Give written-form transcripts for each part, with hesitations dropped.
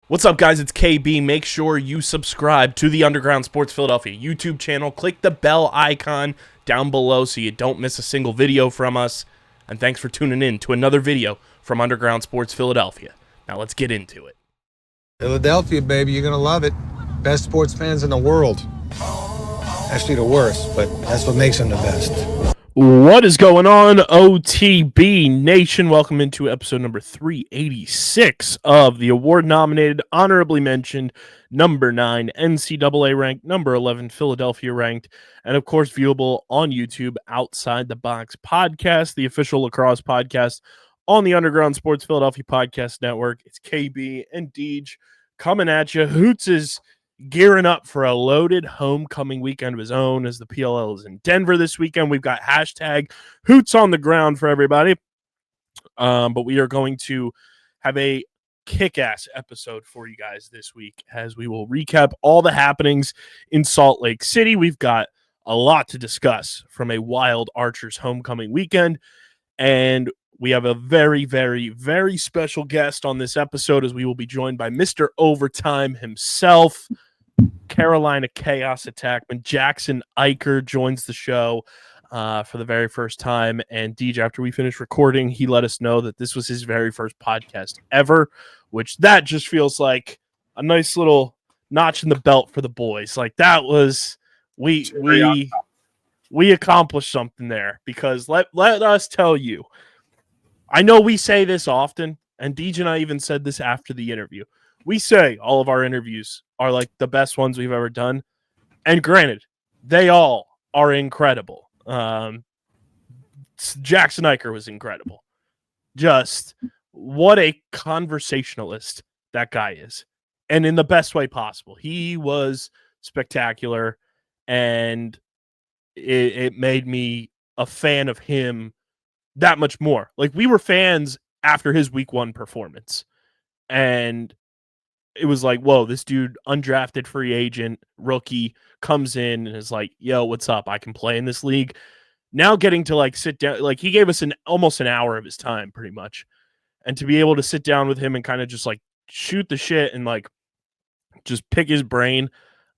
What's up, guys? It's KB. Make sure you subscribe to the Underground Sports Philadelphia YouTube channel. Click the bell icon down below so you don't miss a single video from us. And thanks for tuning in to another video from Underground Sports Philadelphia. Now let's get into it. Philadelphia, baby, you're going to love it. Best sports fans in the world. Actually, the worst, but that's what makes them the best. What is going on, OTB Nation? Welcome into episode number 386 of the award-nominated, honorably mentioned, number 9 NCAA ranked, number 11 Philadelphia ranked, and of course viewable on YouTube, Outside the Box podcast, the official lacrosse podcast on the Underground Sports Philadelphia podcast network. It's KB and Deej coming at you. Hoots is gearing up for a loaded homecoming weekend of his own as the PLL is in Denver this weekend. We've got hashtag Hoots on the ground for everybody. But we are going to have a kick-ass episode for you guys this week as we will recap all the happenings in Salt Lake City. We've got a lot to discuss from a Wild Archers homecoming weekend, and we have a very, very, very special guest on this episode as we will be joined by Mr. Overtime himself, Carolina Chaos attackman Jackson Eicher joins the show for the very first time. And DJ, after we finished recording, he let us know that this was his very first podcast ever, which that just feels like a nice little notch in the belt for the boys. Like that was we accomplished something there, because let us tell you, I know we say this often, and DJ and I even said this after the interview. We say all of our interviews are like the best ones we've ever done. And granted, they all are incredible. Jackson Eicher was incredible. Just what a conversationalist that guy is. And in the best way possible. He was spectacular, and it made me a fan of him that much more. Like, we were fans after his week 1 performance. And it was like, whoa, this dude, undrafted free agent, rookie, comes in and is like, yo, what's up? I can play in this league. Now getting to like sit down, like he gave us almost an hour of his time pretty much. And to be able to sit down with him and kind of just like shoot the shit and like just pick his brain,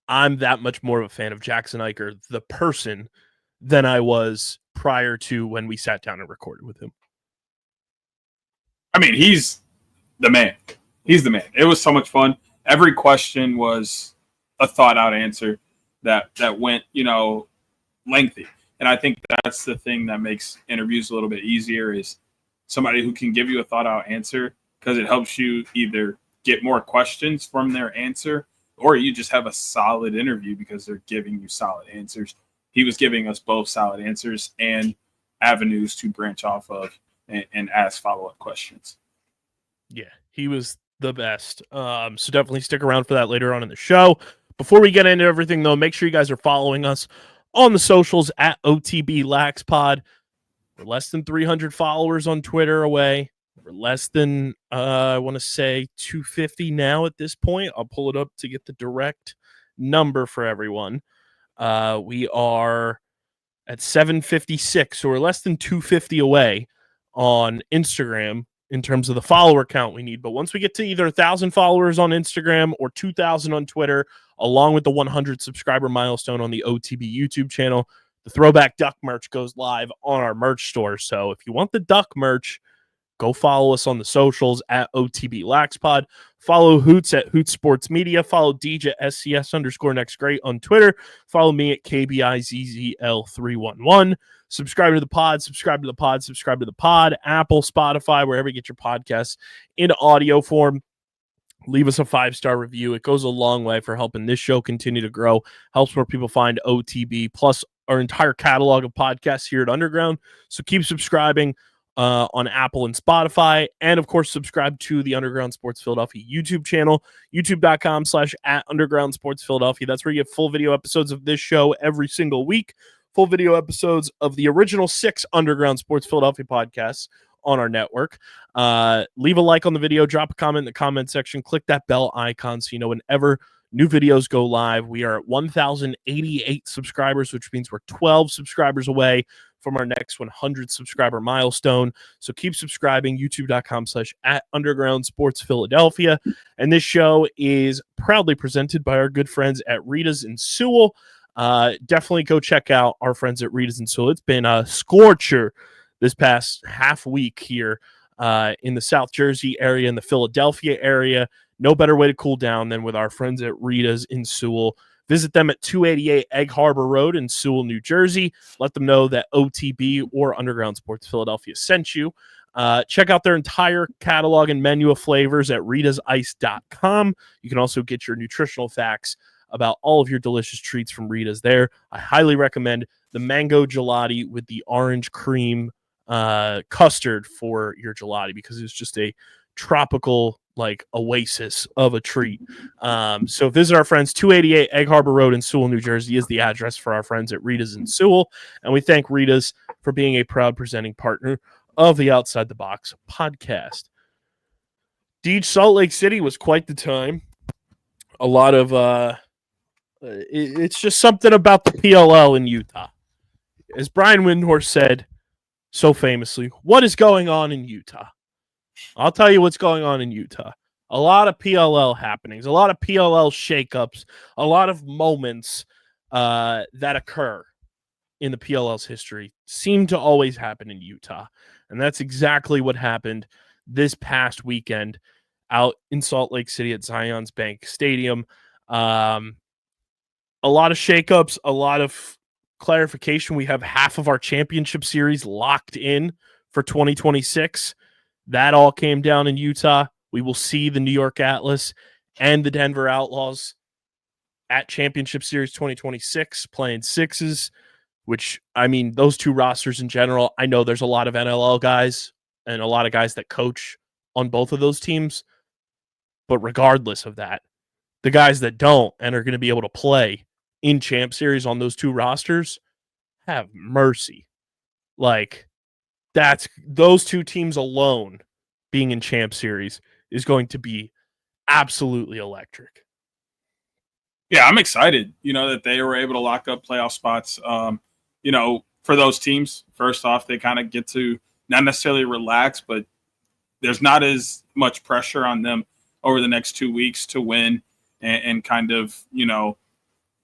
I'm that much more of a fan of Jackson Eicher, the person, than I was prior to when we sat down and recorded with him. I mean, he's the man. He's the man. It was so much fun. Every question was a thought-out answer that went, lengthy. And I think that's the thing that makes interviews a little bit easier, is somebody who can give you a thought-out answer, because it helps you either get more questions from their answer, or you just have a solid interview because they're giving you solid answers. He was giving us both solid answers and avenues to branch off of and ask follow-up questions. Yeah, he was the best. So definitely stick around for that later on in the show. Before we get into everything, though, make sure you guys are following us on the socials at OTB LaxPod. We're less than 300 followers on Twitter away. We're less than, I want to say, 250 now at this point. I'll pull it up to get the direct number for everyone. We are at 756, so we're less than 250 away on Instagram in terms of the follower count we need. But once we get to either 1,000 followers on Instagram or 2,000 on Twitter, along with the 100 subscriber milestone on the OTB YouTube channel, the Throwback Duck merch goes live on our merch store. So if you want the Duck merch, go follow us on the socials at OTB LaxPod. Follow Hoots at Hoots Sports Media. Follow DJ at SCS_NextGreat on Twitter. Follow me at KBIZZL311. Subscribe to the pod, subscribe to the pod, subscribe to the pod. Apple, Spotify, wherever you get your podcasts in audio form. Leave us a 5-star review. It goes a long way for helping this show continue to grow. Helps more people find OTB, plus our entire catalog of podcasts here at Underground. So keep subscribing on Apple and Spotify. And, of course, subscribe to the Underground Sports Philadelphia YouTube channel, youtube.com/@Underground Sports Philadelphia. That's where you get full video episodes of this show every single week. Full video episodes of the original 6 Underground Sports Philadelphia podcasts on our network. Leave a like on the video, drop a comment in the comment section, click that bell icon so you know whenever New videos go live. We are at 1,088 subscribers, which means we're 12 subscribers away from our next 100 subscriber milestone. So keep subscribing, youtube.com/@undergroundsportsphiladelphia. And this show is proudly presented by our good friends at Rita's in Sewell. Definitely go check out our friends at Rita's in Sewell. It's been a scorcher this past half week here in the South Jersey area, in the Philadelphia area. No better way to cool down than with our friends at Rita's in Sewell. Visit them at 288 Egg Harbor Road in Sewell, New Jersey. Let them know that OTB or Underground Sports Philadelphia sent you. Check out their entire catalog and menu of flavors at ritazice.com. You can also get your nutritional facts about all of your delicious treats from Rita's there. I highly recommend the mango gelati with the orange cream custard for your gelati because it's just a tropical like oasis of a treat. So visit our friends. 288 Egg Harbor Road in Sewell, New Jersey is the address for our friends at Rita's in Sewell. And we thank Rita's for being a proud presenting partner of the Outside the Box podcast. Deej, Salt Lake City was quite the time. A lot of it's just something about the PLL in Utah. As Brian Windhorst said so famously, what is going on in Utah? I'll tell you what's going on in Utah. A lot of PLL happenings, a lot of PLL shakeups, a lot of moments that occur in the PLL's history seem to always happen in Utah. And that's exactly what happened this past weekend out in Salt Lake City at Zions Bank Stadium. A lot of shakeups, a lot of clarification. We have half of our championship series locked in for 2026. That all came down in Utah. We will see the New York Atlas and the Denver Outlaws at Championship Series 2026 playing sixes, which, I mean, those two rosters in general, I know there's a lot of NLL guys and a lot of guys that coach on both of those teams. But regardless of that, the guys that don't and are going to be able to play in Champ Series on those two rosters, have mercy. Like, that's those two teams alone being in Champ Series is going to be absolutely electric. Yeah, I'm excited, that they were able to lock up playoff spots. For those teams, first off, they kind of get to not necessarily relax, but there's not as much pressure on them over the next 2 weeks to win and kind of,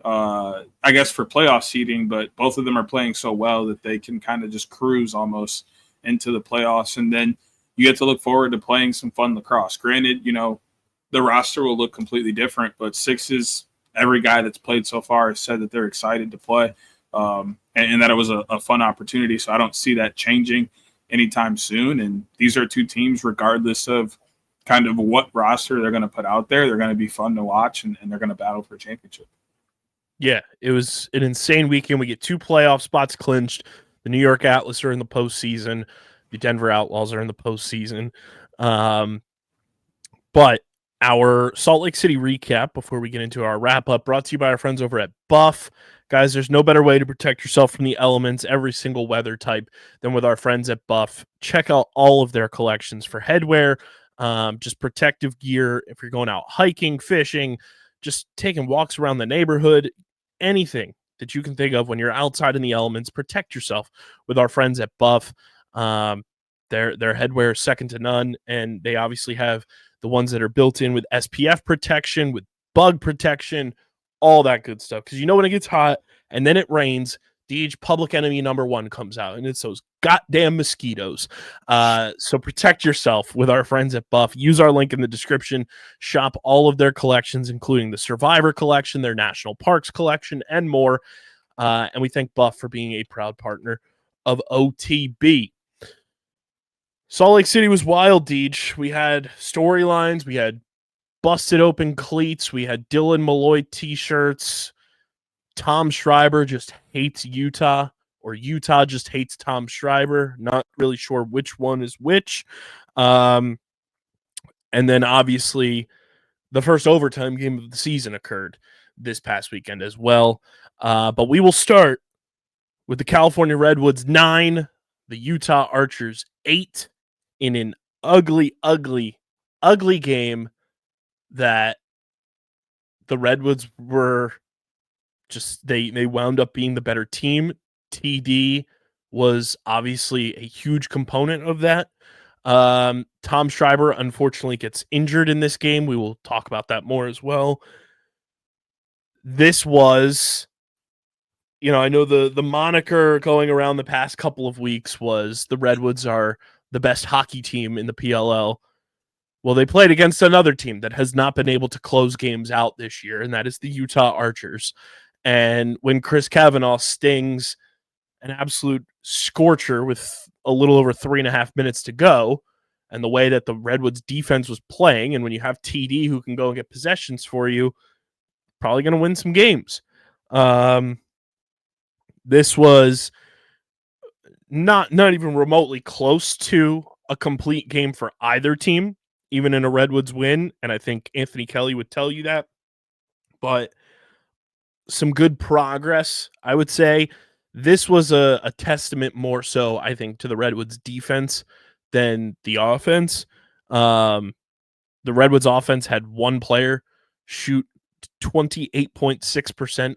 I guess for playoff seeding, but both of them are playing so well that they can kind of just cruise almost into the playoffs. And then you get to look forward to playing some fun lacrosse. Granted, the roster will look completely different, but sixes, every guy that's played so far has said that they're excited to play and that it was a fun opportunity. So I don't see that changing anytime soon. And these are two teams, regardless of kind of what roster they're going to put out there, they're going to be fun to watch and they're going to battle for a championship. Yeah, it was an insane weekend. We get 2 playoff spots clinched. The New York Atlas are in the postseason. The Denver Outlaws are in the postseason. But our Salt Lake City recap before we get into our wrap-up, brought to you by our friends over at Buff. Guys, there's no better way to protect yourself from the elements, every single weather type, than with our friends at Buff. Check out all of their collections for headwear, just protective gear if you're going out hiking, fishing, just taking walks around the neighborhood, anything that you can think of when you're outside in the elements. Protect yourself with our friends at Buff. Their headwear is second to none, and they obviously have the ones that are built in with SPF protection, with bug protection, all that good stuff. Because when it gets hot and then it rains, the public enemy number 1 comes out, and it's those goddamn mosquitoes. So protect yourself with our friends at Buff. Use our link in the description. Shop all of their collections, including the Survivor collection, their National Parks collection, and more. And we thank Buff for being a proud partner of OTB. Salt Lake City was wild, Deej. We had storylines. We had busted open cleats. We had Dylan Malloy t-shirts. Tom Schreiber just hates Utah, or Utah just hates Tom Schreiber. Not really sure which one is which. And then obviously the first overtime game of the season occurred this past weekend as well. But we will start with the California Redwoods 9, the Utah Archers 8, in an ugly, ugly, ugly game that the Redwoods were just they wound up being the better team. TD was obviously a huge component of that. Tom Schreiber unfortunately gets injured in this game. We will talk about that more as well. This was, I know the moniker going around the past couple of weeks was the Redwoods are the best hockey team in the PLL. Well, they played against another team that has not been able to close games out this year, and that is the Utah Archers. And when Chris Kavanaugh stings an absolute scorcher with a little over 3.5 minutes to go, and the way that the Redwoods defense was playing, and when you have TD who can go and get possessions for you, probably going to win some games. This was not even remotely close to a complete game for either team, even in a Redwoods win, and I think Anthony Kelly would tell you that. But some good progress, I would say. This was a testament more so, I think, to the Redwoods defense than the offense. The Redwoods offense had one player shoot 28.6%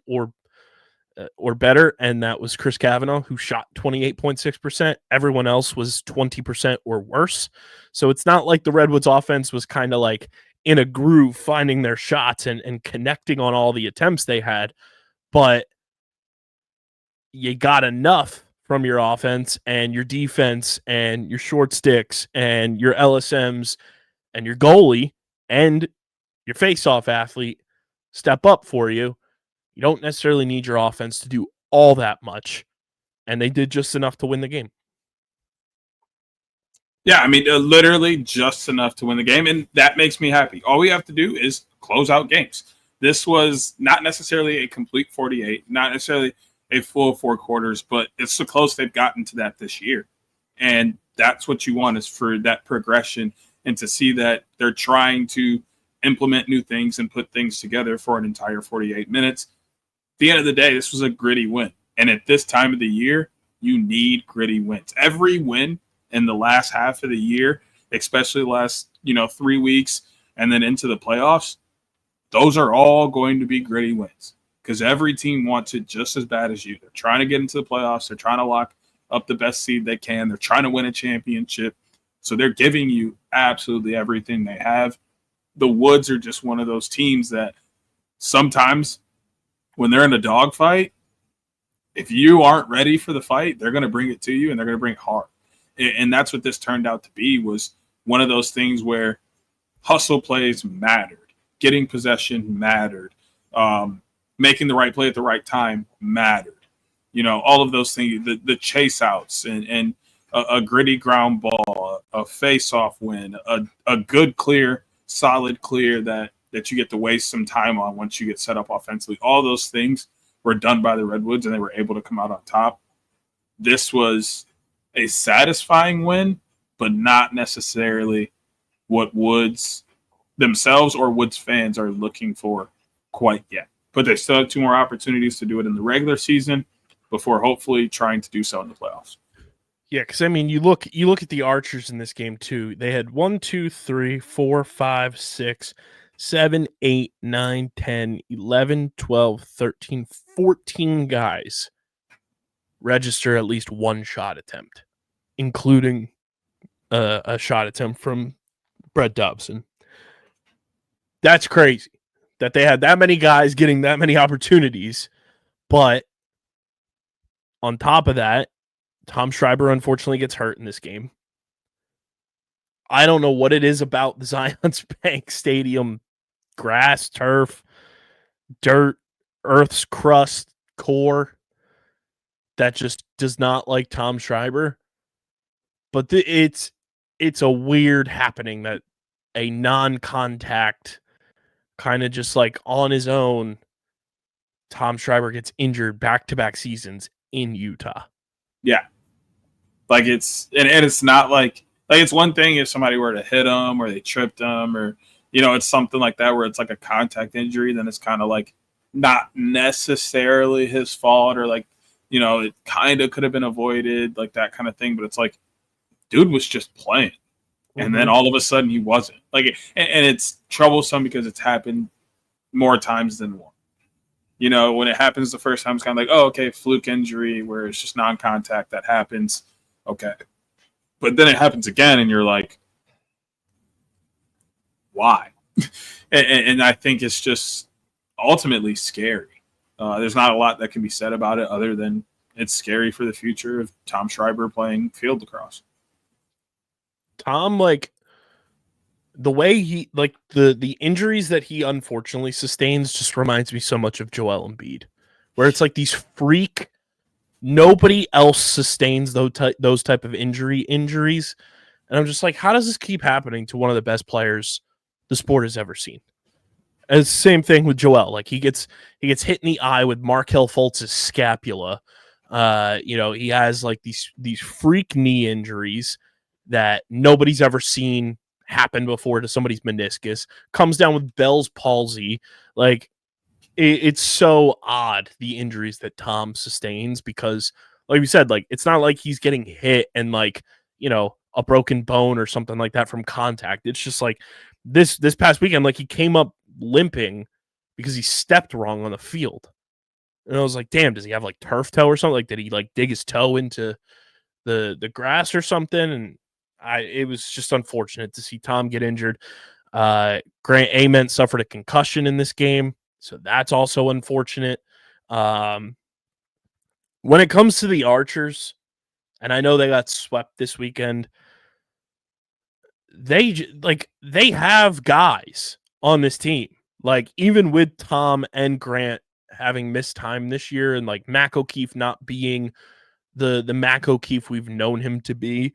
or better, and that was Chris Kavanaugh, who shot 28.6%. Everyone else was 20% or worse. So it's not like the Redwoods offense was kind of like in a groove finding their shots and connecting on all the attempts they had, but you got enough from your offense and your defense and your short sticks and your LSMs and your goalie and your face-off athlete step up for you. You don't necessarily need your offense to do all that much, and they did just enough to win the game. Yeah, I mean, literally just enough to win the game, and that makes me happy. All we have to do is close out games. This was not necessarily a complete 48, not necessarily a full 4 quarters, but it's the close they've gotten to that this year. And that's what you want, is for that progression and to see that they're trying to implement new things and put things together for an entire 48 minutes. At the end of the day, this was a gritty win. And at this time of the year, you need gritty wins. Every win in the last half of the year, especially the last 3 weeks and then into the playoffs, those are all going to be gritty wins because every team wants it just as bad as you. They're trying to get into the playoffs. They're trying to lock up the best seed they can. They're trying to win a championship. So they're giving you absolutely everything they have. The Woods are just one of those teams that sometimes when they're in a dogfight, if you aren't ready for the fight, they're going to bring it to you and they're going to bring it hard. And that's what this turned out to be, was one of those things where hustle plays mattered. Getting possession mattered. Making the right play at the right time mattered. All of those things, the chase outs and a gritty ground ball, a face-off win, a good clear, solid clear that you get to waste some time on once you get set up offensively. All those things were done by the Redwoods, and they were able to come out on top. This was a satisfying win, but not necessarily what Woods themselves or Woods fans are looking for quite yet. But they still have 2 more opportunities to do it in the regular season before hopefully trying to do so in the playoffs. Yeah, because I mean, you look at the Archers in this game too. They had 1, 2, 3, 4, 5, 6, 7, 8, 9, 10, 11, 12, 13, 14 guys register at least one shot attempt, including a shot attempt from Brett Dobson. That's crazy that they had that many guys getting that many opportunities. But on top of that, Tom Schreiber unfortunately gets hurt in this game. I don't know what it is about the Zions Bank Stadium grass, turf, dirt, Earth's crust, core that just does not like Tom Schreiber. But it's a weird happening that a non-contact kind of just like on his own, Tom Schreiber gets injured back-to-back seasons in Utah. Yeah. Like it's not like it's one thing if somebody were to hit him or they tripped him or, it's something like that where it's like a contact injury, then it's kind of like not necessarily his fault or like, it kind of could have been avoided, like that kind of thing. But it's like, dude was just playing. And then all of a sudden he wasn't. Like, and it's troublesome because it's happened more times than one. You know, when it happens the first time, it's kind of like, oh, okay, fluke injury where it's just non-contact that happens. Okay. But then it happens again, and you're like, why? and I think it's just ultimately scary. There's not a lot that can be said about it other than it's scary for the future of Tom Schreiber playing field lacrosse. Tom, like, the way he, like, the injuries that he unfortunately sustains just reminds me so much of Joel Embiid, where it's like these freak, nobody else sustains those type of injuries. And I'm just like, how does this keep happening to one of the best players the sport has ever seen? And it's the same thing with Joel. Like, he gets hit in the eye with Markelle Fultz's scapula. You know, he has like these freak knee injuries that nobody's ever seen happen before to somebody's meniscus. Comes down with Bell's palsy. Like, it's so odd, the injuries that Tom sustains, because, like we said, like, it's not like he's getting hit and, like, you know, a broken bone or something like that from contact. It's just like this past weekend, like, he came up limping because he stepped wrong on the field. And I was like, damn, does he have like turf toe or something? Like, did he like dig his toe into the grass or something? And it was just unfortunate to see Tom get injured. Grant Ament suffered a concussion in this game, so that's also unfortunate. When it comes to the Archers, and I know they got swept this weekend, they have guys on this team. Like, even with Tom and Grant having missed time this year, and like Mac O'Keefe not being the Mac O'Keefe we've known him to be,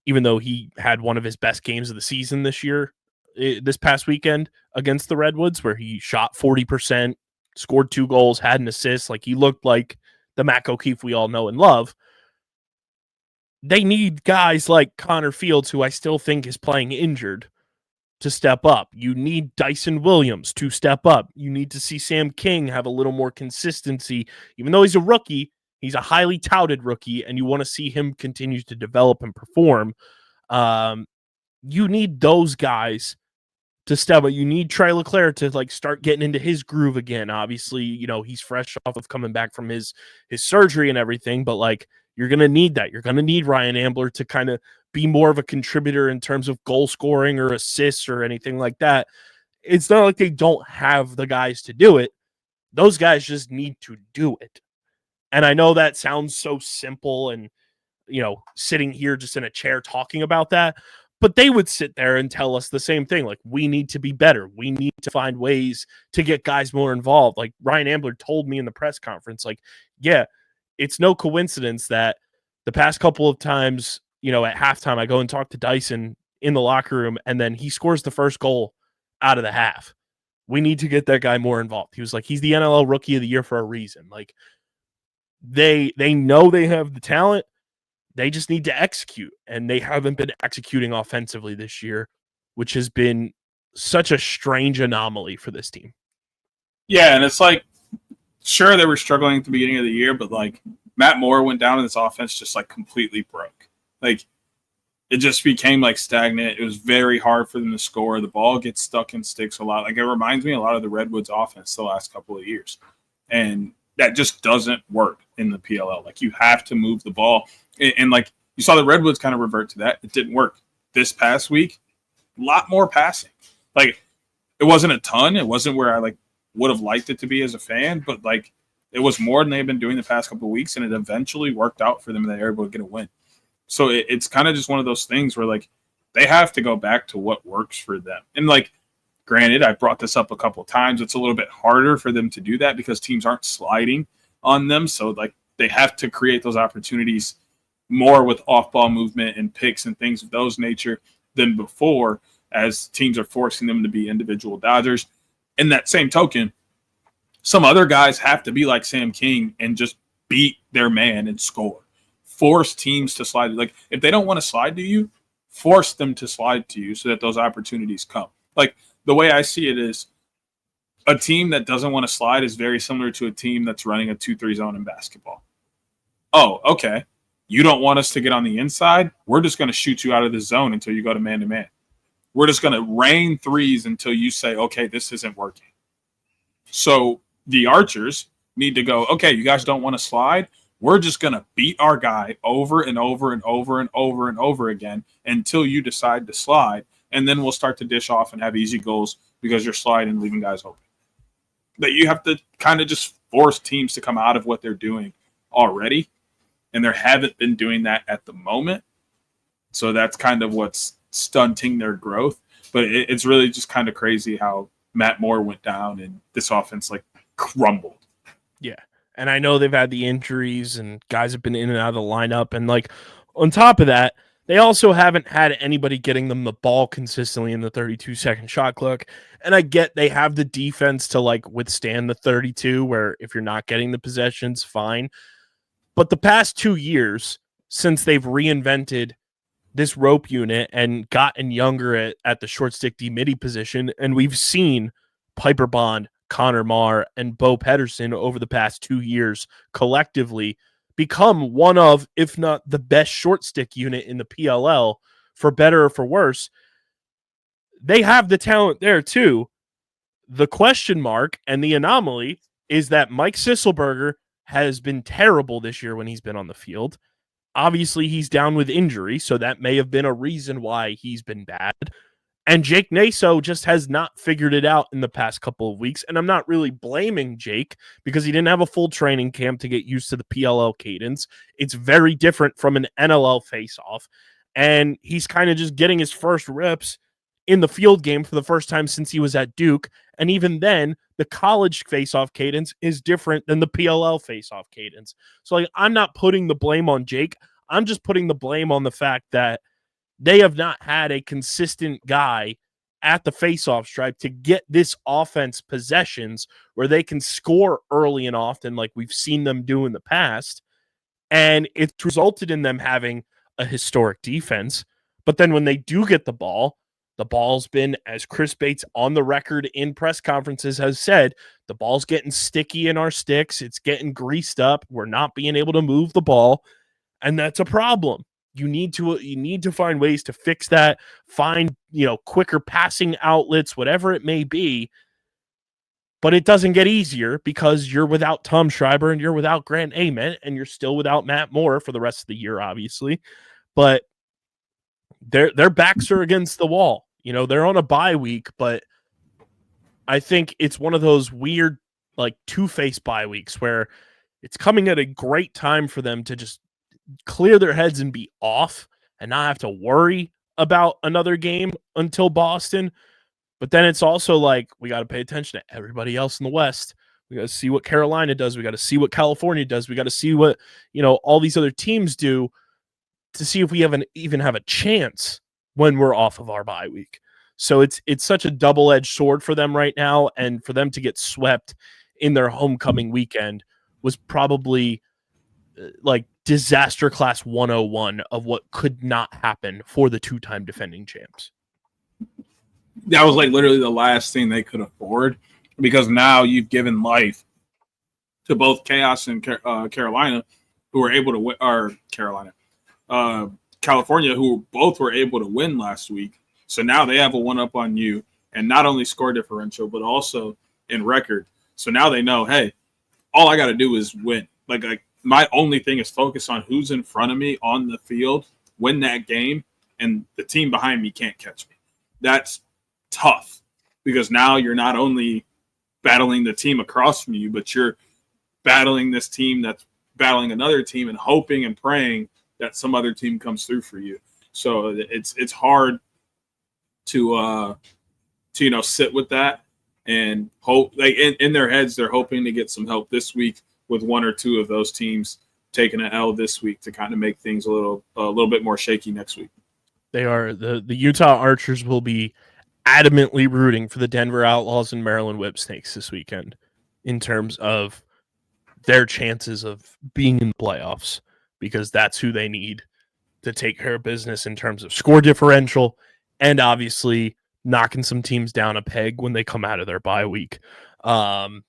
even though he had one of his best games of the season this past weekend against the Redwoods, where he shot 40%, scored 2 goals, had an assist. Like, he looked like the Mac O'Keefe we all know and love. They need guys like Connor Fields, who I still think is playing injured, to step up. You need Dyson Williams to step up. You need to see Sam King have a little more consistency. Even though he's a rookie, he's a highly touted rookie, and you want to see him continue to develop and perform. You need those guys to step up. You need Trey Leclerc to like start getting into his groove again. Obviously, you know, he's fresh off of coming back from his surgery and everything, but like, you're going to need that. You're going to need Ryan Ambler to kind of be more of a contributor in terms of goal scoring or assists or anything like that. It's not like they don't have the guys to do it. Those guys just need to do it. And I know that sounds so simple and, you know, sitting here just in a chair talking about that, but they would sit there and tell us the same thing. Like, we need to be better. We need to find ways to get guys more involved. Like, Ryan Ambler told me in the press conference, like, yeah, it's no coincidence that the past couple of times, you know, at halftime, I go and talk to Dyson in the locker room, and then he scores the first goal out of the half. We need to get that guy more involved. He was like, he's the NLL Rookie of the Year for a reason. Like, they know they have the talent. They just need to execute, and they haven't been executing offensively this year, which has been such a strange anomaly for this team. Yeah, and it's like, sure, they were struggling at the beginning of the year, but like, Matt Moore went down and this offense just like completely broke. Like, it just became like stagnant. It was very hard for them to score. The ball gets stuck in sticks a lot. Like, it reminds me a lot of the Redwoods offense the last couple of years. And that just doesn't work in the PLL. Like, you have to move the ball. And like, you saw the Redwoods kind of revert to that. It didn't work. This past week, a lot more passing. Like, it wasn't a ton. It wasn't where I like would have liked it to be as a fan, but like, it was more than they've been doing the past couple of weeks, and it eventually worked out for them, and they were able to get a win. So it's kind of just one of those things where, like, they have to go back to what works for them. And, like, granted, I brought this up a couple of times. It's a little bit harder for them to do that because teams aren't sliding on them. So, like, they have to create those opportunities more with off-ball movement and picks and things of those nature than before, as teams are forcing them to be individual dodgers. In that same token, some other guys have to be like Sam King and just beat their man and score. Force teams to slide. Like, if they don't want to slide to you, force them to slide to you so that those opportunities come. Like, the way I see it is, a team that doesn't want to slide is very similar to a team that's running a 2-3 zone in basketball. Oh, okay. You don't want us to get on the inside? We're just going to shoot you out of the zone until you go to man-to-man. We're just going to rain threes until you say, okay, this isn't working. So the Archers need to go, okay, you guys don't want to slide? We're just going to beat our guy over and over and over and over and over again until you decide to slide. And then we'll start to dish off and have easy goals because you're sliding and leaving guys open. That you have to kind of just force teams to come out of what they're doing already. And they haven't been doing that at the moment. So that's kind of what's stunting their growth. But it's really just kind of crazy how Matt Moore went down and this offense like crumbled. Yeah. And I know they've had the injuries and guys have been in and out of the lineup. And like on top of that, they also haven't had anybody getting them the ball consistently in the 32-second shot clock. And I get they have the defense to like withstand the 32, where if you're not getting the possessions, fine. But the past 2 years, since they've reinvented this rope unit and gotten younger at the short stick D midi position, and we've seen Piper Bond, Connor Marr, and Bo Pedersen over the past 2 years collectively become one of, if not the best short stick unit in the PLL, for better or for worse. They have the talent there too. The question mark and the anomaly is that Mike Sisselberger has been terrible this year when he's been on the field. Obviously, he's down with injury, so that may have been a reason why he's been bad. And Jake Naso just has not figured it out in the past couple of weeks. And I'm not really blaming Jake because he didn't have a full training camp to get used to the PLL cadence. It's very different from an NLL face-off. And he's kind of just getting his first reps in the field game for the first time since he was at Duke. And even then, the college face-off cadence is different than the PLL face-off cadence. So like, I'm not putting the blame on Jake. I'm just putting the blame on the fact that they have not had a consistent guy at the face-off stripe to get this offense possessions where they can score early and often like we've seen them do in the past. And it's resulted in them having a historic defense. But then when they do get the ball's been, as Chris Bates on the record in press conferences has said, the ball's getting sticky in our sticks. It's getting greased up. We're not being able to move the ball. And that's a problem. You need to find ways to fix that, find, quicker passing outlets, whatever it may be. But it doesn't get easier because you're without Tom Schreiber and you're without Grant Ament and you're still without Matt Moore for the rest of the year, obviously. But their backs are against the wall. They're on a bye week, but I think it's one of those weird, like, two-faced bye weeks where it's coming at a great time for them to just clear their heads and be off and not have to worry about another game until Boston. But then it's also like, we got to pay attention to everybody else in the West. We got to see what Carolina does. We got to see what California does. We got to see what, all these other teams do to see if we even have a chance when we're off of our bye week. So it's such a double-edged sword for them right now. And for them to get swept in their homecoming weekend was probably like disaster class 101 of what could not happen for the two-time defending champs. That was like literally the last thing they could afford, because now you've given life to both Chaos and Carolina, who were able to win, or California, who both were able to win last week. So now they have a one-up on you, and not only score differential, but also in record. So now they know, hey, all I got to do is win. Like my only thing is focus on who's in front of me on the field, win that game, and the team behind me can't catch me. That's tough, because now you're not only battling the team across from you, but you're battling this team that's battling another team and hoping and praying that some other team comes through for you. So it's hard to sit with that and hope. Like in their heads, they're hoping to get some help this week with one or two of those teams taking an L this week to kind of make things a little bit more shaky next week. They are the Utah Archers will be adamantly rooting for the Denver Outlaws and Maryland Whipsnakes this weekend in terms of their chances of being in the playoffs, because that's who they need to take care of business in terms of score differential and obviously knocking some teams down a peg when they come out of their bye week. But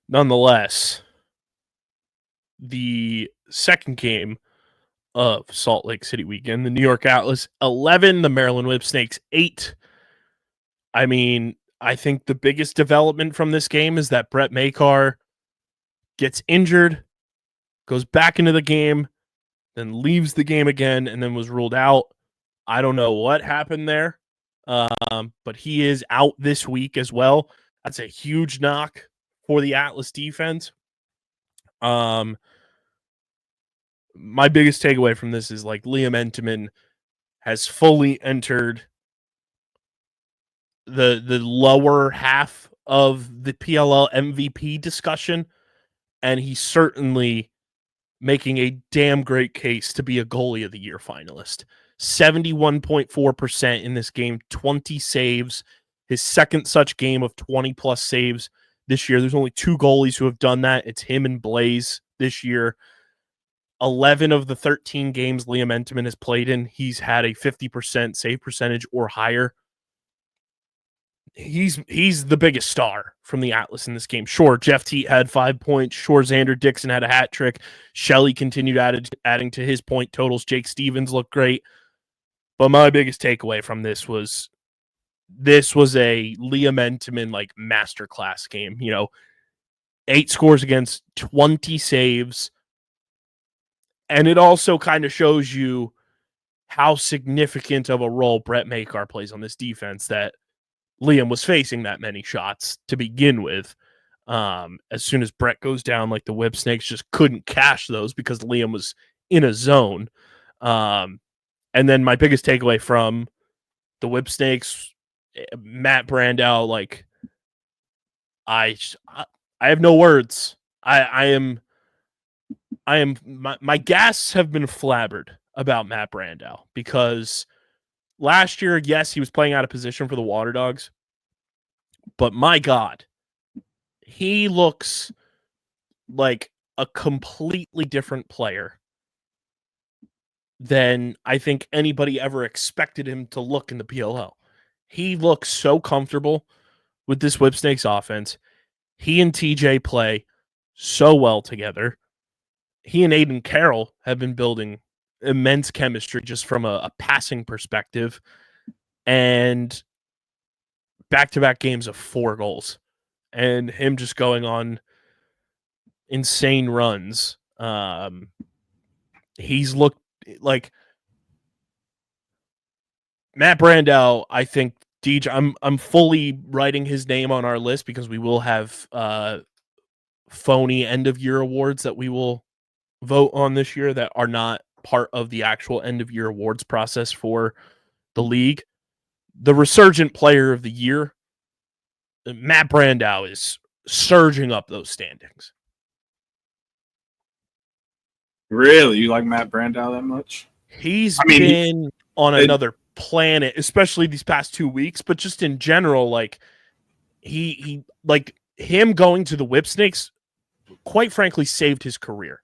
nonetheless, the second game of Salt Lake City weekend, the New York Atlas 11, the Maryland Whipsnakes 8. I mean, I think the biggest development from this game is that Brett Makar gets injured, goes back into the game, then leaves the game again, and then was ruled out. I don't know what happened there, but he is out this week as well. That's a huge knock for the Atlas defense. My biggest takeaway from this is like Liam Entenmann has fully entered the lower half of the PLL MVP discussion, and he's certainly making a damn great case to be a goalie of the year finalist. 71.4% in this game, 20 saves, his second such game of 20 plus saves this year. There's only 2 goalies who have done that. It's him and Blaze this year. 11 of the 13 games Liam Entenmann has played in, he's had a 50% save percentage or higher. He's the biggest star from the Atlas in this game. Sure, Jeff Teat had 5 points. Sure, Xander Dixon had a hat trick. Shelley continued adding to his point totals. Jake Stevens looked great. But my biggest takeaway from this was a Liam Entenmann like masterclass game. 8 scores against, 20 saves. And it also kind of shows you how significant of a role Brett Makar plays on this defense, that Liam was facing that many shots to begin with. As soon as Brett goes down, like the Whip Snakes just couldn't cash those because Liam was in a zone. And then my biggest takeaway from the Whip Snakes, Matt Brandow, like I have no words. My guests have been flabbered about Matt Brandow because last year, yes, he was playing out of position for the Water Dogs, but my God, he looks like a completely different player than I think anybody ever expected him to look in the PLL. He looks so comfortable with this Whip Snakes offense. He and TJ play so well together. He and Aiden Carroll have been building immense chemistry just from a passing perspective, and back-to-back games of 4 goals, and him just going on insane runs. He's looked like Matt Brandow. I think DJ, I'm fully writing his name on our list because we will have phony end of year awards that we will vote on this year that are not part of the actual end of year awards process for the league. The resurgent player of the year, Matt Brandow, is surging up those standings. Really? You like Matt Brandow that much? He's been on another planet, especially these past 2 weeks, but just in general, like he like him going to the Whip Snakes, quite frankly, saved his career.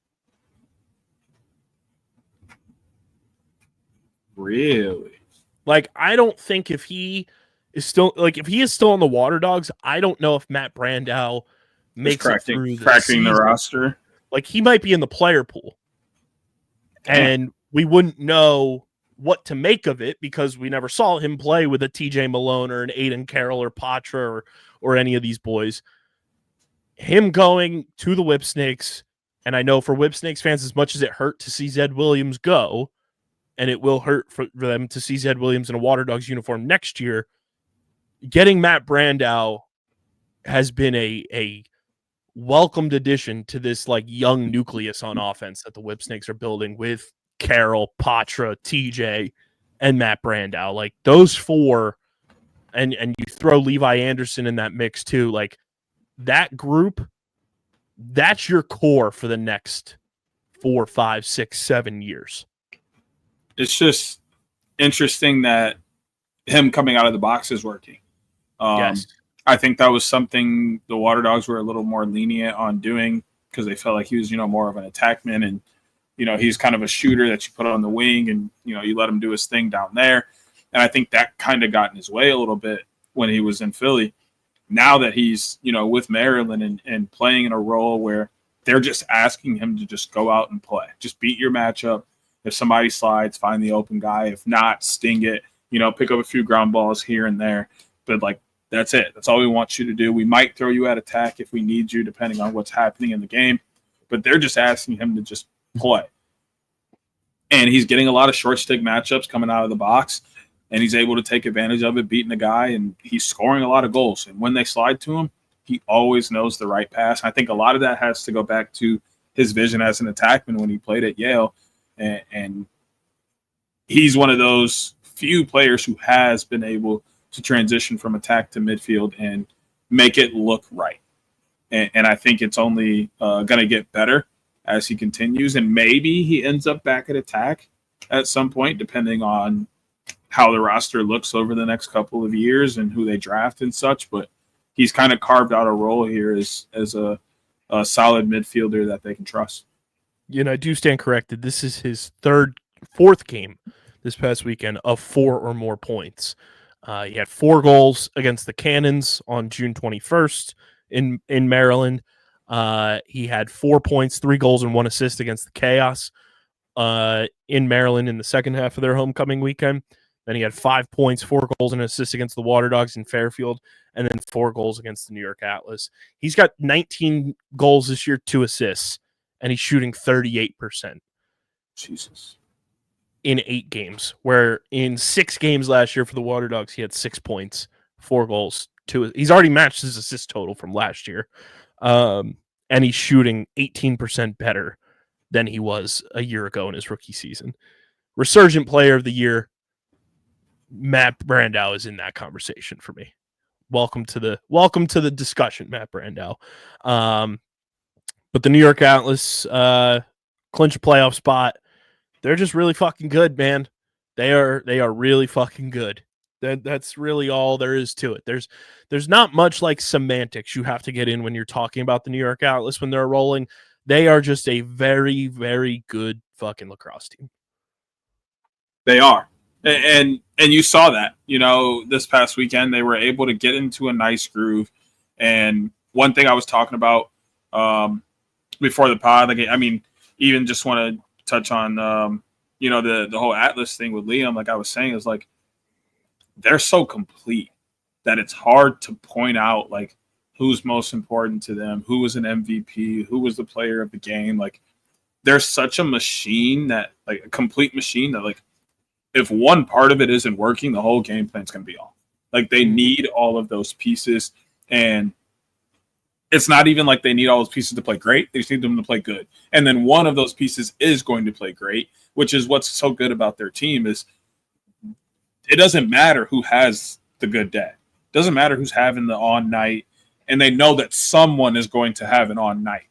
Really? Like, I don't think if he is still on the Water Dogs, I don't know if Matt Brandow makes it through cracking the roster. Like, he might be in the player pool. Damn. And we wouldn't know what to make of it because we never saw him play with a TJ Malone or an Aiden Carroll or Patra or any of these boys. Him going to the Whip Snakes, and I know for Whip Snakes fans, as much as it hurt to see Zed Williams go, and it will hurt for them to see Zed Williams in a Water Dogs uniform next year, getting Matt Brandow has been a welcomed addition to this like young nucleus on offense that the Whip Snakes are building with Carroll, Patra, TJ, and Matt Brandow. Like those 4, and you throw Levi Anderson in that mix too. Like that group, that's your core for the next 4, 5, 6, 7 years. It's just interesting that him coming out of the box is working. Yes. I think that was something the Water Dogs were a little more lenient on doing because they felt like he was, more of an attackman, and, he's kind of a shooter that you put on the wing and, you let him do his thing down there. And I think that kind of got in his way a little bit when he was in Philly. Now that he's, with Maryland and playing in a role where they're just asking him to just go out and play, just beat your matchup. If somebody slides, find the open guy. If not, sting it, pick up a few ground balls here and there. But like That's it. That's all we want you to do. We might throw you at attack if we need you, depending on what's happening in the game. But they're just asking him to just play. And he's getting a lot of short stick matchups coming out of the box, and he's able to take advantage of it, beating a guy, and he's scoring a lot of goals. And when they slide to him, he always knows the right pass. I think a lot of that has to go back to his vision as an attackman when he played at Yale. And he's one of those few players who has been able to transition from attack to midfield and make it look right. And I think it's only going to get better as he continues. And maybe he ends up back at attack at some point, depending on how the roster looks over the next couple of years and who they draft and such. But he's kind of carved out a role here as a solid midfielder that they can trust. You know, I do stand corrected. This is his fourth game this past weekend of 4 or more points. He had 4 goals against the Cannons on June 21st in Maryland. He had 4 points, 3 goals, and 1 assist against the Chaos in Maryland in the second half of their homecoming weekend. Then he had 5 points, 4 goals, and an assist against the Water Dogs in Fairfield, and then 4 goals against the New York Atlas. He's got 19 goals this year, 2 assists, and he's shooting 38%. Jesus. In 8 games, where in 6 games last year for the Water Dogs, he had 6 points, 4 goals, 2. He's already matched his assist total from last year. And he's shooting 18% better than he was a year ago in his rookie season. Resurgent player of the year, Matt Brandow is in that conversation for me. Welcome to the discussion, Matt Brandow. But the New York Atlas clinch a playoff spot. They're just really fucking good, man. They are really fucking good. That's really all there is to it. There's not much like semantics you have to get in when you're talking about the New York Atlas when they're rolling. They are just a very, very good fucking lacrosse team. They are. And you saw that, this past weekend. They were able to get into a nice groove. And one thing I was talking about before the pod, even just want to touch on, the whole Atlas thing with Liam, like I was saying, is like they're so complete that it's hard to point out like who's most important to them, who was an MVP, who was the player of the game. Like they're such a machine that like a complete machine that like if one part of it isn't working, the whole game plan's going to be off. Like they need all of those pieces, and it's not even like they need all those pieces to play great. They just need them to play good. And then one of those pieces is going to play great, which is what's so good about their team is it doesn't matter who has the good day. It doesn't matter who's having the on night, and they know that someone is going to have an on night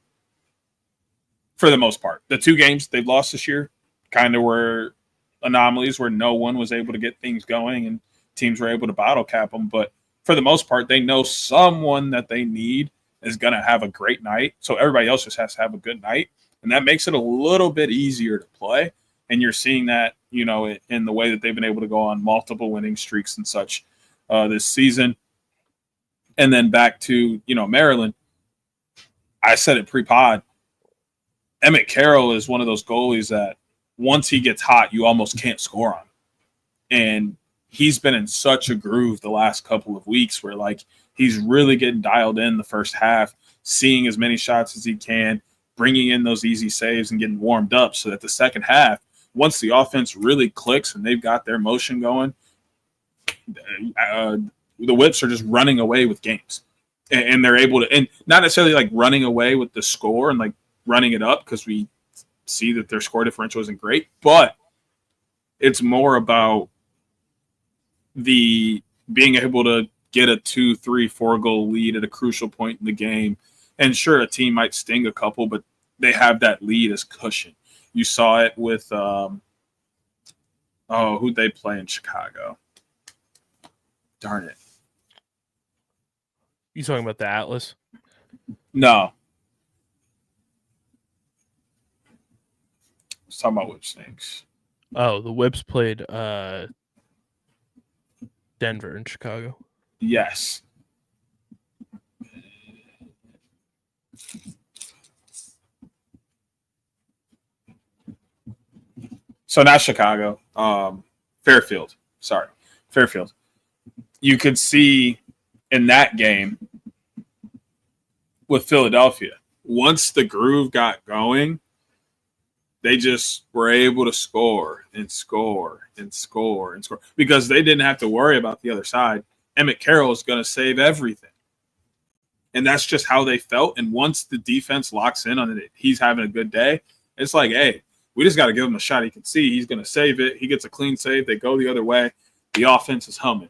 for the most part. The 2 games they've lost this year kind of were anomalies where no one was able to get things going and teams were able to bottle cap them. But for the most part, they know someone that they need is going to have a great night. So everybody else just has to have a good night. And that makes it a little bit easier to play. And you're seeing that, in the way that they've been able to go on multiple winning streaks and such this season. And then back to, Maryland, I said it pre-pod, Emmett Carroll is one of those goalies that once he gets hot, you almost can't score on him. And he's been in such a groove the last couple of weeks where, like, he's really getting dialed in the first half, seeing as many shots as he can, bringing in those easy saves and getting warmed up so that the second half, once the offense really clicks and they've got their motion going, the Whips are just running away with games. And they're able to – and not necessarily, like, running away with the score and, like, running it up because we see that their score differential isn't great, but it's more about the being able to get a 2, 3, 4 goal lead at a crucial point in the game. And sure, a team might sting a couple, but they have that lead as cushion. You saw it with who'd they play in Chicago? Darn it. You talking about the Atlas? No. I was talking about Whip Snakes. Oh, the Whips played Denver and Chicago. Yes. So not Chicago. Fairfield. Sorry. Fairfield. You could see in that game with Philadelphia. Once the groove got going, they just were able to score and score and score and score because they didn't have to worry about the other side. Emmett Carroll is going to save everything. And that's just how they felt. And once the defense locks in on it, he's having a good day. It's like, hey, we just got to give him a shot. He can see he's going to save it. He gets a clean save. They go the other way. The offense is humming.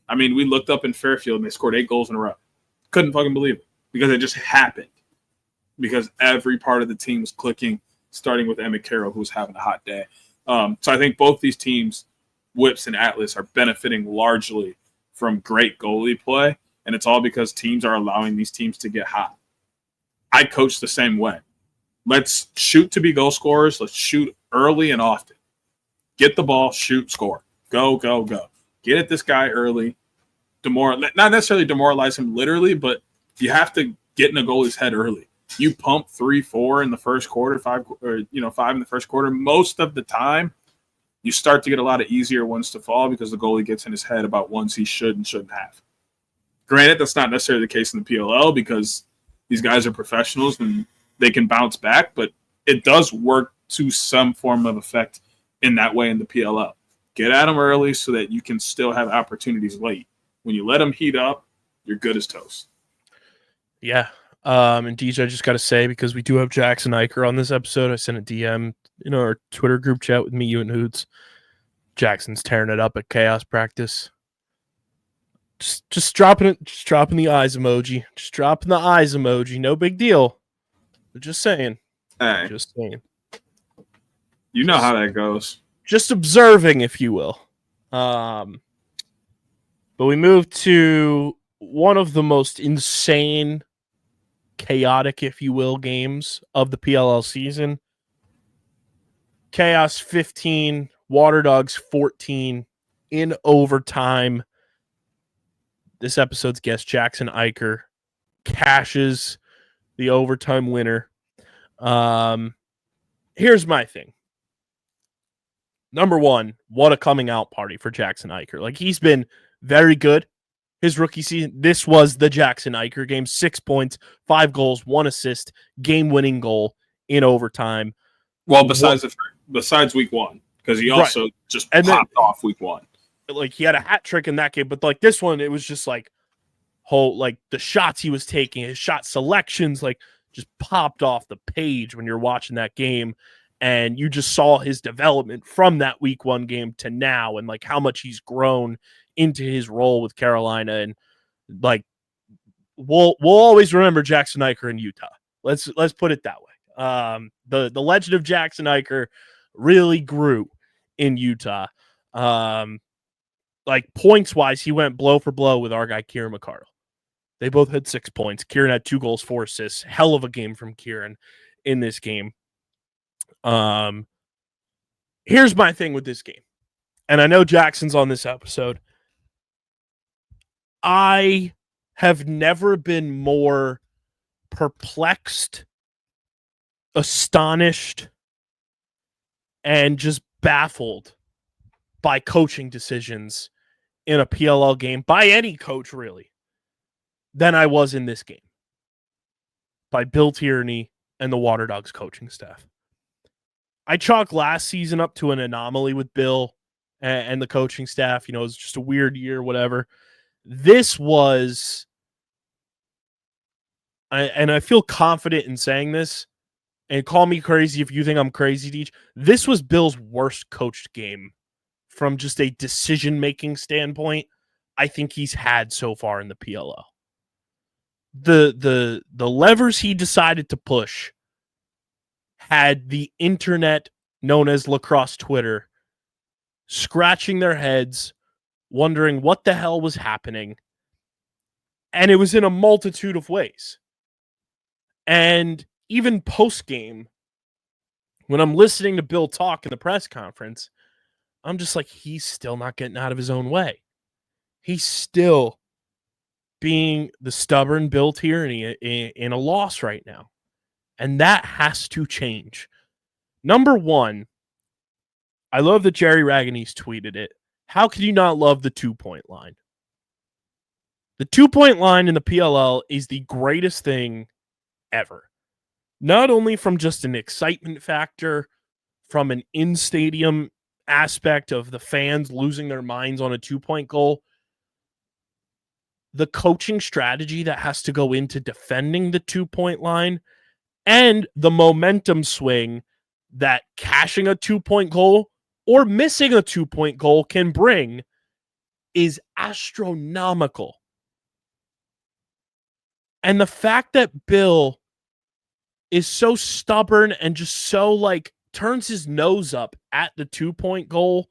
I mean, we looked up in Fairfield and they scored 8 goals in a row. Couldn't fucking believe it because it just happened. Because every part of the team was clicking, starting with Emmett Carroll, who was having a hot day. So I think both these teams, Whips and Atlas, are benefiting largely from great goalie play, and it's all because teams are allowing these teams to get hot. I coach the same way. Let's shoot to be goal scorers. Let's shoot early and often. Get the ball, shoot, score. Go, go, go. Get at this guy early. Not necessarily demoralize him literally, but you have to get in a goalie's head early. You pump 3-4 in the first quarter, 5 in the first quarter. Most of the time, you start to get a lot of easier ones to fall because the goalie gets in his head about ones he should and shouldn't have. Granted, that's not necessarily the case in the PLL because these guys are professionals and they can bounce back, but it does work to some form of effect in that way in the PLL. Get at them early so that you can still have opportunities late. When you let them heat up, you're good as toast. Yeah. And DJ, I just got to say, because we do have Jackson Eicher on this episode, I sent a DM in our Twitter group chat with me, you, and Hoots. Jackson's tearing it up at chaos practice. Just dropping it, just dropping the eyes emoji. Just dropping the eyes emoji. No big deal. But just saying. Hey. Just saying. You know how that goes. Just observing, if you will. But we move to one of the most insane, chaotic, if you will, games of the PLL season. Chaos 15, Water Dogs 14 in overtime. This episode's guest, Jackson Eicher, cashes the overtime winner. Here's my thing. Number one, what a coming out party for Jackson Eicher. Like, he's been very good his rookie season. This was the Jackson Eicher game. 6 points, 5 goals, 1 assist, game-winning goal in overtime. Well, besides week one, because he also just popped off week one. Like, he had a hat trick in that game, but like this one, it was just like the shots he was taking, his shot selections, like, just popped off the page when you're watching that game. And you just saw his development from that week one game to now, and like how much he's grown into his role with Carolina. And like, we'll always remember Jackson Eicher in Utah. Let's put it that way. The legend of Jackson Eicher really grew in Utah. Like, points wise, he went blow for blow with our guy Kieran McCardle. They both had 6 points. Kieran had 2 goals, 4 assists. Hell of a game from Kieran in this game. Here's my thing with this game, and I know Jackson's on this episode. I have never been more perplexed, astonished, and just baffled by coaching decisions in a PLL game, by any coach really, than I was in this game. By Bill Tierney and the Water Dogs coaching staff. I chalk last season up to an anomaly with Bill and the coaching staff. You know, it was just a weird year, whatever. This was, and I feel confident in saying this, and call me crazy if you think I'm crazy, Deej. This was Bill's worst coached game from just a decision-making standpoint I think he's had so far in the PLL. The levers he decided to push had the internet, known as Lacrosse Twitter, scratching their heads, wondering what the hell was happening. And it was in a multitude of ways. And even post-game, when I'm listening to Bill talk in the press conference, I'm just like, he's still not getting out of his own way. He's still being the stubborn Bill Tierney in a loss right now. And that has to change. Number one, I love that Jerry Raganese tweeted it. How can you not love the 2-point line? The 2-point line in the PLL is the greatest thing ever. Not only from just an excitement factor, from an in-stadium aspect of the fans losing their minds on a 2-point goal, the coaching strategy that has to go into defending the 2-point line and the momentum swing that cashing a 2-point goal or missing a 2-point goal can bring is astronomical. And the fact that Bill is so stubborn and just so turns his nose up at the 2-point goal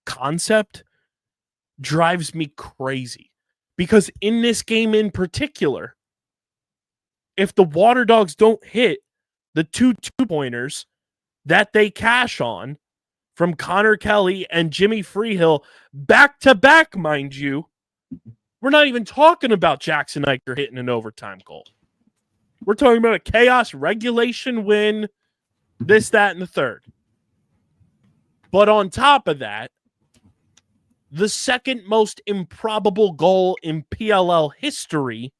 concept drives me crazy. Because in this game in particular, if the Water Dogs don't hit the 2-pointers that they cash on from Connor Kelly and Jimmy Freehill back to back, mind you, we're not even talking about Jackson Eicher hitting an overtime goal. We're talking about a chaos regulation win, this, that, and the third. But on top of that, the second most improbable goal in PLL history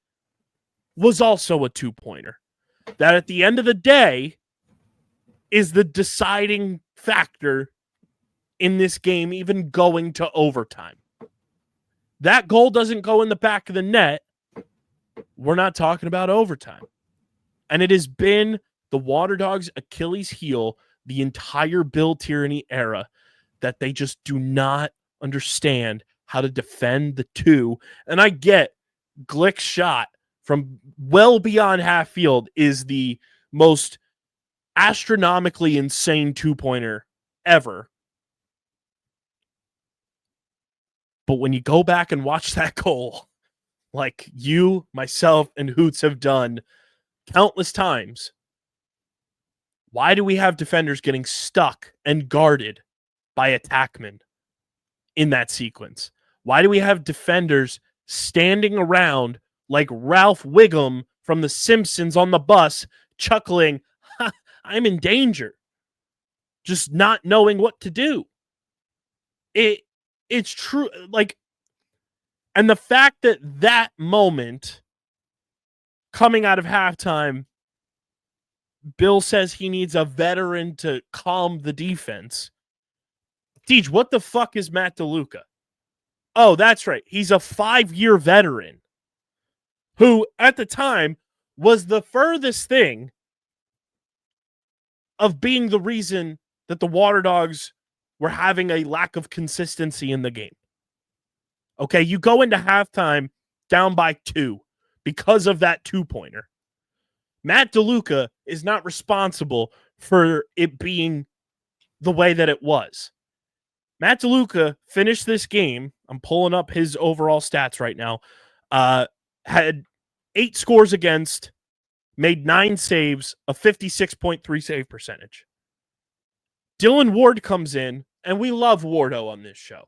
was also a 2-pointer. That at the end of the day is the deciding factor in this game, even going to overtime. That goal doesn't go in the back of the net, we're not talking about overtime. And it has been the Water Dogs' Achilles heel the entire Bill Tierney era that they just do not understand how to defend the 2. And I get Glick's shot from well beyond half field is the most astronomically insane 2-pointer ever. But when you go back and watch that goal, like you, myself, and Hoots have done countless times, why do we have defenders getting stuck and guarded by attackmen in that sequence? Why do we have defenders standing around like Ralph Wiggum from The Simpsons on the bus, chuckling, I'm in danger, just not knowing what to do? It's true. And the fact that moment coming out of halftime, Bill says he needs a veteran to calm the defense. Deej, what the fuck is Matt DeLuca? Oh, that's right. He's a 5-year veteran who, at the time, was the furthest thing of being the reason that the Water Dogs were having a lack of consistency in the game. Okay, you go into halftime down by 2 because of that 2-pointer. Matt DeLuca is not responsible for it being the way that it was. Matt DeLuca finished this game, I'm pulling up his overall stats right now, had 8 scores against, made 9 saves, a 56.3 save percentage. Dylan Ward comes in, and we love Wardo on this show.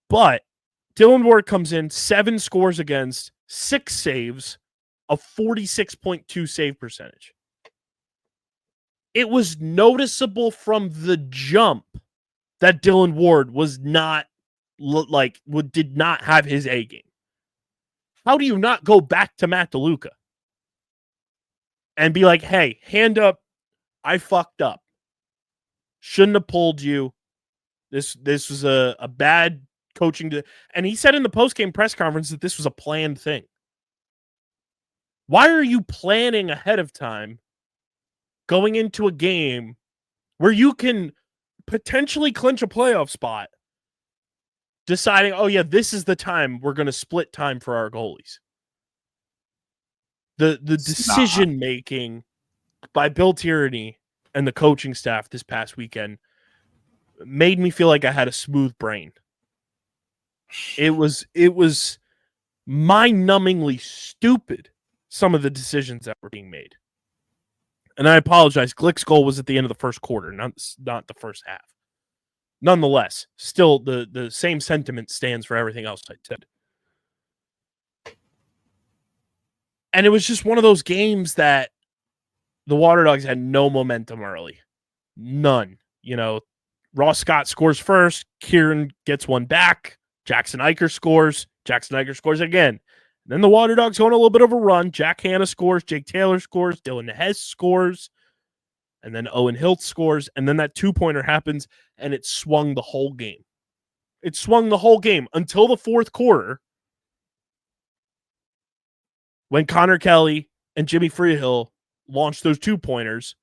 But Dylan Ward comes in, 7 scores against, 6 saves, a 46.2 save percentage. It was noticeable from the jump that Dylan Ward was not did not have his A game. How do you not go back to Matt DeLuca and be like, hey, hand up, I fucked up. Shouldn't have pulled you. This was a bad coaching. And he said in the post-game press conference that this was a planned thing. Why are you planning ahead of time going into a game where you can potentially clinch a playoff spot, deciding, oh yeah, this is the time we're going to split time for our goalies? The decision making by Bill Tierney and the coaching staff this past weekend made me feel like I had a smooth brain. It was mind-numbingly stupid, some of the decisions that were being made. And I apologize, Glick's goal was at the end of the first quarter, not the first half. Nonetheless, still the same sentiment stands for everything else I said. And it was just one of those games that the Water Dogs had no momentum early. None. Ross Scott scores first. Kieran gets one back. Jackson Eicher scores. Jackson Eicher scores again. Then the Water Dogs go on a little bit of a run. Jack Hanna scores. Jake Taylor scores. Dylan Hess scores. And then Owen Hilt scores. And then that 2-pointer happens, and it swung the whole game. It swung the whole game until the fourth quarter when Connor Kelly and Jimmy Freehill launched those 2-pointers.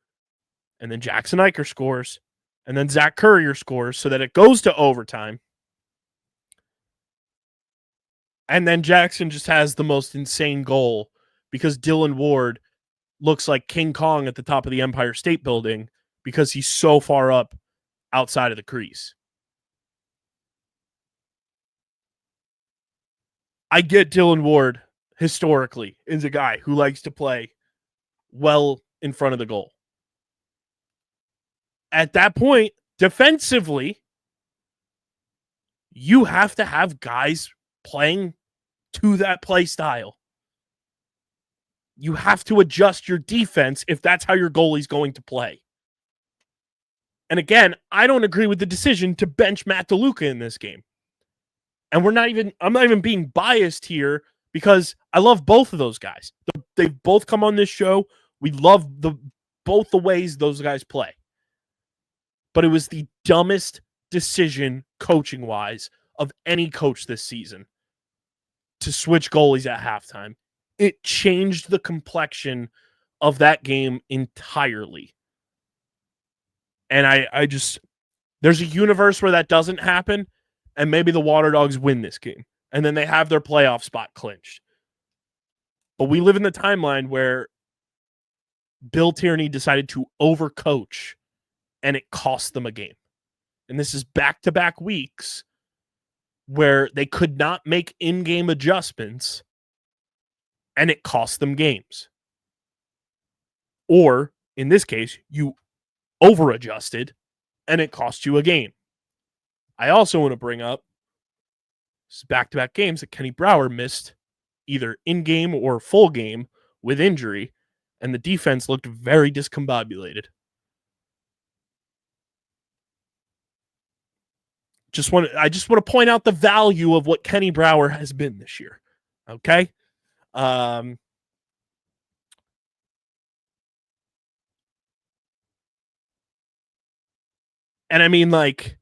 And then Jackson Eicher scores. And then Zach Courier scores so that it goes to overtime. And then Jackson just has the most insane goal because Dylan Ward looks like King Kong at the top of the Empire State Building because he's so far up outside of the crease. I get Dylan Ward historically is a guy who likes to play well in front of the goal. At that point, defensively, you have to have guys playing to that play style. You have to adjust your defense if that's how your goalie's going to play. And again, I don't agree with the decision to bench Matt DeLuca in this game. And I'm not even being biased here because I love both of those guys. They've both come on this show. We love both the ways those guys play. But it was the dumbest decision coaching-wise of any coach this season to switch goalies at halftime. It changed the complexion of that game entirely. And I just, there's a universe where that doesn't happen, and maybe the Water Dogs win this game, and then they have their playoff spot clinched. But we live in the timeline where Bill Tierney decided to overcoach, and it cost them a game. And this is back-to-back weeks where they could not make in-game adjustments, and it cost them games. Or, in this case, you over-adjusted, and it cost you a game. I also want to bring up back-to-back games that Kenny Brower missed either in-game or full game with injury, and the defense looked very discombobulated. I just want to point out the value of what Kenny Brower has been this year. Okay? And I mean, like,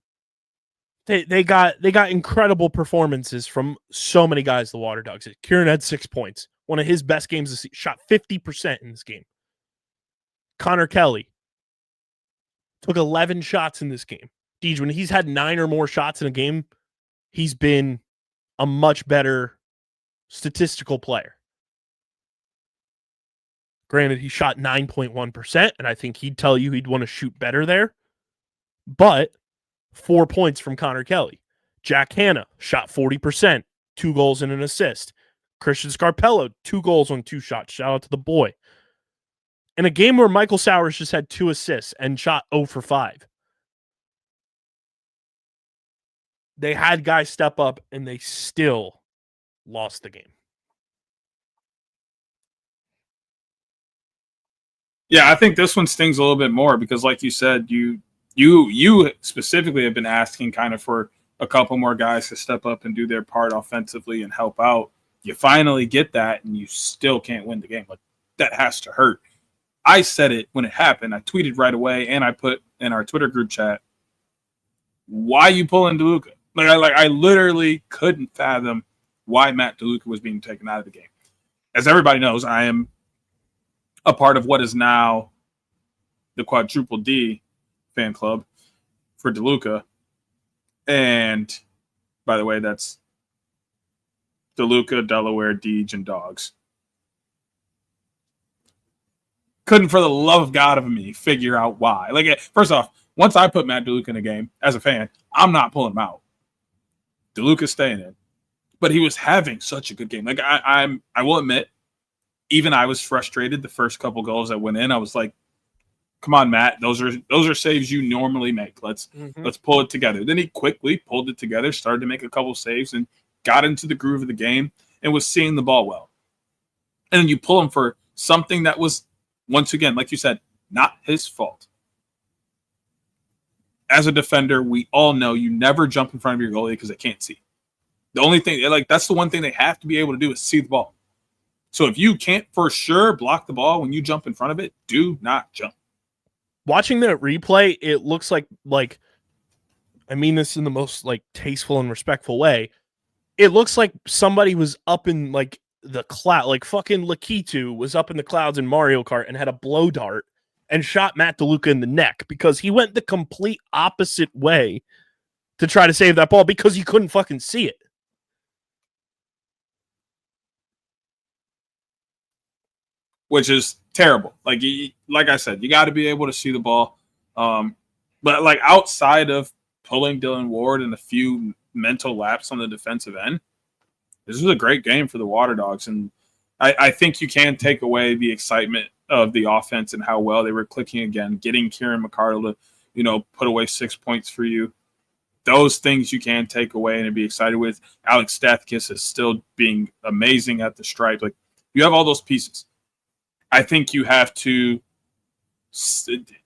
they got incredible performances from so many guys, the Water Dogs. Kieran had 6 points. One of his best games, shot 50% in this game. Connor Kelly took 11 shots in this game. Deej, when he's had 9 or more shots in a game, he's been a much better statistical player. Granted, he shot 9.1%, and I think he'd tell you he'd want to shoot better there. But 4 points from Connor Kelly. Jack Hanna shot 40%, 2 goals and an assist. Christian Scarpello, 2 goals on 2 shots. Shout out to the boy. In a game where Michael Sowers just had 2 assists and shot 0 for 5. They had guys step up, and they still lost the game. Yeah, I think this one stings a little bit more because, like you said, you specifically have been asking kind of for a couple more guys to step up and do their part offensively and help out. You finally get that, and you still can't win the game. Like, that has to hurt. I said it when it happened. I tweeted right away, and I put in our Twitter group chat, why you pulling DeLuca? I literally couldn't fathom why Matt DeLuca was being taken out of the game. As everybody knows, I am a part of what is now the Quadruple D fan club for DeLuca. And by the way, that's DeLuca, Delaware, Deej, and Dogs. Couldn't for the love of God of me figure out why. Like, first off, once I put Matt DeLuca in a game as a fan, I'm not pulling him out. DeLuca's staying in. But he was having such a good game. Like, I will admit, even I was frustrated the first couple goals that went in. I was like, come on, Matt. Those are saves you normally make. Let's pull it together. Then he quickly pulled it together, started to make a couple saves, and got into the groove of the game and was seeing the ball well. And then you pull him for something that was, once again, like you said, not his fault. As a defender, we all know you never jump in front of your goalie because they can't see. The only thing, like, that's the one thing they have to be able to do is see the ball. So if you can't for sure block the ball when you jump in front of it, do not jump. Watching the replay, it looks like I mean this in the most like tasteful and respectful way. It looks like somebody was up in like the cloud, like fucking Lakitu was up in the clouds in Mario Kart and had a blow dart and shot Matt DeLuca in the neck because he went the complete opposite way to try to save that ball because he couldn't fucking see it. Which is terrible. Like I said, you got to be able to see the ball. But like outside of pulling Dylan Ward and a few mental laps on the defensive end, this was a great game for the Water Dogs. And I think you can take away the excitement of the offense and how well they were clicking again, getting Kieran McCardle to, put away 6 points for you. Those things you can take away and be excited with. Alex Stathakis is still being amazing at the stripe. Like, you have all those pieces. I think you have to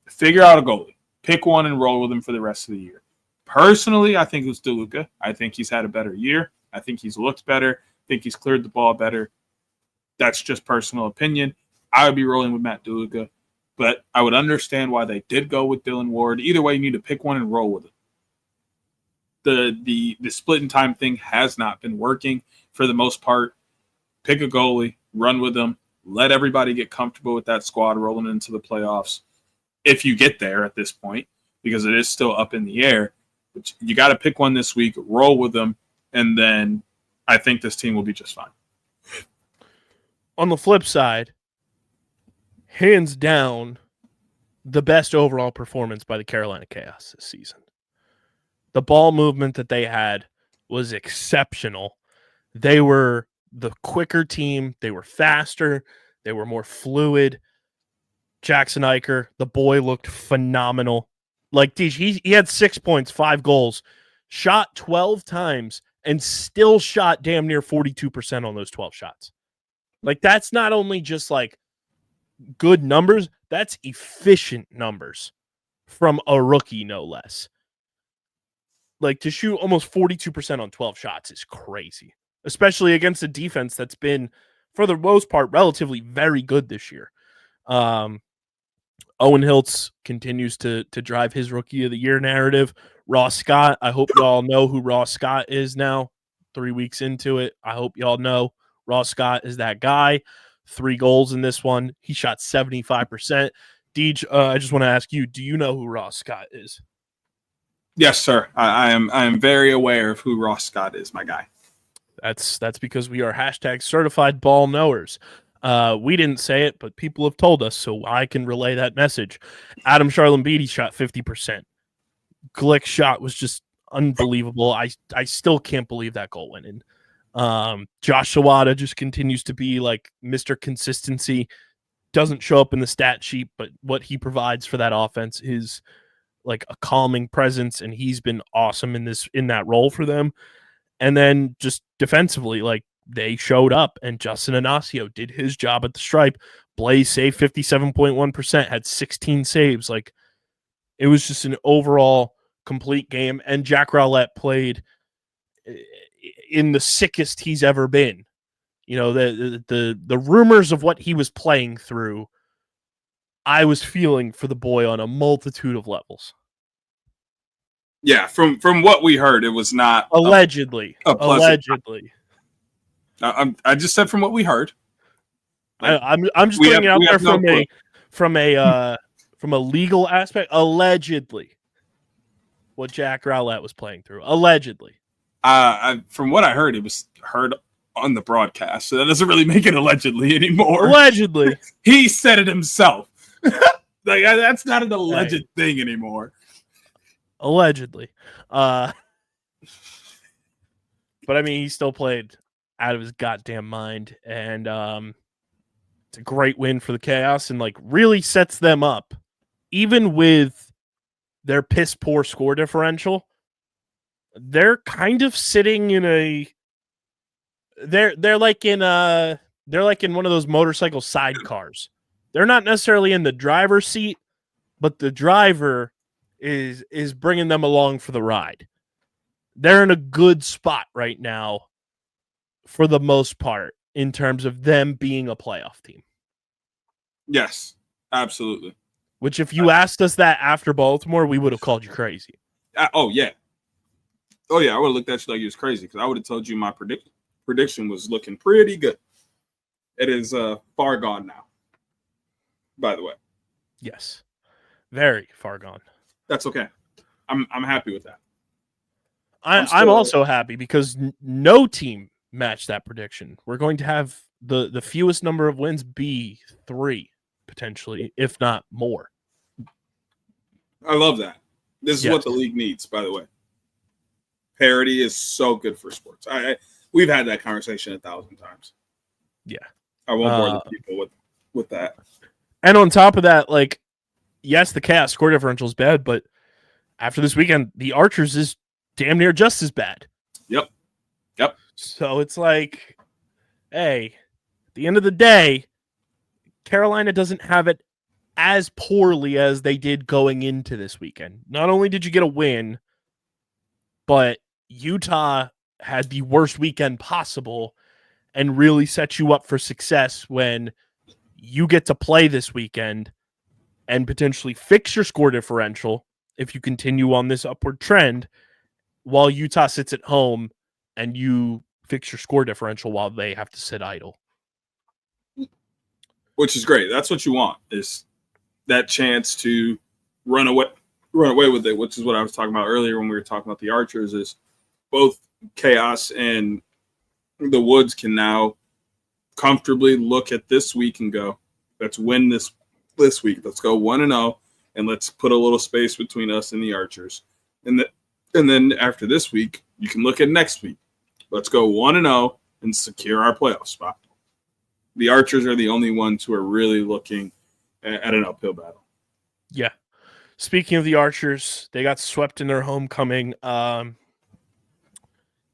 figure out a goalie. Pick one and roll with him for the rest of the year. Personally, I think it was DeLuca. I think he's had a better year. I think he's looked better. I think he's cleared the ball better. That's just personal opinion. I would be rolling with Matt DeLuca, but I would understand why they did go with Dylan Ward. Either way, you need to pick one and roll with it. The split in time thing has not been working for the most part. Pick a goalie, run with them, let everybody get comfortable with that squad rolling into the playoffs. If you get there at this point, because it is still up in the air, but you got to pick one this week, roll with them, and then I think this team will be just fine. On the flip side, hands down, the best overall performance by the Carolina Chaos this season. The ball movement that they had was exceptional. They were the quicker team. They were faster. They were more fluid. Jackson Eicher, the boy, looked phenomenal. Like, he had 6 points, 5 goals, shot 12 times, and still shot damn near 42% on those 12 shots. Like, that's not only just, like, good numbers, that's efficient numbers from a rookie, no less. Like, to shoot almost 42% on 12 shots is crazy, especially against a defense that's been, for the most part, relatively very good this year. Owen Hiltz continues to drive his Rookie of the Year narrative. Ross Scott, I hope y'all know who Ross Scott is now, 3 weeks into it. I hope y'all know Ross Scott is that guy. 3 goals in this one. He shot 75%. Deej, I just want to ask you, do you know who Ross Scott is? Yes, sir. I am very aware of who Ross Scott is, my guy. That's because we are hashtag certified ball knowers. We didn't say it, but people have told us, so I can relay that message. Adam Charlambeedi shot 50%. Glick's shot was just unbelievable. I still can't believe that goal went in. Josh Sawada just continues to be like Mr. Consistency. Doesn't show up in the stat sheet, but what he provides for that offense is like a calming presence, and he's been awesome in that role for them. And then just defensively, like, they showed up, and Justin Inacio did his job at the stripe. Blaze saved 57.1%, had 16 saves. Like, it was just an overall complete game. And Jack Rowlett played in the sickest he's ever been. You know, the rumors of what he was playing through, I was feeling for the boy on a multitude of levels. Yeah, from what we heard, it was not allegedly. Allegedly. I just said from what we heard. I'm just putting it out there from a legal aspect. Allegedly, what Jack Rowlett was playing through. Allegedly. From what I heard, it was heard on the broadcast, so that doesn't really make it allegedly anymore. Allegedly, he said it himself. Like, that's not an alleged thing anymore. Allegedly, but I mean, he still played out of his goddamn mind, and it's a great win for the Chaos, and like really sets them up, even with their piss poor score differential. They're kind of sitting in a they're like in one of those motorcycle sidecars. They're not necessarily in the driver's seat, but the driver is bringing them along for the ride. they're in a good spot right now for the most part in terms of them being a playoff team. Yes, absolutely. Which, if you asked us that after Baltimore, we would have called you crazy. Oh, yeah. I would have looked at you like you was crazy because I would have told you my prediction was looking pretty good. It is far gone now, by the way. Yes. Very far gone. That's okay. I'm happy with that. I'm also happy because no team matched that prediction. We're going to have the fewest number of wins be 3, potentially, if not more. I love that. This is what the league needs, by the way. Parity is so good for sports. We've had that conversation 1,000 times. Yeah. I won't bore the people with that. And on top of that, like, yes, the chaos score differential is bad, but after this weekend, the Archers is damn near just as bad. Yep. So it's like, hey, at the end of the day, Carolina doesn't have it as poorly as they did going into this weekend. Not only did you get a win, but Utah had the worst weekend possible and really set you up for success when you get to play this weekend and potentially fix your score differential if you continue on this upward trend while Utah sits at home and you fix your score differential while they have to sit idle. Which is great. That's what you want, is that chance to run away with it, which is what I was talking about earlier when we were talking about the Archers, is both Chaos and the Woods can now comfortably look at this week and go, let's win this week. Let's go 1-0, and let's put a little space between us and the Archers. And then after this week, you can look at next week. Let's go 1-0 and secure our playoff spot. The Archers are the only ones who are really looking at an uphill battle. Yeah. Speaking of the Archers, they got swept in their homecoming.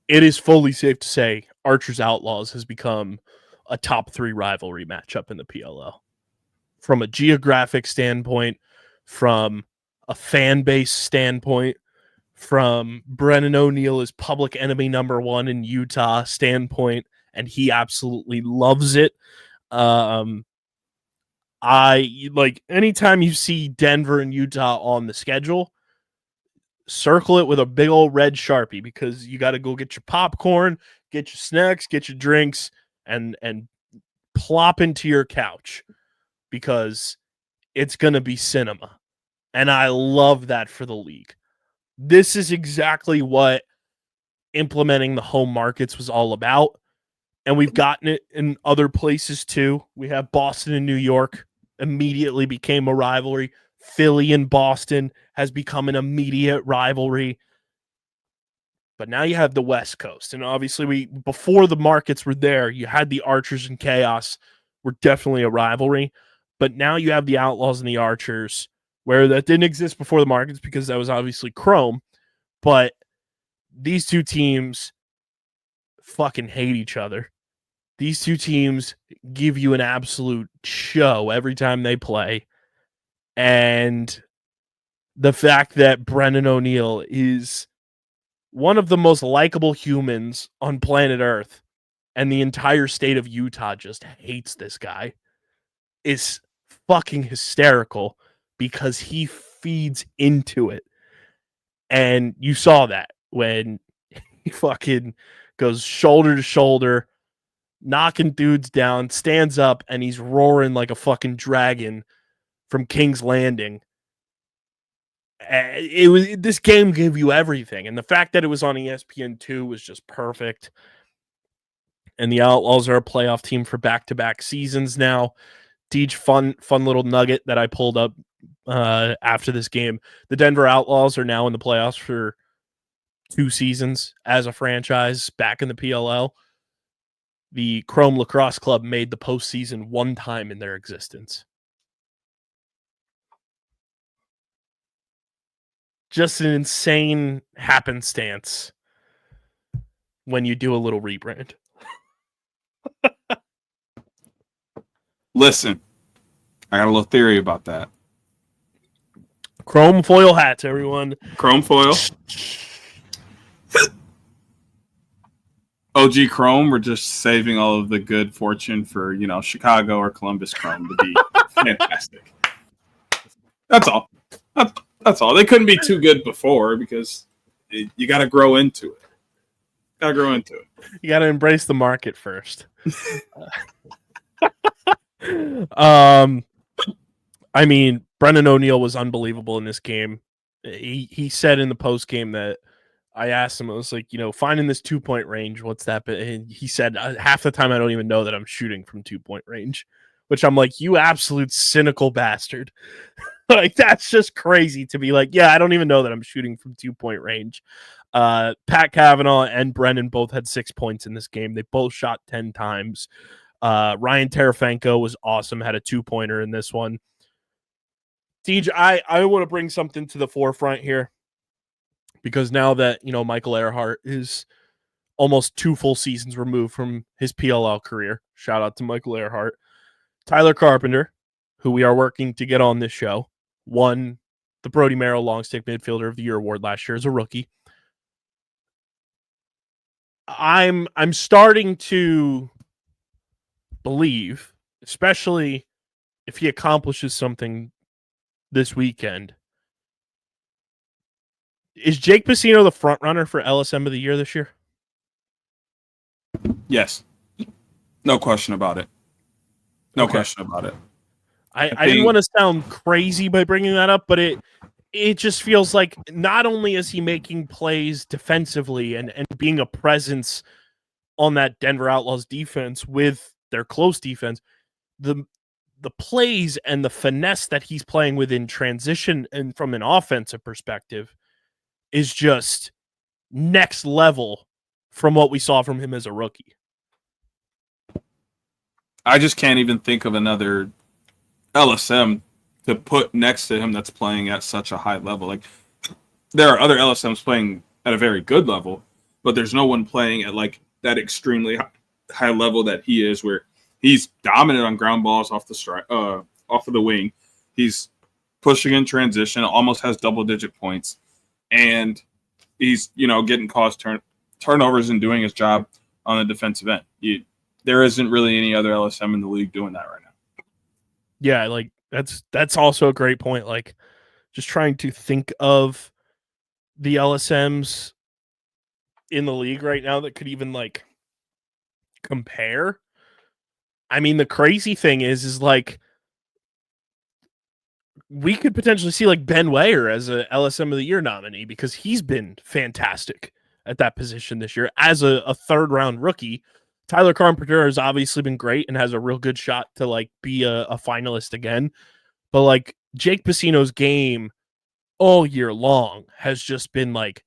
It is fully safe to say Archers Outlaws has become a top 3 rivalry matchup in the PLL. From a geographic standpoint, from a fan base standpoint, from Brennan O'Neill is public enemy number 1 in Utah standpoint, and he absolutely loves it. I like anytime you see Denver and Utah on the schedule, circle it with a big old red Sharpie because you got to go get your popcorn, get your snacks, get your drinks, and plop into your couch because it's going to be cinema. And I love that for the league. This is exactly what implementing the home markets was all about. And we've gotten it in other places too. We have Boston and New York immediately became a rivalry. Philly and Boston has become an immediate rivalry. But now you have the West Coast. And obviously before the markets were there, you had the Archers and Chaos were definitely a rivalry. But now you have the Outlaws and the Archers, where that didn't exist before the markets because that was obviously Chrome. But these two teams fucking hate each other. These two teams give you an absolute show every time they play. And the fact that Brennan O'Neill is one of the most likable humans on planet Earth and the entire state of Utah just hates this guy is fucking hysterical because he feeds into it. And you saw that when he fucking goes shoulder to shoulder, knocking dudes down, stands up, and he's roaring like a fucking dragon from King's Landing. This game gave you everything, and the fact that it was on ESPN2 was just perfect. And the Outlaws are a playoff team for back-to-back seasons now. Deej, fun little nugget that I pulled up after this game. The Denver Outlaws are now in the playoffs for 2 seasons as a franchise back in the PLL. The Chrome Lacrosse Club made the postseason 1 time in their existence. Just an insane happenstance when you do a little rebrand. Listen, I got a little theory about that. Chrome foil hats, everyone. Chrome foil. OG Chrome, we're just saving all of the good fortune for, Chicago or Columbus Chrome to be fantastic. That's all. That's all. They couldn't be too good before because you got to grow into it. You got to embrace the market first. I mean, Brendan O'Neill was unbelievable in this game. He said in the post game that I asked him, I was like, finding this 2-point range, what's that? And he said, half the time I don't even know that I'm shooting from 2-point range, which I'm like, you absolute cynical bastard. Like, that's just crazy to be like, yeah, I don't even know that I'm shooting from 2-point range. Pat Cavanaugh and Brennan both had 6 points in this game. They both shot 10 times. Ryan Terefenko was awesome, had a 2-pointer in this one. Deej, I want to bring something to the forefront here because now that, Michael Earhart is almost 2 full seasons removed from his PLL career, shout out to Michael Earhart, Tyler Carpenter, who we are working to get on this show, won the Brody Merrill Long Stick Midfielder of the Year award last year as a rookie. I'm starting to believe, especially if he accomplishes something this weekend. Is Jake Pacino the front runner for LSM of the Year this year? Yes. No question about it. No question about it. I didn't want to sound crazy by bringing that up, but it just feels like not only is he making plays defensively and being a presence on that Denver Outlaws defense with their close defense, the plays and the finesse that he's playing within transition and from an offensive perspective is just next level from what we saw from him as a rookie. I just can't even think of another LSM to put next to him that's playing at such a high level. Like, there are other LSMs playing at a very good level, but there's no one playing at like that extremely high level that he is, where he's dominant on ground balls off of the wing. He's pushing in transition, almost has double-digit points, and he's getting caused turnovers and doing his job on the defensive end. There isn't really any other LSM in the league doing that right now. Yeah, like that's also a great point. Like, just trying to think of the LSMs in the league right now that could even like compare. I mean, the crazy thing is like we could potentially see like Ben Weyer as a LSM of the Year nominee because he's been fantastic at that position this year as a third round rookie. Tyler Carpenter has obviously been great and has a real good shot to like be a finalist again. But like Jake Pacino's game all year long has just been like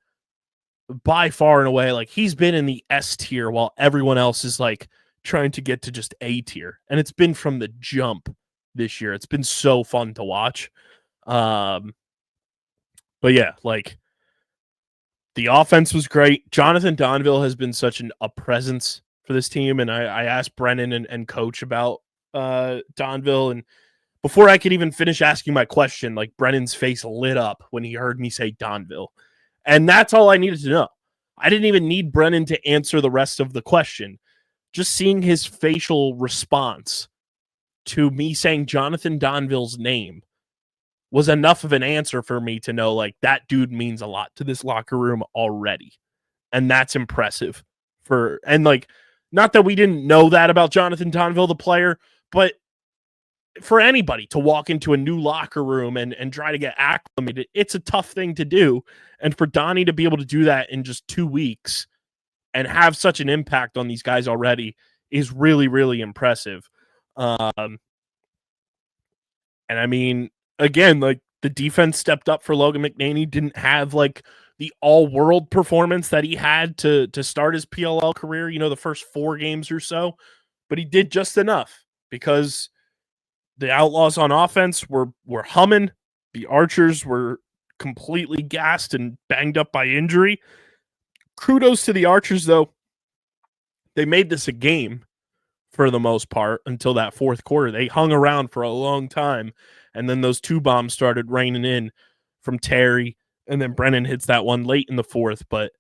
by far and away, like he's been in the S tier while everyone else is like trying to get to just A tier. And it's been from the jump this year. It's been so fun to watch. But yeah, like the offense was great. Jonathan Donville has been such a presence for this team. And I asked Brennan and coach about Donville, and before I could even finish asking my question, like Brennan's face lit up when he heard me say Donville. And that's all I needed to know. I didn't even need Brennan to answer the rest of the question. Just seeing his facial response to me saying Jonathan Donville's name was enough of an answer for me to know, like, that dude means a lot to this locker room already. And that's impressive. And like, not that we didn't know that about Jonathan Donville, the player, but for anybody to walk into a new locker room and try to get acclimated, it's a tough thing to do. And for Donnie to be able to do that in just 2 weeks and have such an impact on these guys already is really, really impressive. And I mean, again, like the defense stepped up for Logan McNaney, didn't have like the all-world performance that he had to start his PLL career, the first 4 games or so, but he did just enough because the Outlaws on offense were humming. The Archers were completely gassed and banged up by injury. Kudos to the Archers, though. They made this a game for the most part until that fourth quarter. They hung around for a long time, and then those 2 bombs started raining in from Terry, and then Brennan hits that one late in the fourth. But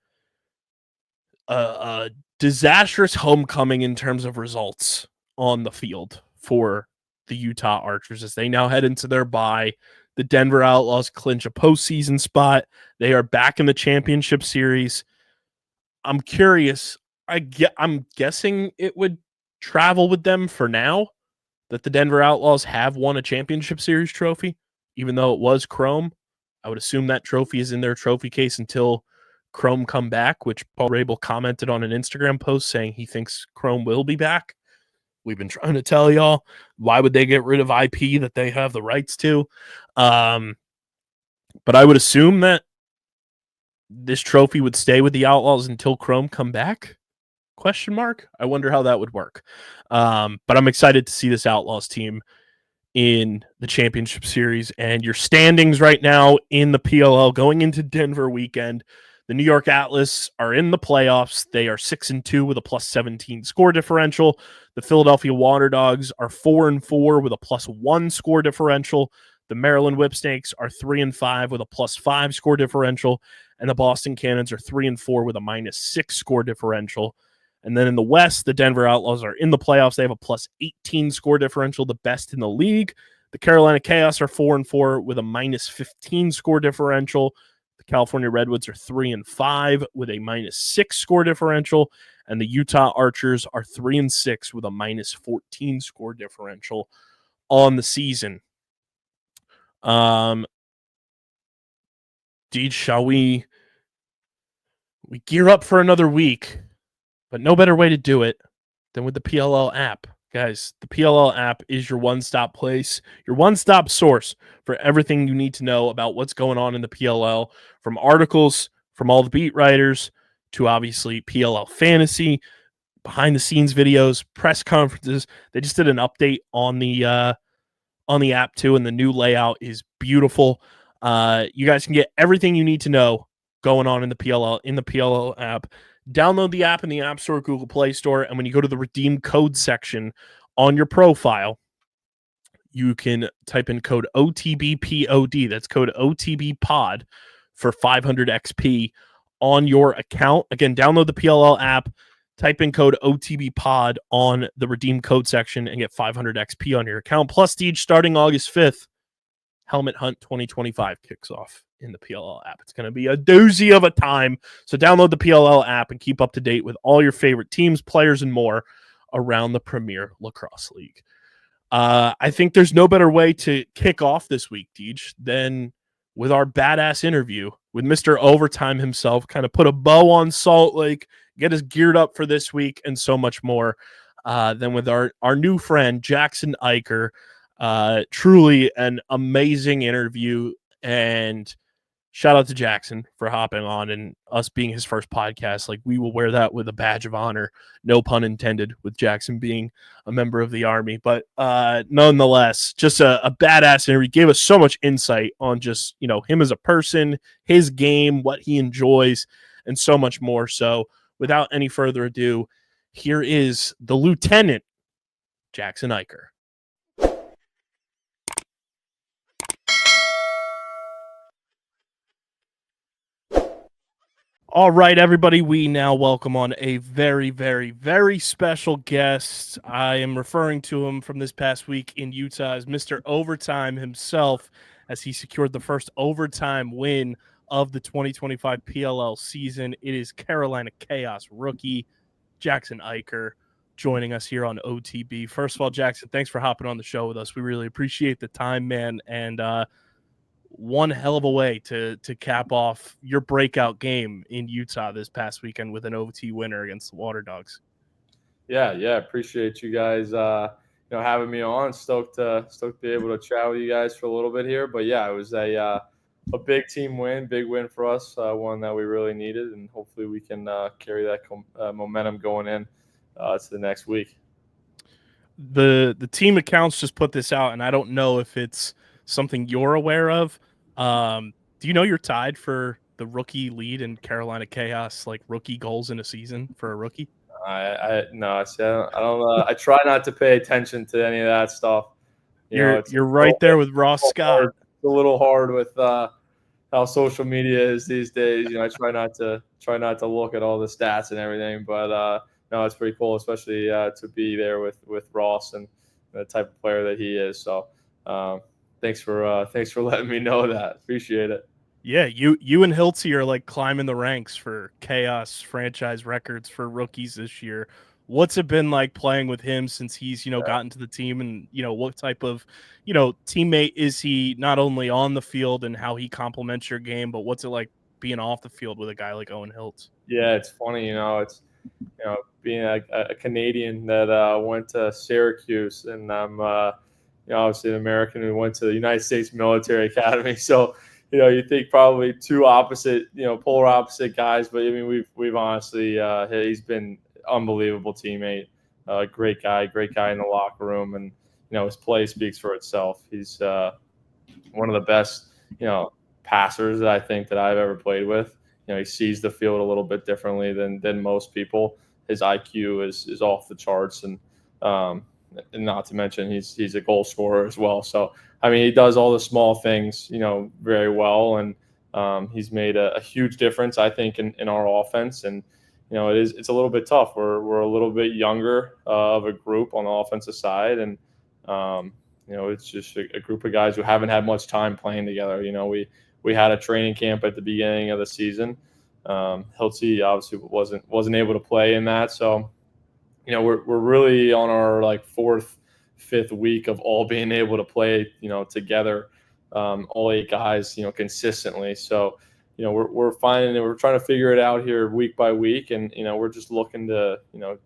a disastrous homecoming in terms of results on the field for the Utah Archers as they now head into their bye. The Denver Outlaws clinch a postseason spot. They are back in the championship series. I'm curious. I'm guessing it would travel with them for now that the Denver Outlaws have won a championship series trophy, even though it was Chrome. I would assume that trophy is in their trophy case until Chrome come back, which Paul Rabel commented on an Instagram post saying he thinks Chrome will be back. We've been trying to tell y'all, why would they get rid of IP that they have the rights to? But I would assume that this trophy would stay with the Outlaws until Chrome come back? Question mark. I wonder how that would work. But I'm excited to see this Outlaws team in the championship series. And your standings right now in the PLL going into Denver weekend. The New York Atlas are in the playoffs. They are 6-2 with a +17 score differential. The Philadelphia Water Dogs are 4-4 with a +1 score differential. The Maryland Whipsnakes are 3-5 with a +5 score differential. And the Boston Cannons are 3-4 with a -6 score differential. And then in the West, the Denver Outlaws are in the playoffs. They have a +18 score differential, the best in the league. The Carolina Chaos are 4-4 with a -15 score differential. The California Redwoods are 3-5 with a -6 score differential. And the Utah Archers are 3-6 with a -14 score differential on the season. Deej, shall we gear up for another week? But no better way to do it than with the PLL app. Guys, the PLL app is your one-stop place, your one-stop source for everything you need to know about what's going on in the PLL, from articles from all the beat writers to obviously PLL fantasy, behind-the-scenes videos, press conferences. They just did an update on the app too, and the new layout is beautiful. You guys can get everything you need to know going on in the PLL app. Download the app in the App Store, Google Play Store, and when you go to the redeem code section on your profile, you can type in code OTBPOD. That's code OTBPOD for 500 XP on your account. Again, download the PLL app, type in code OTBPOD on the redeem code section, and get 500 XP on your account. Plus, each starting August 5th, Helmet Hunt 2025 kicks off in the PLL app. It's going to be a doozy of a time. So download the PLL app and keep up to date with all your favorite teams, players, and more around the Premier Lacrosse League. I think there's no better way to kick off this week, Deej, than with our badass interview with Mr. Overtime himself, kind of put a bow on Salt Lake, get us geared up for this week, and so much more than with our new friend, Jackson Eicher. Truly an amazing interview, and shout out to Jackson for hopping on and us being his first podcast. Like, we will wear that with a badge of honor, no pun intended, with Jackson being a member of the Army. But nonetheless, just a badass interview. He gave us so much insight on just, him as a person, his game, what he enjoys, and so much more. So without any further ado, here is the Lieutenant, Jackson Eicher. All right, everybody, we now welcome on a very, very, very special guest. I am referring to him from this past week in Utah as Mr. Overtime himself, as he secured the first overtime win of the 2025 PLL season. It is Carolina Chaos rookie Jackson Eicher joining us here on OTB. First of all, Jackson, thanks for hopping on the show with us. We really appreciate the time, man, and one hell of a way to cap off your breakout game in Utah this past weekend with an OT winner against the Water Dogs. Yeah. Appreciate you guys, having me on. Stoked to be able to chat with you guys for a little bit here. But yeah, it was a big team win, big win for us, one that we really needed, and hopefully we can carry that momentum going in to the next week. The team accounts just put this out, and I don't know if it's something you're aware of. Do you know you're tied for the rookie lead in Carolina Chaos, like rookie goals in a season for a rookie? I don't. I try not to pay attention to any of that stuff. You're right there with Ross Scott. It's a little hard with how social media is these days. I try not to look at all the stats and everything. But no, it's pretty cool, especially to be there with Ross and the type of player that he is. So thanks for letting me know that. Appreciate it. Yeah, you and Hiltzy are like climbing the ranks for Chaos franchise records for rookies this year. What's it been like playing with him since he's, gotten to the team, and, what type of, teammate is he, not only on the field and how he complements your game, but what's it like being off the field with a guy like Owen Hiltz? Yeah, it's funny, it's being a Canadian that went to Syracuse, and I'm obviously an American who went to the United States Military Academy. So you think probably two opposite, polar opposite guys, but I mean we've honestly he's been unbelievable teammate, great guy in the locker room, and his play speaks for itself. He's one of the best passers that I think that I've ever played with. He sees the field a little bit differently than most people. His IQ is off the charts, and not to mention he's a goal scorer as well. So I mean, he does all the small things, very well, and he's made a huge difference, I think, in our offense. And it's a little bit tough. We're a little bit younger of a group on the offensive side, and it's just a group of guys who haven't had much time playing together. We had a training camp at the beginning of the season. Hiltzy obviously wasn't able to play in that, so we're really on our like fifth week of all being able to play together, all 8 guys consistently. So we're finding that we're trying to figure it out here week by week, and we're just looking to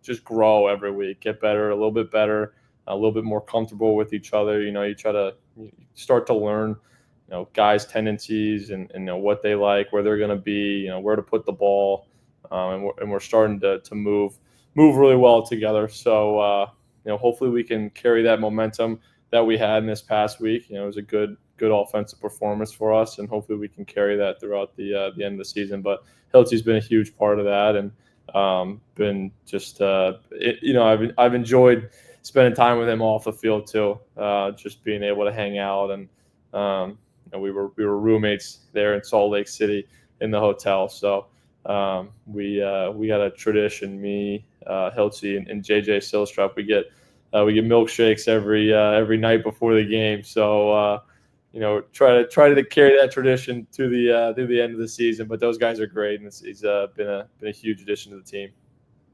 just grow every week, get better, a little bit better, a little bit more comfortable with each other. You start to learn guys' tendencies and what they like, where they're going to be, where to put the ball, and we're starting to move really well together. So hopefully we can carry that momentum that we had in this past week. It was a good offensive performance for us, and hopefully we can carry that throughout the end of the season. But Hiltzy's been a huge part of that, and been just I've enjoyed spending time with him off the field too, just being able to hang out, and we were roommates there in Salt Lake City in the hotel. So we got a tradition. Me, Hiltzy, and JJ Silstrup. We get milkshakes every night before the game. So try to carry that tradition through the end of the season. But those guys are great, and he's been a huge addition to the team.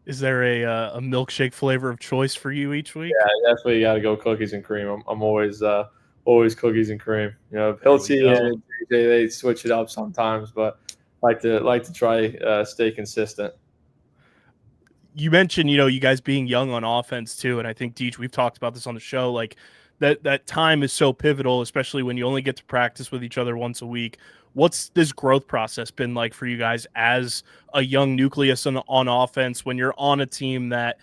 Is there a milkshake flavor of choice for you each week? Yeah, definitely got to go cookies and cream. I'm always cookies and cream. Hiltzy and JJ, they switch it up sometimes, but like to try stay consistent. You mentioned, you guys being young on offense too, and I think Deej, we've talked about this on the show. Like that time is so pivotal, especially when you only get to practice with each other once a week. What's this growth process been like for you guys as a young nucleus on offense, when you're on a team that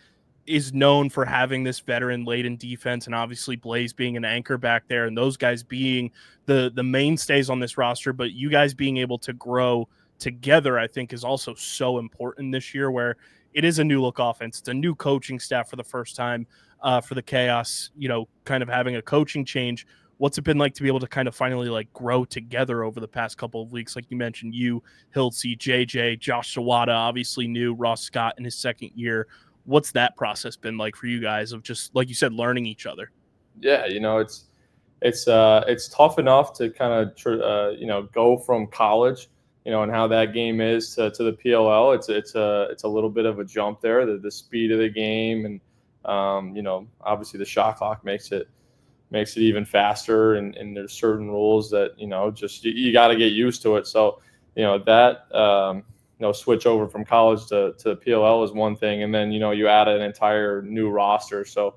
is known for having this veteran-laden defense, and obviously Blaze being an anchor back there, and those guys being the mainstays on this roster, but you guys being able to grow together, I think, is also so important this year, where it is a new look offense. It's a new coaching staff for the first time for the Chaos, kind of having a coaching change. What's it been like to be able to kind of finally like grow together over the past couple of weeks? Like you mentioned, you, Hiltzy, JJ, Josh Sawada, obviously new, Ross Scott in his second year. What's that process been like for you guys of just, like you said, learning each other? Yeah, it's tough enough to kind of go from college, and how that game is to the PLL. It's a little bit of a jump there. The speed of the game, and obviously the shot clock makes it even faster, and there's certain rules that just you got to get used to it. So that switch over from college to PLL is one thing, and then you add an entire new roster. So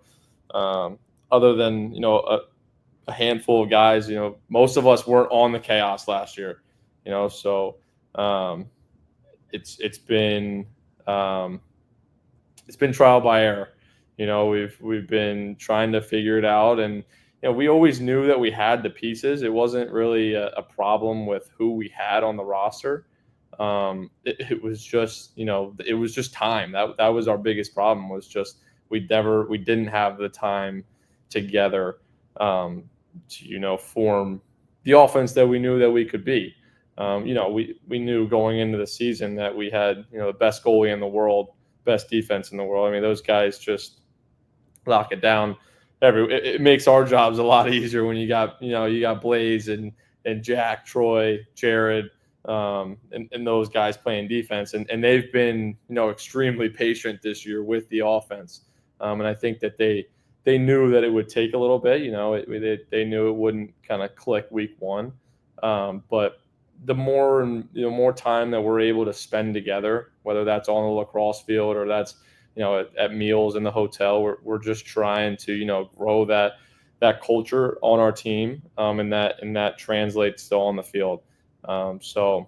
other than a handful of guys, most of us weren't on the Chaos last year, so it's been trial by error. We've been trying to figure it out, and we always knew that we had the pieces. It wasn't really a problem with who we had on the roster. It was just it was just time. That was our biggest problem, was just we didn't have the time together to form the offense that we knew that we could be. We knew going into the season that we had the best goalie in the world best defense in the world. I mean, those guys just lock it down. It makes our jobs a lot easier when you got Blaze and Jack, Troy, Jared, and those guys playing defense, and they've been extremely patient this year with the offense, and I think that they knew that it would take a little bit. They knew it wouldn't kind of click week one, but the more time that we're able to spend together, whether that's on the lacrosse field or that's at meals in the hotel, we're just trying to grow that culture on our team, and that translates to on the field. So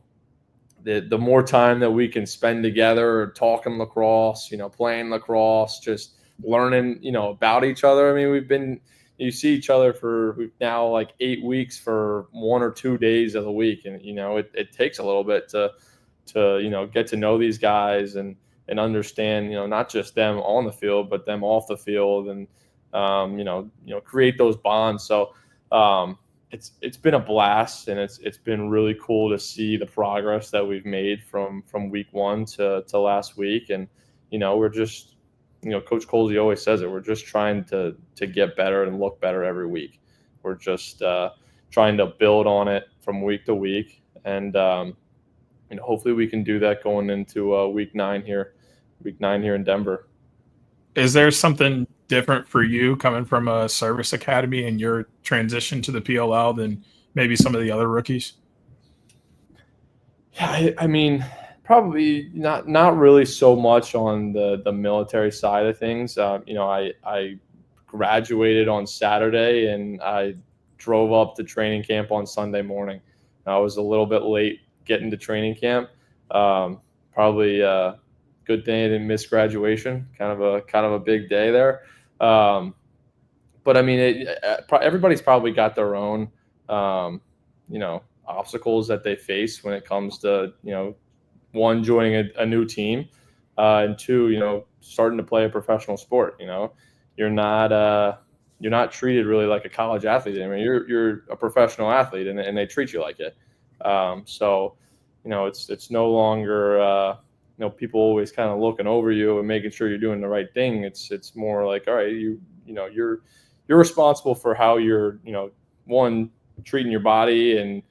the more time that we can spend together, talking lacrosse, playing lacrosse, just learning, about each other. I mean, you see each other for now like 8 weeks for 1 or 2 days of the week, and it takes a little bit to get to know these guys and understand not just them on the field but them off the field, and create those bonds. So it's been a blast, and it's been really cool to see the progress that we've made from week one to last week. And we're just Coach Colsey always says it, we're just trying to get better and look better every week. We're just trying to build on it from week to week, and hopefully we can do that going into week 9 here in Denver. Is there something different for you coming from a service academy and your transition to the PLL than maybe some of the other rookies? Yeah, I mean, probably not really so much on the military side of things. I graduated on Saturday, and I drove up to training camp on Sunday morning. I was a little bit late getting to training camp. Probably good thing I didn't miss graduation. Kind of a big day there. But I mean, everybody's probably got their own obstacles that they face when it comes to one, joining a new team, and two, starting to play a professional sport. You're not treated really like a college athlete. I mean, you're a professional athlete, and they treat you like it. So it's no longer people always kind of looking over you and making sure you're doing the right thing. It's more like, all right, you're responsible for how you're one, treating your body and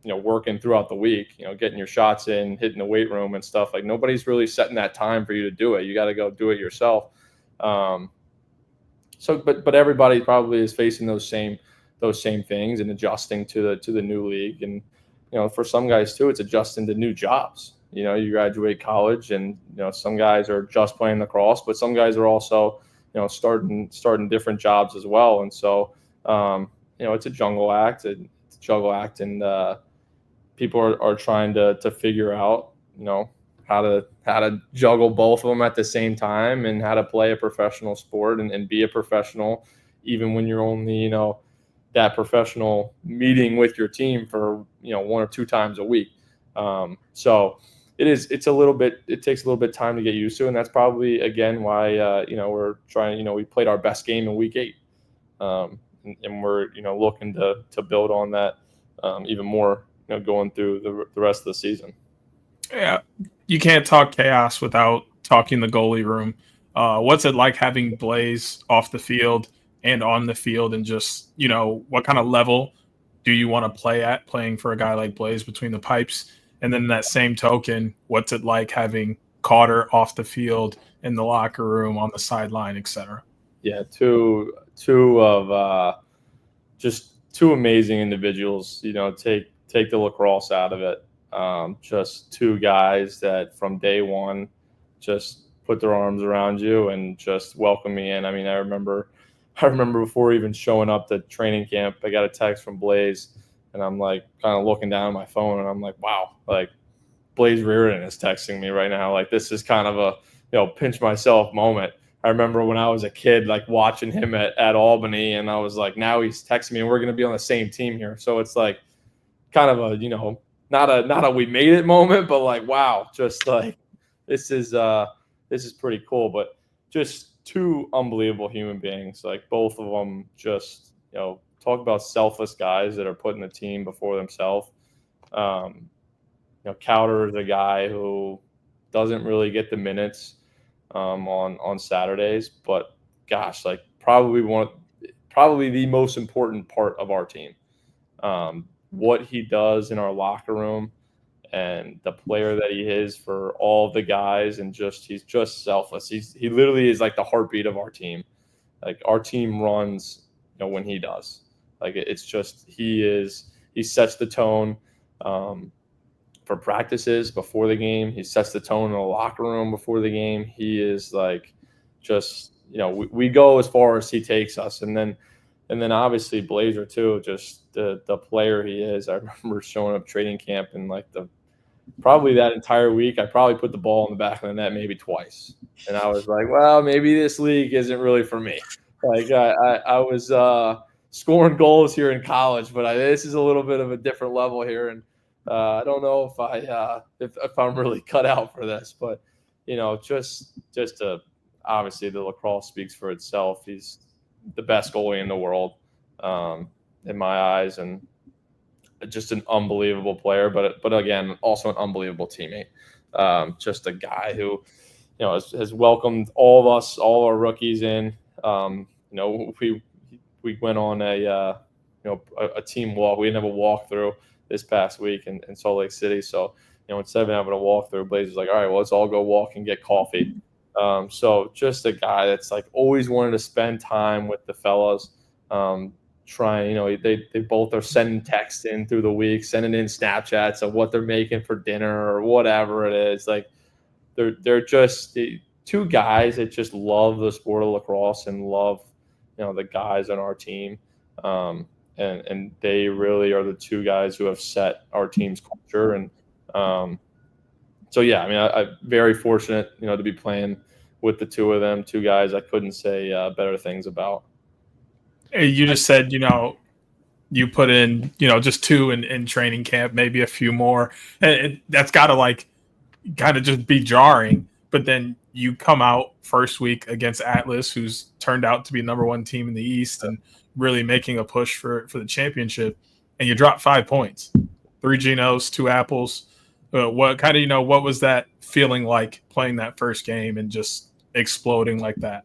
working throughout the week, getting your shots in, hitting the weight room and stuff. Like, nobody's really setting that time for you to do it. You got to go do it yourself. But everybody probably is facing those same things and adjusting to the new league. And for some guys too, it's adjusting to new jobs. You graduate college, and some guys are just playing lacrosse, but some guys are also starting different jobs as well. And so it's a juggle act. And people are trying to figure out how to juggle both of them at the same time, and how to play a professional sport and be a professional, even when you're only that professional meeting with your team for 1 or 2 times a week. So it takes a little bit of time to get used to, and that's probably again why we're trying. We played our best game in week 8, and we're looking to build on that even more going through the rest of the season. Yeah, you can't talk chaos without talking the goalie room. What's it like having Blaze off the field and on the field, and just what kind of level do you want to play at, playing for a guy like Blaze between the pipes? And then that same token, what's it like having Carter off the field, in the locker room, on the sideline, etc.? Yeah, two of just two amazing individuals. Take the lacrosse out of it. Just 2 guys that from day one just put their arms around you and just welcome me in. I mean, I remember before even showing up to training camp, I got a text from Blaze, and I'm like kind of looking down at my phone, and I'm like, wow, like Blaze Reardon is texting me right now. Like, this is kind of a pinch myself moment. I remember when I was a kid, like watching him at Albany, and I was like, now he's texting me, and we're going to be on the same team here. So it's like kind of a not a we made it moment, but like, wow, just like this is pretty cool. But just 2 unbelievable human beings, like both of them just talk about selfless guys that are putting the team before themselves. Cowder is a guy who doesn't really get the minutes on Saturdays, but gosh, like probably the most important part of our team. What he does in our locker room and the player that he is for all the guys, and he's just selfless. He literally is like the heartbeat of our team. Like our team runs, when he does. Like it's just he sets the tone for practices before the game. He sets the tone in the locker room before the game. He is like just we go as far as he takes us, and then obviously Blazer too, just the player he is. I remember showing up training camp and like probably that entire week, I probably put the ball in the back of the net maybe twice. And I was like, well, maybe this league isn't really for me. Like I was scoring goals here in college, but this is a little bit of a different level here. And I don't know if I'm really cut out for this, but obviously the Lacrosse speaks for itself. He's the best goalie in the world in my eyes, and just an unbelievable player, but again, also an unbelievable teammate. Just a guy who, has welcomed all of us, all our rookies in. We went on a team walk. We didn't have a walkthrough this past week in Salt Lake City. So, instead of having a walkthrough, Blazers like, all right, well, let's all go walk and get coffee. So just a guy that's like always wanted to spend time with the fellas. Trying, they both are sending texts in through the week, sending in Snapchats of what they're making for dinner or whatever it is. Like they're just two guys that just love the sport of lacrosse and love, the guys on our team. And they really are the two guys who have set our team's culture. And so, yeah, I mean, I'm very fortunate, to be playing with the two of them, two guys I couldn't say better things about. You just said, you put in, just two in training camp, maybe a few more. And that's got to like kind of just be jarring. But then you come out first week against Atlas, who's turned out to be number one team in the East and really making a push for the championship. And you drop 5 points, 3 Genos, 2 apples. What kind of, what was that feeling like playing that first game and just exploding like that?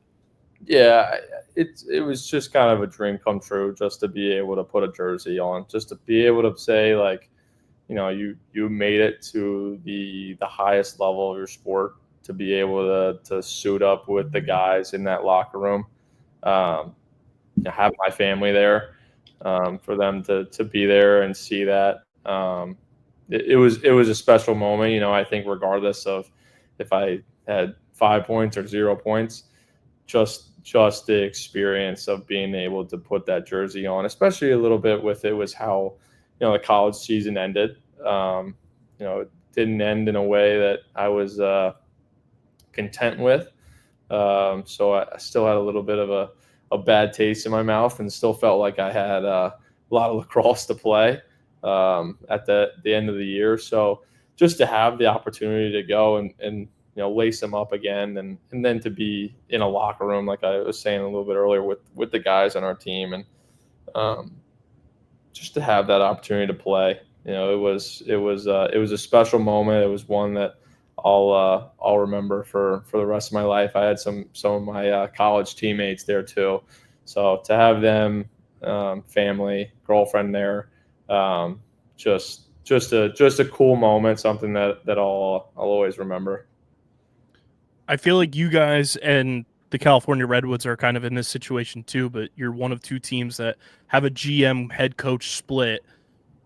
Yeah, it was just kind of a dream come true just to be able to put a jersey on, just to be able to say like, you made it to the highest level of your sport, to be able to suit up with the guys in that locker room, have my family there, for them to be there and see that. It was a special moment. I think regardless of if I had 5 points or 0 points, just the experience of being able to put that jersey on, especially a little bit with it was how, the college season ended. It didn't end in a way that I was content with. So I still had a little bit of a bad taste in my mouth and still felt like I had a lot of lacrosse to play at the end of the year. So just to have the opportunity to go and lace them up again, and then to be in a locker room, like I was saying a little bit earlier, with the guys on our team, and just to have that opportunity to play, it was a special moment. It was one that I'll remember for the rest of my life. I had some of my college teammates there too, so to have them, family, girlfriend there, just a cool moment, something that I'll always remember. I feel like you guys and the California Redwoods are kind of in this situation too, but you're one of two teams that have a GM head coach split.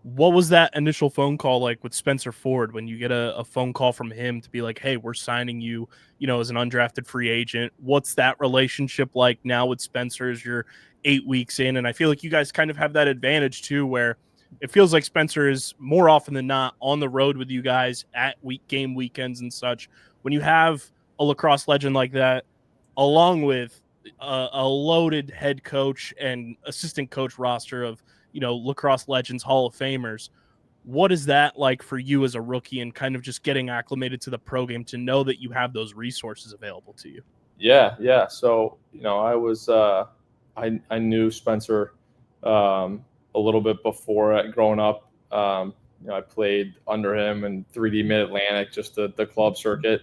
What was that initial phone call like with Spencer Ford when you get a phone call from him to be like, hey, we're signing you, as an undrafted free agent? What's that relationship like now with Spencer as you're 8 weeks in? And I feel like you guys kind of have that advantage too, where it feels like Spencer is more often than not on the road with you guys at game weekends and such. When you have a lacrosse legend like that, along with a loaded head coach and assistant coach roster of, lacrosse legends, Hall of Famers, what is that like for you as a rookie and kind of just getting acclimated to the pro game to know that you have those resources available to you? Yeah. So, I was, I knew Spencer a little bit before growing up. I played under him in 3D Mid-Atlantic, just the club circuit.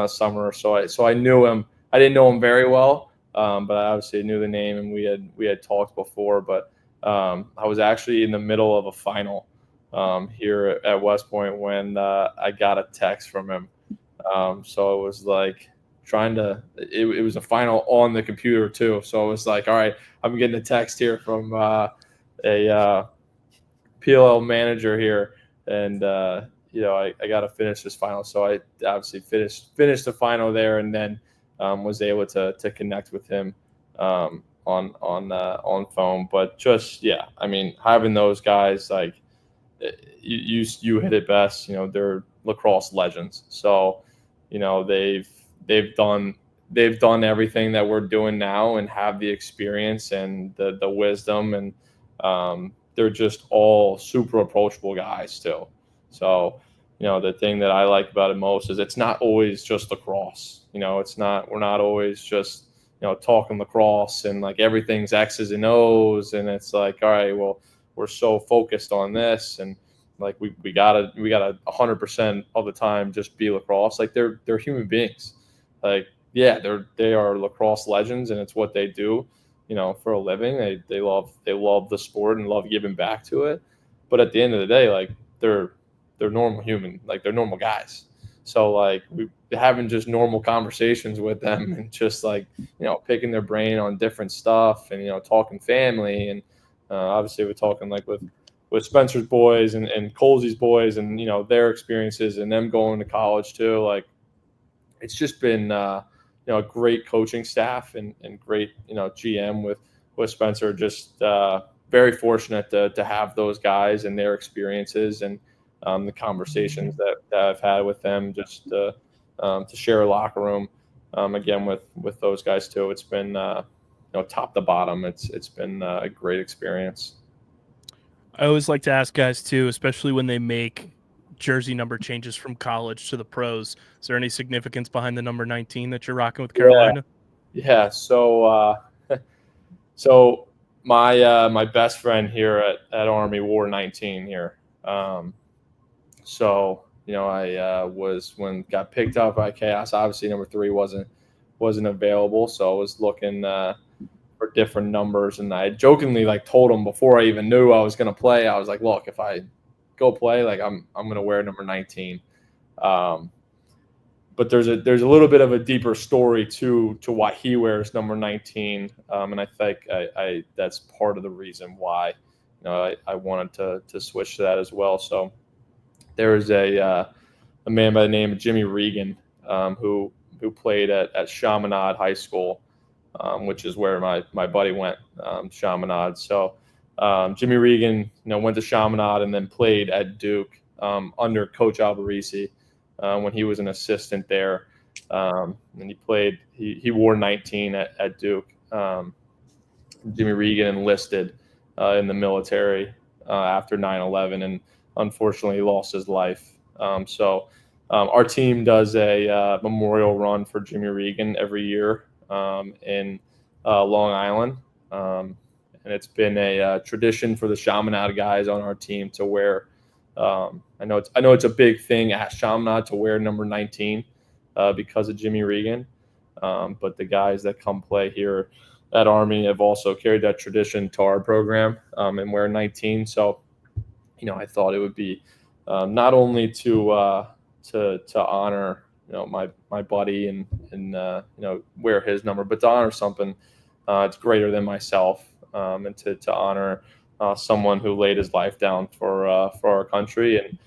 summer. So I knew him. I didn't know him very well, but I obviously knew the name, and we had talked before. But I was actually in the middle of a final here at West Point when I got a text from him. So it was like it was a final on the computer too. So I was like, all right, I'm getting a text here from a PLL manager here, and I got to finish this final. So I obviously finished the final there, and then was able to connect with him on phone. But just I mean, having those guys, like you hit it best. They're lacrosse legends. So they've done everything that we're doing now and have the experience and the wisdom, and they're just all super approachable guys too. So the thing that I like about it most is it's not always just lacrosse. We're not always just talking lacrosse and like everything's X's and O's, and it's like, all right, well, we're so focused on this, and like we gotta 100% of the time just be lacrosse. Like they're human beings. Like they are lacrosse legends, and it's what they do for a living. They love the sport and love giving back to it. But at the end of the day, like they're normal human, like they're normal guys. So like we having just normal conversations with them and just like picking their brain on different stuff, and talking family, and obviously we're talking like with Spencer's boys and Colsey's boys, and their experiences and them going to college too. Like it's just been a great coaching staff and great GM with Spencer. Just very fortunate to have those guys and their experiences, and the conversations that I've had with them, just to share a locker room again with those guys too. It's been top to bottom. It's been a great experience. I always like to ask guys too, especially when they make jersey number changes from college to the pros. Is there any significance behind the number 19 that you're rocking with Carolina? Yeah. So so my best friend here at Army wore 19 here. So I was, when got picked up by Chaos, obviously number 3 wasn't available, so I was looking for different numbers, and I jokingly like told him before I even knew I was going to play, I was like, look, if I go play, like I'm going to wear number 19. But there's a little bit of a deeper story to why he wears number 19, and I think I that's part of the reason why I wanted to switch to that as well. So there is a man by the name of Jimmy Regan, who played at Chaminade High School, which is where my buddy went, Chaminade. So Jimmy Regan, went to Chaminade and then played at Duke under Coach Albarisi when he was an assistant there. And he wore 19 at Duke. Jimmy Regan enlisted in the military after 9/11 and unfortunately lost his life. So our team does a memorial run for Jimmy Regan every year in Long Island. And it's been a tradition for the Chaminade guys on our team to wear. I know it's a big thing at Chaminade to wear number 19 because of Jimmy Regan. But the guys that come play here at Army have also carried that tradition to our program and wear 19. So, I thought it would be not only to honor my buddy and wear his number, but to honor something it's greater than myself, and to honor someone who laid his life down for our country. And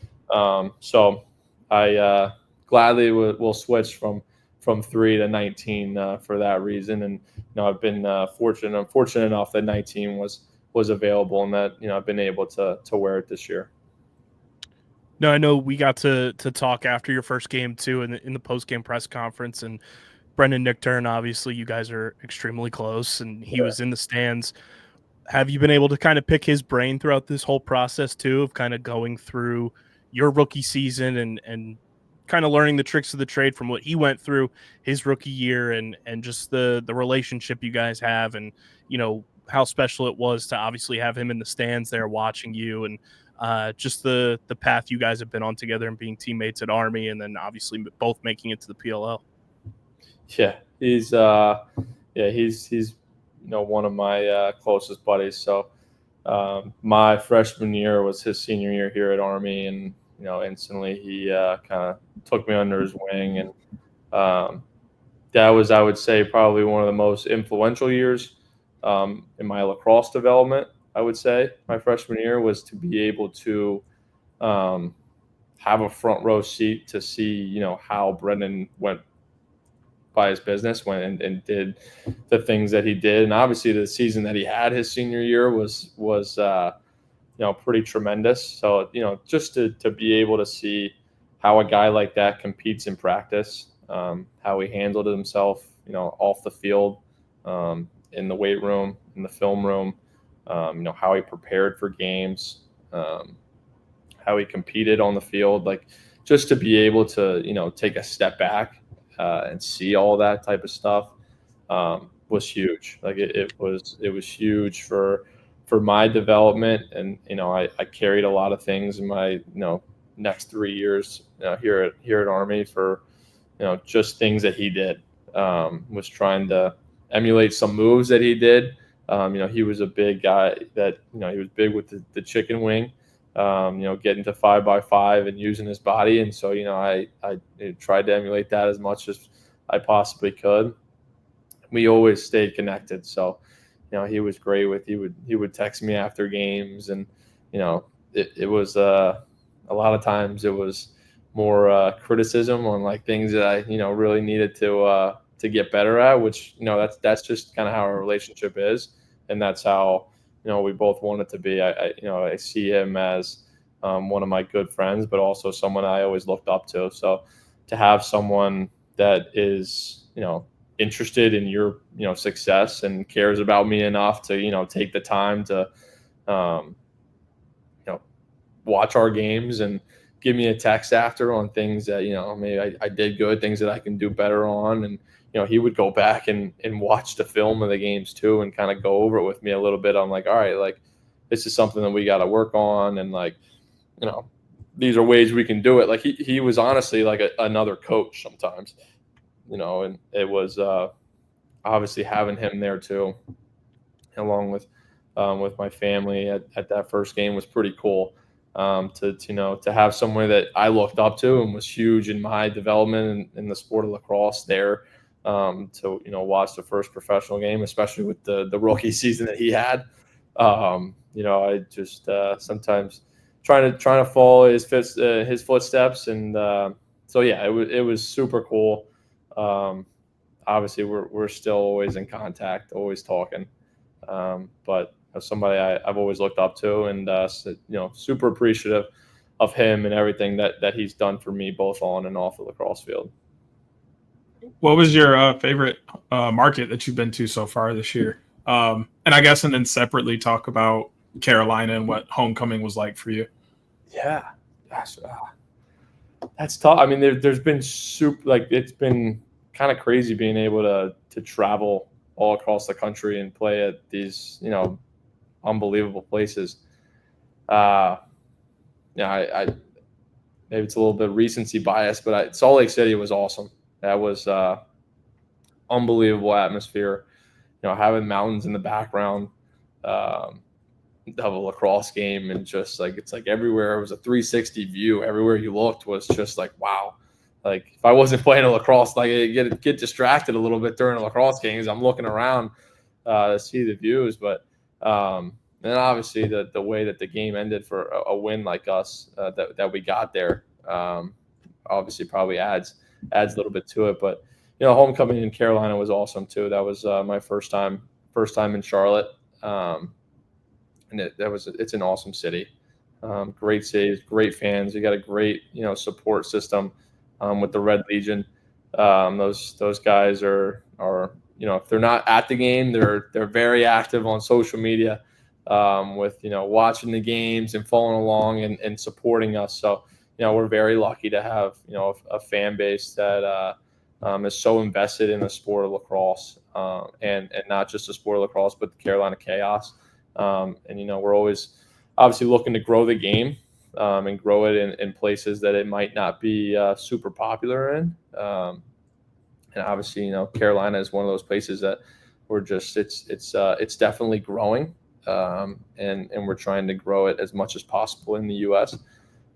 so I gladly will switch from 3 to 19 for that reason. And I've been fortunate enough that 19 was available, and that I've been able to wear it this year. No, I know we got to talk after your first game too in the post game press conference, and Brendan Nichtern, obviously you guys are extremely close, and he was in the stands. Have you been able to kind of pick his brain throughout this whole process too, of kind of going through your rookie season and kind of learning the tricks of the trade from what he went through his rookie year, and just the relationship you guys have, and how special it was to obviously have him in the stands there watching you, and just the path you guys have been on together and being teammates at Army, and then obviously both making it to the PLL. Yeah, he's one of my closest buddies. So my freshman year was his senior year here at Army, and instantly he kind of took me under his wing, and that was, I would say, probably one of the most influential years in my lacrosse development. I would say my freshman year was to be able to have a front row seat to see, how Brendan went by his business, went and did the things that he did. And obviously the season that he had his senior year was pretty tremendous. So, just to be able to see how a guy like that competes in practice, how he handled himself, off the field, in the weight room, in the film room, how he prepared for games, how he competed on the field, like just to be able to, take a step back and see all that type of stuff was huge. Like it was huge for my development. And, I carried a lot of things in my, next 3 years here at Army for, just things that he did, was trying to emulate some moves that he did. He was a big guy that, he was big with the chicken wing, getting to 5x5 and using his body. And so, I tried to emulate that as much as I possibly could. We always stayed connected. So, he was great with, he would text me after games, and, it was, a lot of times it was more criticism on like things that I, really needed to get better at, which, that's just kind of how our relationship is. And that's how, we both want it to be. I see him as one of my good friends, but also someone I always looked up to. So to have someone that is, interested in your, success and cares about me enough to, take the time to, watch our games and give me a text after on things that, maybe I did good, things that I can do better on. And, he would go back and watch the film of the games too, and kind of go over it with me a little bit. I'm like, all right, like this is something that we got to work on. And like, these are ways we can do it. Like he was honestly like another coach sometimes, and it was obviously having him there too, along with my family at that first game was pretty cool. To have someone that I looked up to and was huge in my development in the sport of lacrosse there, to watch the first professional game, especially with the rookie season that he had. I just sometimes trying to follow his footsteps, and so yeah, it was super cool. Obviously, we're still always in contact, always talking, but somebody I've always looked up to, and super appreciative of him and everything that he's done for me, both on and off the lacrosse field. What was your favorite market that you've been to so far this year? And I guess, and then separately talk about Carolina and what homecoming was like for you. Yeah, that's tough. I mean, there's been it's been kind of crazy being able to travel all across the country and play at these, unbelievable places. I maybe it's a little bit recency bias, but Salt Lake City was awesome. That was unbelievable atmosphere. Having mountains in the background of a lacrosse game, and just like it's like everywhere it was a 360 view. Everywhere you looked was just like wow. Like if I wasn't playing a lacrosse, like I get distracted a little bit during a lacrosse games. I'm looking around to see the views, but and obviously the way that the game ended for a win like us that we got there, obviously probably adds a little bit to it. But homecoming in Carolina was awesome too. That was my first time in Charlotte, and it's an awesome city, great cities, great fans. You got a great support system with the Red Legion. Those guys are if they're not at the game, they're very active on social media, with watching the games and following along and supporting us. So we're very lucky to have a fan base that is so invested in the sport of lacrosse, and not just the sport of lacrosse, but the Carolina Chaos. And we're always obviously looking to grow the game and grow it in places that it might not be super popular in. And obviously, Carolina is one of those places that we're just it's definitely growing, and we're trying to grow it as much as possible in the U.S.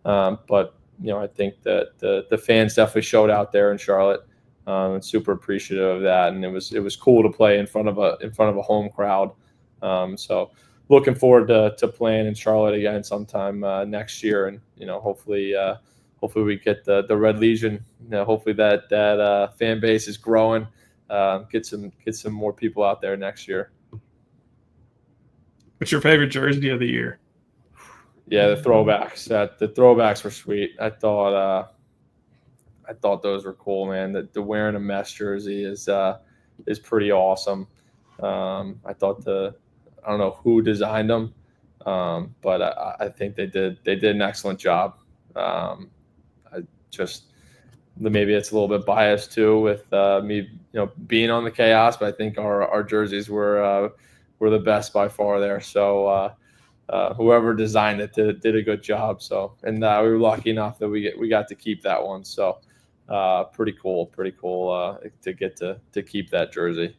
But I think that the fans definitely showed out there in Charlotte, and super appreciative of that. And it was cool to play in front of a home crowd. So looking forward to playing in Charlotte again sometime next year, and hopefully we get the Red Legion. Hopefully that fan base is growing. Get some more people out there next year. What's your favorite jersey of the year? Yeah, the throwbacks. The throwbacks were sweet. I thought those were cool, man. The wearing a mesh jersey is pretty awesome. I thought I don't know who designed them, but I think they did an excellent job. Maybe it's a little bit biased too with me, being on the Chaos, but I think our jerseys were the best by far there. So whoever designed it did a good job. So, and we were lucky enough that we got to keep that one. So pretty cool to get to keep that jersey.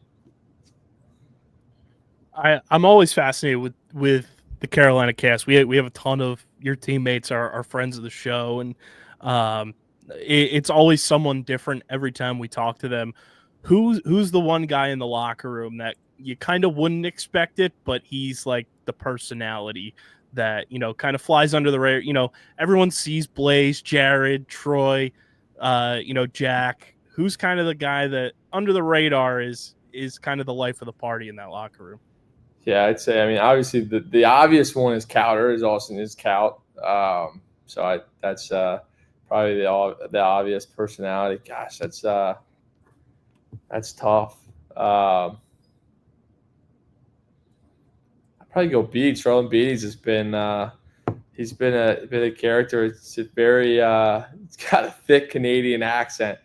I'm always fascinated with the Carolina Cast. We have a ton of your teammates are friends of the show, and it's always someone different every time we talk to them. Who's the one guy in the locker room that you kind of wouldn't expect it, but he's like the personality that kind of flies under the radar. Everyone sees Blaze, Jared, Troy, Jack. Who's kind of the guy that under the radar is kind of the life of the party in that locker room? Yeah, I'd say. I mean, obviously the obvious one is Cowder. Is Austin is Cout. So that's probably the obvious personality. Gosh, that's tough. I'd probably go Beats. Roland Beatties has been he's been a character. It's he's got a thick Canadian accent.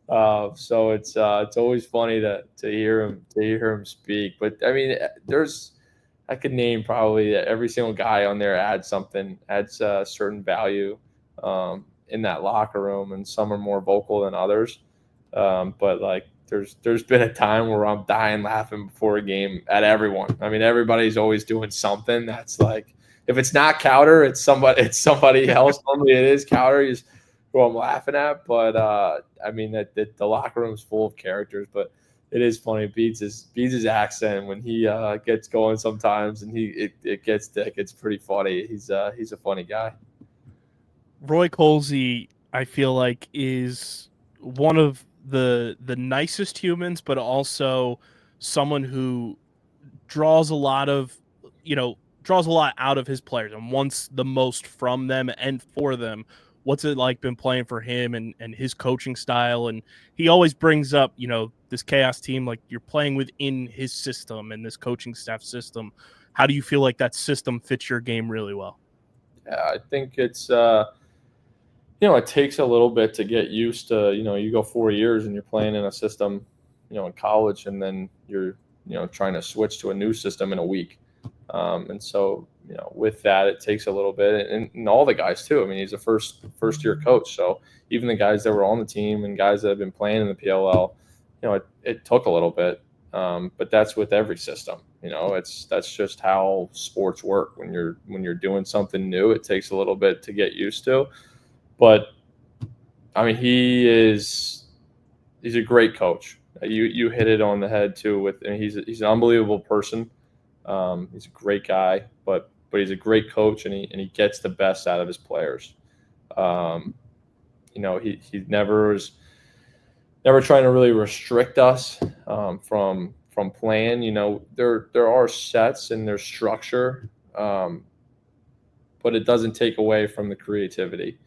So it's always funny to hear him speak. But I mean, I could name probably every single guy on there adds a certain value in that locker room, and some are more vocal than others. But like there's been a time where I'm dying laughing before a game at everyone. I mean, everybody's always doing something that's like, if it's not Cowder, it's somebody else. Normally it is Cowder. He's who I'm laughing at, but I mean that the locker room's full of characters. But it is funny, Beats' accent when he gets going sometimes, and it gets thick. It's pretty funny. He's a funny guy. Roy Colsey, I feel like, is one of the nicest humans, but also someone who draws a lot out of his players and wants the most from them and for them. What's it like been playing for him and his coaching style? And he always brings up, this Chaos team, like you're playing within his system and this coaching staff system. How do you feel like that system fits your game really well? Yeah, I think it's, it takes a little bit to get used to, you go 4 years and you're playing in a system, in college, and then you're, trying to switch to a new system in a week. And so, with that, it takes a little bit, and all the guys too. I mean, he's a first year coach, so even the guys that were on the team and guys that have been playing in the PLL, it took a little bit. But that's with every system. That's just how sports work. When you're doing something new, it takes a little bit to get used to. But I mean, he's a great coach. You hit it on the head too. He's an unbelievable person. He's a great guy, but he's a great coach, and he gets the best out of his players. He never was trying to really restrict us from playing. There are sets and there's structure, but it doesn't take away from the creativity.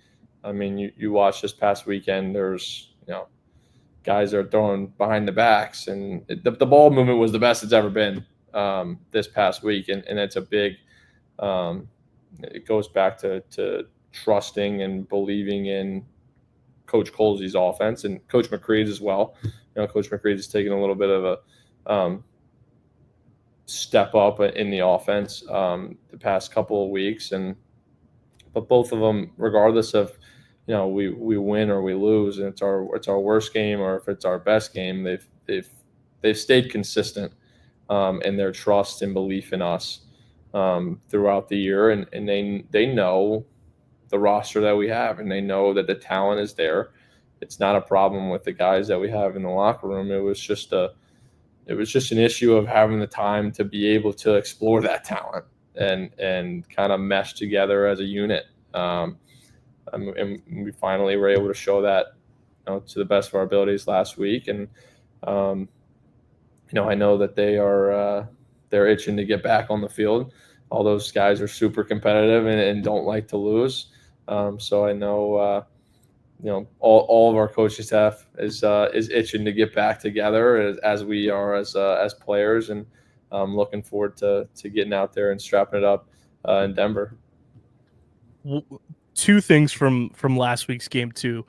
I mean, you watch this past weekend. There's guys are throwing behind the backs, and the ball movement was the best it's ever been this past week, and it's a big. It goes back to trusting and believing in Coach Colsey's offense and Coach McCready's as well. Coach McCready has taken a little bit of step up in the offense the past couple of weeks, but both of them, regardless of we win or we lose, and it's our worst game or if it's our best game, they've stayed consistent in their trust and belief in us throughout the year, and they know the roster that we have, and they know that the talent is there. It's not a problem with the guys that we have in the locker room. It was just an issue of having the time to be able to explore that talent and kind of mesh together as a unit. And we finally were able to show that to the best of our abilities last week. And I know that they're itching to get back on the field. All those guys are super competitive and don't like to lose. So I know all of our coaching staff is itching to get back together as we are as players, and looking forward to getting out there and strapping it up in Denver. Two things from last week's game too.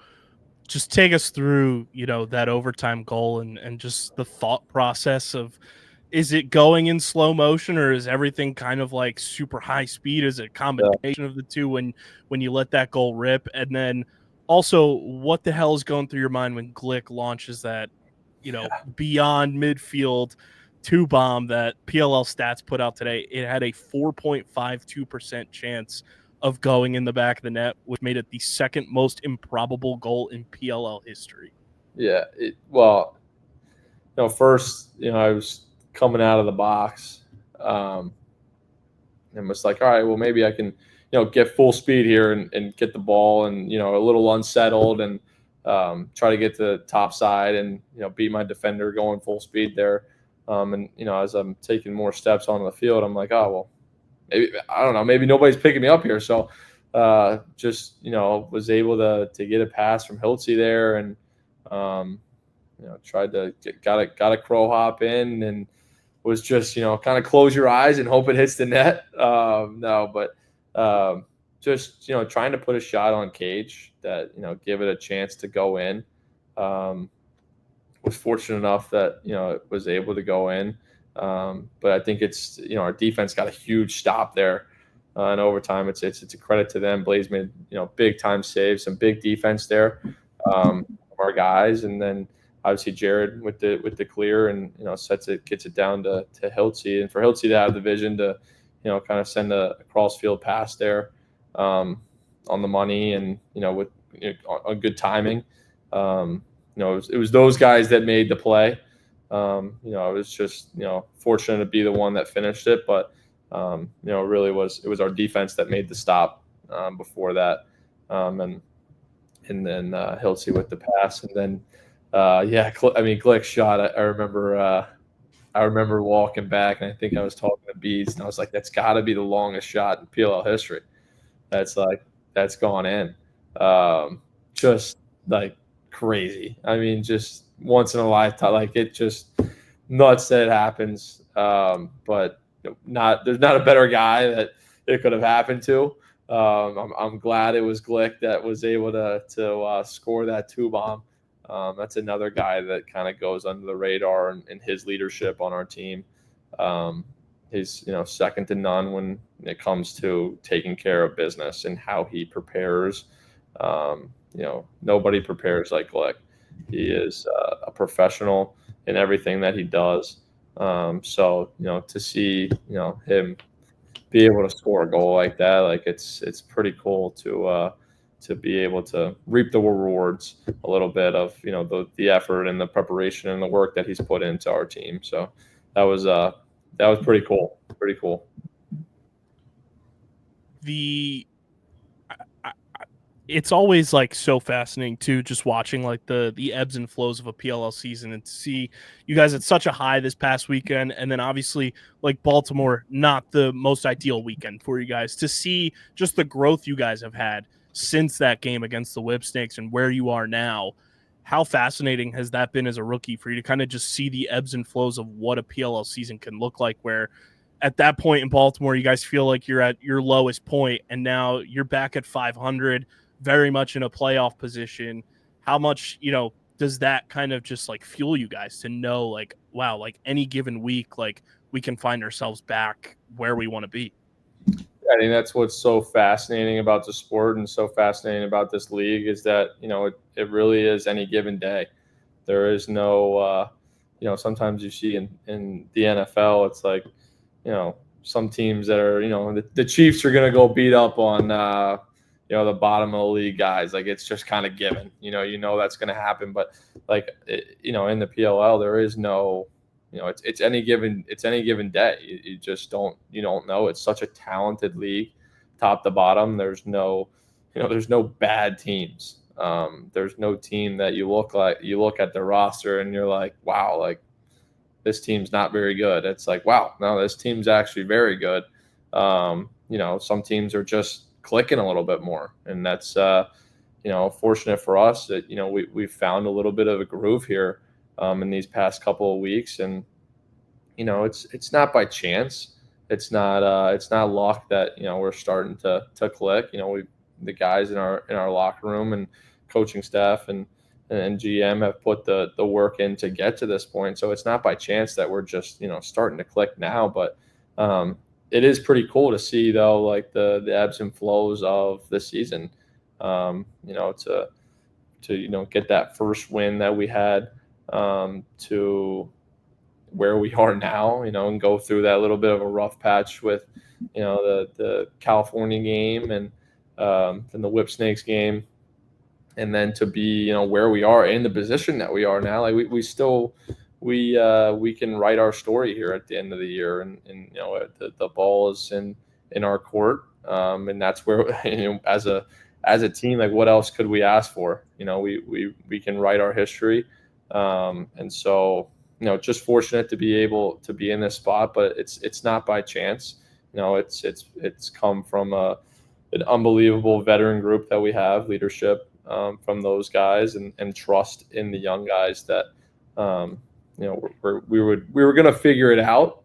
Just take us through that overtime goal and just the thought process of, is it going in slow motion or is everything kind of like super high speed? Is it a combination of the two when you let that goal rip? And then also, what the hell is going through your mind when Glick launches that, beyond midfield two bomb that PLL stats put out today? It had a 4.52% chance of going in the back of the net, which made it the second most improbable goal in PLL history. Yeah. First, I was coming out of the box and was like, all right, well, maybe I can, get full speed here and get the ball and, a little unsettled and try to get to the top side and, beat my defender going full speed there. And, as I'm taking more steps onto the field, I'm like, oh, well, maybe, I don't know, maybe nobody's picking me up here. So just, was able to get a pass from Hiltzy there and, tried to got a crow hop in and was just, kind of close your eyes and hope it hits the net. Just, trying to put a shot on cage that, give it a chance to go in. Was fortunate enough that, it was able to go in. But I think it's, our defense got a huge stop there in overtime. It's a credit to them. Blaze made, big time saves, some big defense there from our guys. And then obviously Jared with the clear and, gets it down to Hiltzy, and for Hiltzy to have the vision to, kind of send a cross field pass there on the money and, with on good timing. It was those guys that made the play. I was just, fortunate to be the one that finished it, but, really it was our defense that made the stop before that. And then Hiltzy with the pass. And then, Glick's shot, I remember walking back and I think I was talking to Bees and I was like, that's got to be the longest shot in PLL history. That's gone in. Just like crazy. I mean, just once in a lifetime, like it just nuts that it happens. But there's not a better guy that it could have happened to. I'm glad it was Glick that was able to score that two bomb. That's another guy that kind of goes under the radar in his leadership on our team. He's second to none when it comes to taking care of business and how he prepares. Nobody prepares like Glick. He is a professional in everything that he does. So to see him be able to score a goal like that, like it's pretty cool to be able to reap the rewards a little bit of the effort and the preparation and the work that he's put into our team. So that was pretty cool. Pretty cool. It's always like so fascinating too, just watching like the ebbs and flows of a PLL season and to see you guys at such a high this past weekend. And then obviously like Baltimore, not the most ideal weekend for you guys, to see just the growth you guys have had since that game against the Whip Snakes and where you are now. How fascinating has that been as a rookie for you to kind of just see the ebbs and flows of what a PLL season can look like, where at that point in Baltimore, you guys feel like you're at your lowest point and now you're back at 500, very much in a playoff position. How much, does that kind of just like fuel you guys to know like, wow, like any given week, like we can find ourselves back where we want to be. I think that's what's so fascinating about the sport and so fascinating about this league is that, it really is any given day. There is no, sometimes you see in the NFL, it's like, some teams that are, the Chiefs are going to go beat up on, the bottom of the league guys. Like, it's just kind of given, that's going to happen. But like, in the PLL, there is no, it's any given day. You just don't know. It's such a talented league, top to bottom. There's no bad teams. There's no team that you look at the roster and you're like, wow, like this team's not very good. It's like, wow, no, this team's actually very good. Some teams are just clicking a little bit more, and that's fortunate for us that we've found a little bit of a groove here in these past couple of weeks, and it's not by chance. It's not luck that we're starting to click. The guys in our locker room and coaching staff and GM have put the work in to get to this point. So it's not by chance that we're just starting to click now. But it is pretty cool to see though, like the ebbs and flows of the season. To get that first win that we had to where we are now, and go through that little bit of a rough patch with, the California game and then the Whip Snakes game, and then to be, where we are in the position that we are now. Like we can write our story here at the end of the year, and the ball is in our court, and that's where as a team, like what else could we ask for? We can write our history, and so. Just fortunate to be able to be in this spot, but it's not by chance. It's come from an unbelievable veteran group that we have, leadership from those guys, and trust in the young guys that we were going to figure it out.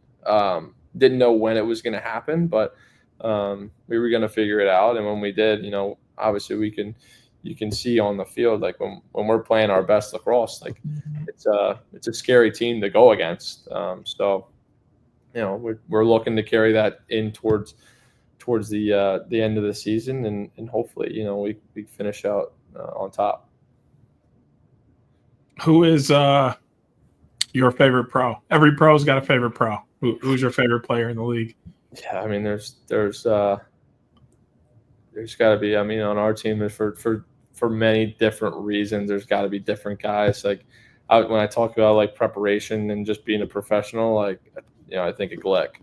Didn't know when it was going to happen, but we were going to figure it out, and when we did, obviously you can see on the field, like when we're playing our best lacrosse, like it's a scary team to go against. So we're looking to carry that in towards the end of the season, and hopefully we finish out on top. Who is your favorite pro? Every pro's got a favorite pro. Who's your favorite player in the league? Yeah, I mean there's got to be. I mean, on our team, for many different reasons, there's got to be different guys. Like when I talk about like preparation and just being a professional, like I think of Glick.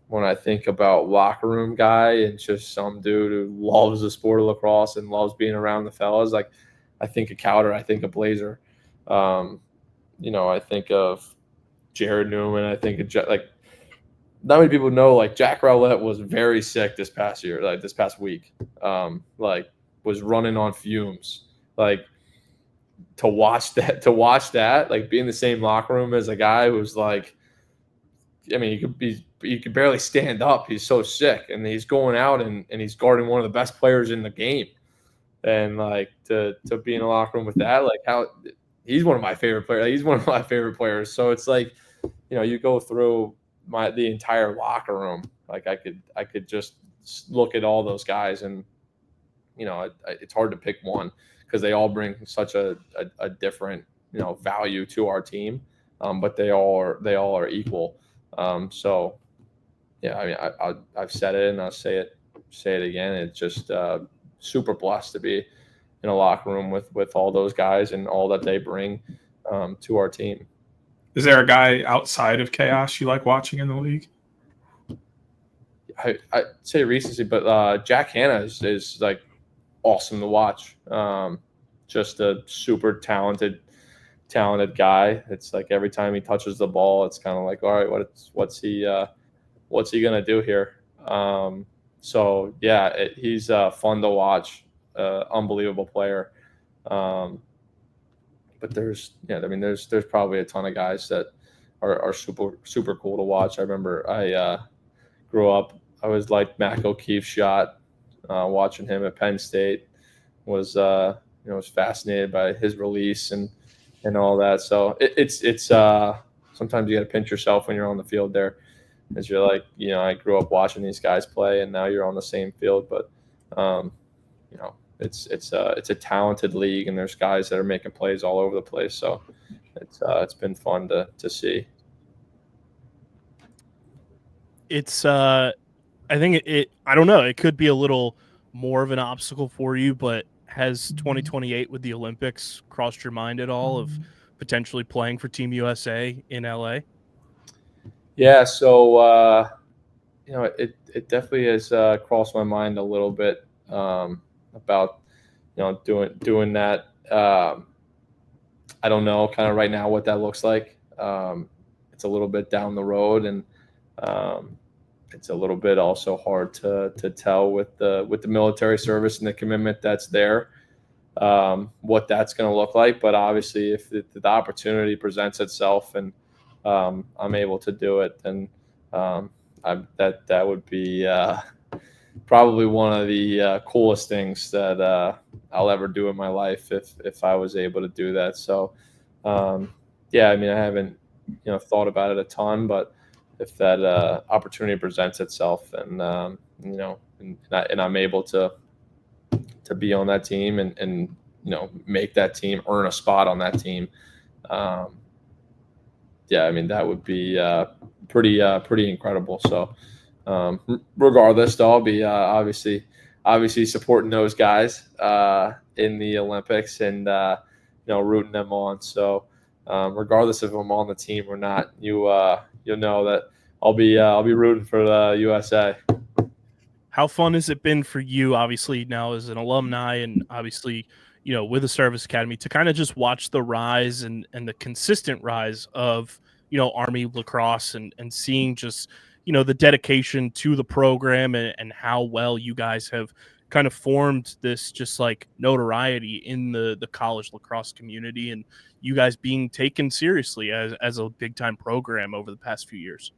When I think about locker room guy and just some dude who loves the sport of lacrosse and loves being around the fellas, like I think of Cowder, I think of Blazer. I think of Jared Newman. I think of like. Not many people know, like Jack Rowlett was very sick this past week. Was running on fumes. Like to watch that, like be in the same locker room as a guy who's like, I mean, he could barely stand up. He's so sick, and he's going out and he's guarding one of the best players in the game. And like to be in a locker room with that, like how he's one of my favorite players. He's one of my favorite players. So it's like, you go through the entire locker room. Like I could just look at all those guys, and it's hard to pick one because they all bring such a different value to our team, but they all are equal. So yeah, I mean I've said it and I'll say it again. It's just super blessed to be in a locker room with all those guys and all that they bring to our team. Is there a guy outside of Chaos you like watching in the league? I'd say recency, but Jack Hanna is like awesome to watch. Just a super talented guy. It's like every time he touches the ball, it's kind of like, all right, what's he gonna do here? So yeah, he's fun to watch. Unbelievable player. But there's probably a ton of guys that are super cool to watch. I remember I grew up. I was like Mac O'Keefe's shot, watching him at Penn State. Was fascinated by his release and all that. So it's sometimes you got to pinch yourself when you're on the field there, as you're like, I grew up watching these guys play, and now you're on the same field. But it's a talented league, and there's guys that are making plays all over the place. So it's been fun to see. It's I think I don't know, it could be a little more of an obstacle for you, but has 2028 with the Olympics crossed your mind at all of potentially playing for Team USA in LA? Yeah, so it definitely has crossed my mind a little bit about doing that. I don't know kind of right now what that looks like. It's a little bit down the road, and it's a little bit also hard to tell with the military service and the commitment that's there, what that's going to look like. But obviously, if the opportunity presents itself and I'm able to do it, then that would be probably one of the coolest things that I'll ever do in my life if I was able to do that. So yeah, I mean, I haven't thought about it a ton, but if that opportunity presents itself, and and I'm able to be on that team and make that team, earn a spot on that team, yeah, I mean, that would be pretty incredible. So regardless, though, I'll be obviously supporting those guys in the Olympics and rooting them on. So regardless if I'm on the team or not, you'll know that I'll be rooting for the USA. How fun has it been for you, obviously now as an alumni and obviously with the service academy, to kind of just watch the rise and the consistent rise of Army lacrosse and seeing just the dedication to the program and how well you guys have kind of formed this just like notoriety in the college lacrosse community, and you guys being taken seriously as a big time program over the past few years?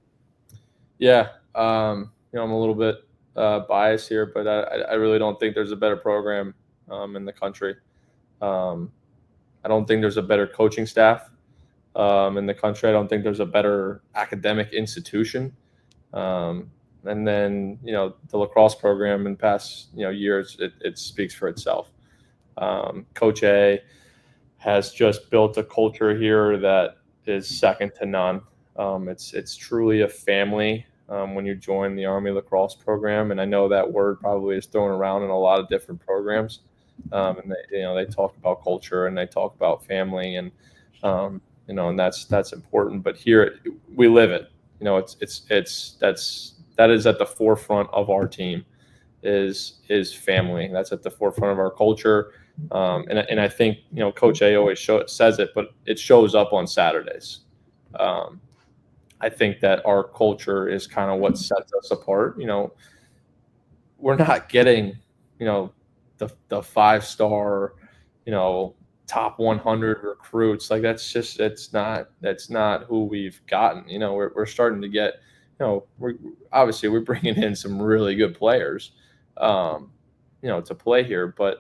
Yeah, I'm a little bit biased here, but I really don't think there's a better program in the country. I don't think there's a better coaching staff in the country. I don't think there's a better academic institution. And then, the lacrosse program in past, years, it speaks for itself. Coach A has just built a culture here that is second to none. It's truly a family when you join the Army lacrosse program. And I know that word probably is thrown around in a lot of different programs. And they talk about culture and they talk about family, and and that's important. But here we live it. That is at the forefront of our team is family. That's at the forefront of our culture. And I think Coach A always says it, but it shows up on Saturdays. I think that our culture is kind of what sets us apart. We're not getting the 5-star, top 100 recruits. Like that's not who we've gotten. We're starting to get, we're bringing in some really good players, to play here. But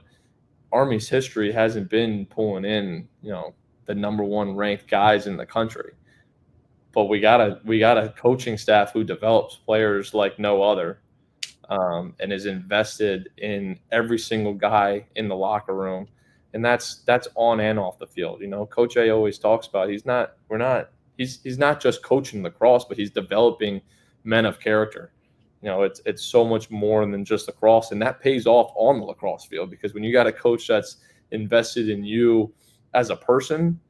Army's history hasn't been pulling in, the number one ranked guys in the country. But we got a coaching staff who develops players like no other. And is invested in every single guy in the locker room, and that's on and off the field. Coach A always talks about he's not just coaching lacrosse, but he's developing men of character. It's so much more than just lacrosse, and that pays off on the lacrosse field, because when you got a coach that's invested in you as a person,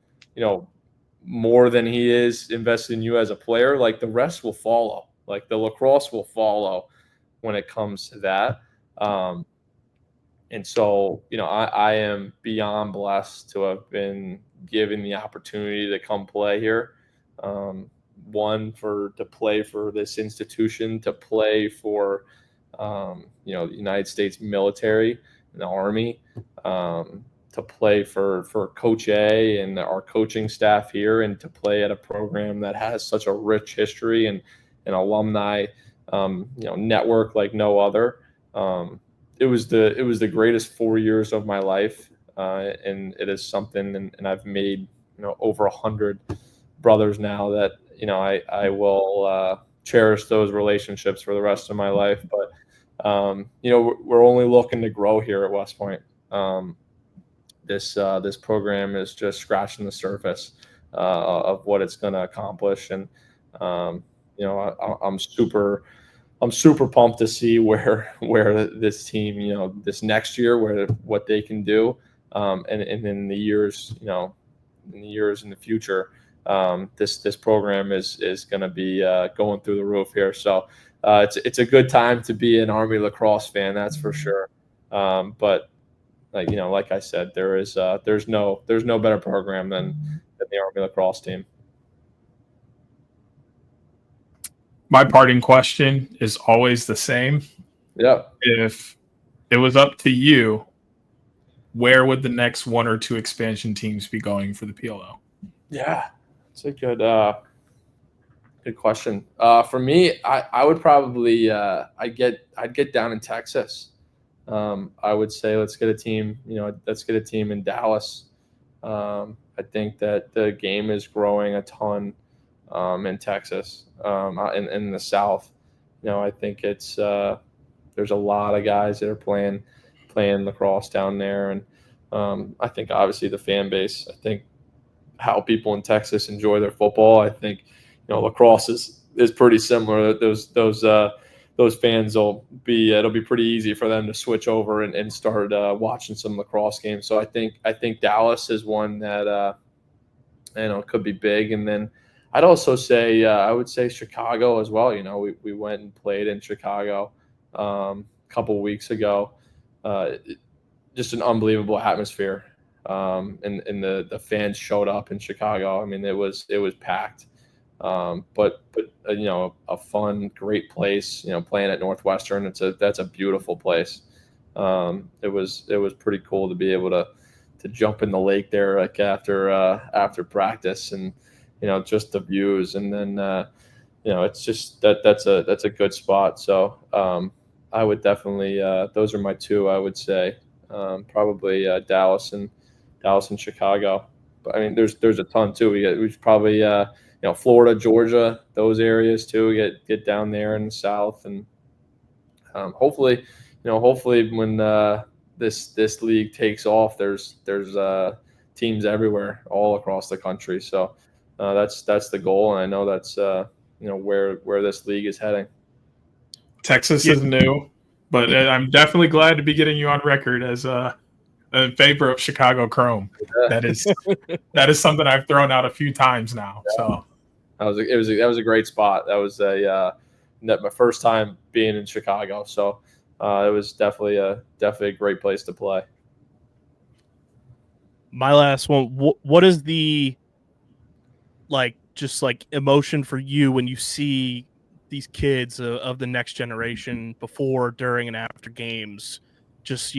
more than he is invested in you as a player, like the rest will follow. Like the lacrosse will follow when it comes to that. And so, I am beyond blessed to have been given the opportunity to come play here. To play for this institution, to play for, the United States military and the Army, to play for Coach A and our coaching staff here, and to play at a program that has such a rich history and an alumni network like no other. It was the greatest 4 years of my life, and it is something. And I've made over 100 brothers now that, I will cherish those relationships for the rest of my life. But, we're only looking to grow here at West Point. This program is just scratching the surface of what it's going to accomplish. And, I'm super pumped to see where this team, this next year, what they can do. And in the years, in the future, this program is going to be going through the roof here. So it's a good time to be an Army lacrosse fan, that's for sure. But like I said, there's no better program than the Army lacrosse team. My parting question is always the same. Yeah. If it was up to you, where would the next 1 or 2 expansion teams be going for the PLL? Yeah, it's a good question. For me, I would probably I'd get down in Texas. I would say let's get a team in Dallas. I think that the game is growing a ton in Texas, in the South. I think it's there's a lot of guys that are playing lacrosse down there, and I think obviously the fan base. I think how people in Texas enjoy their football. I think lacrosse is pretty similar. Those fans it'll be pretty easy for them to switch over and start watching some lacrosse games. So I think Dallas is one that could be big. And then I'd also say I would say Chicago as well. We went and played in Chicago a couple weeks ago. Just an unbelievable atmosphere. And the fans showed up in Chicago. I mean, it was packed. But a fun, great place. Playing at Northwestern, that's a beautiful place. It was pretty cool to be able to jump in the lake there like after practice, and just the views, and then it's just that's a good spot. So I would definitely those are my 2. I would say probably Dallas and Chicago. But I mean, there's a ton too. We probably Florida, Georgia, those areas too. Get down there in the South, and hopefully when this league takes off, there's teams everywhere, all across the country. So that's the goal, and I know that's where this league is heading. Texas is new, but I'm definitely glad to be getting you on record as in favor of Chicago Chrome. Yeah. That is something I've thrown out a few times now. Yeah. So that was a great spot. That was my first time being in Chicago. So it was definitely a great place to play. My last one. What is the emotion for you when you see these kids of the next generation before, during, and after games, just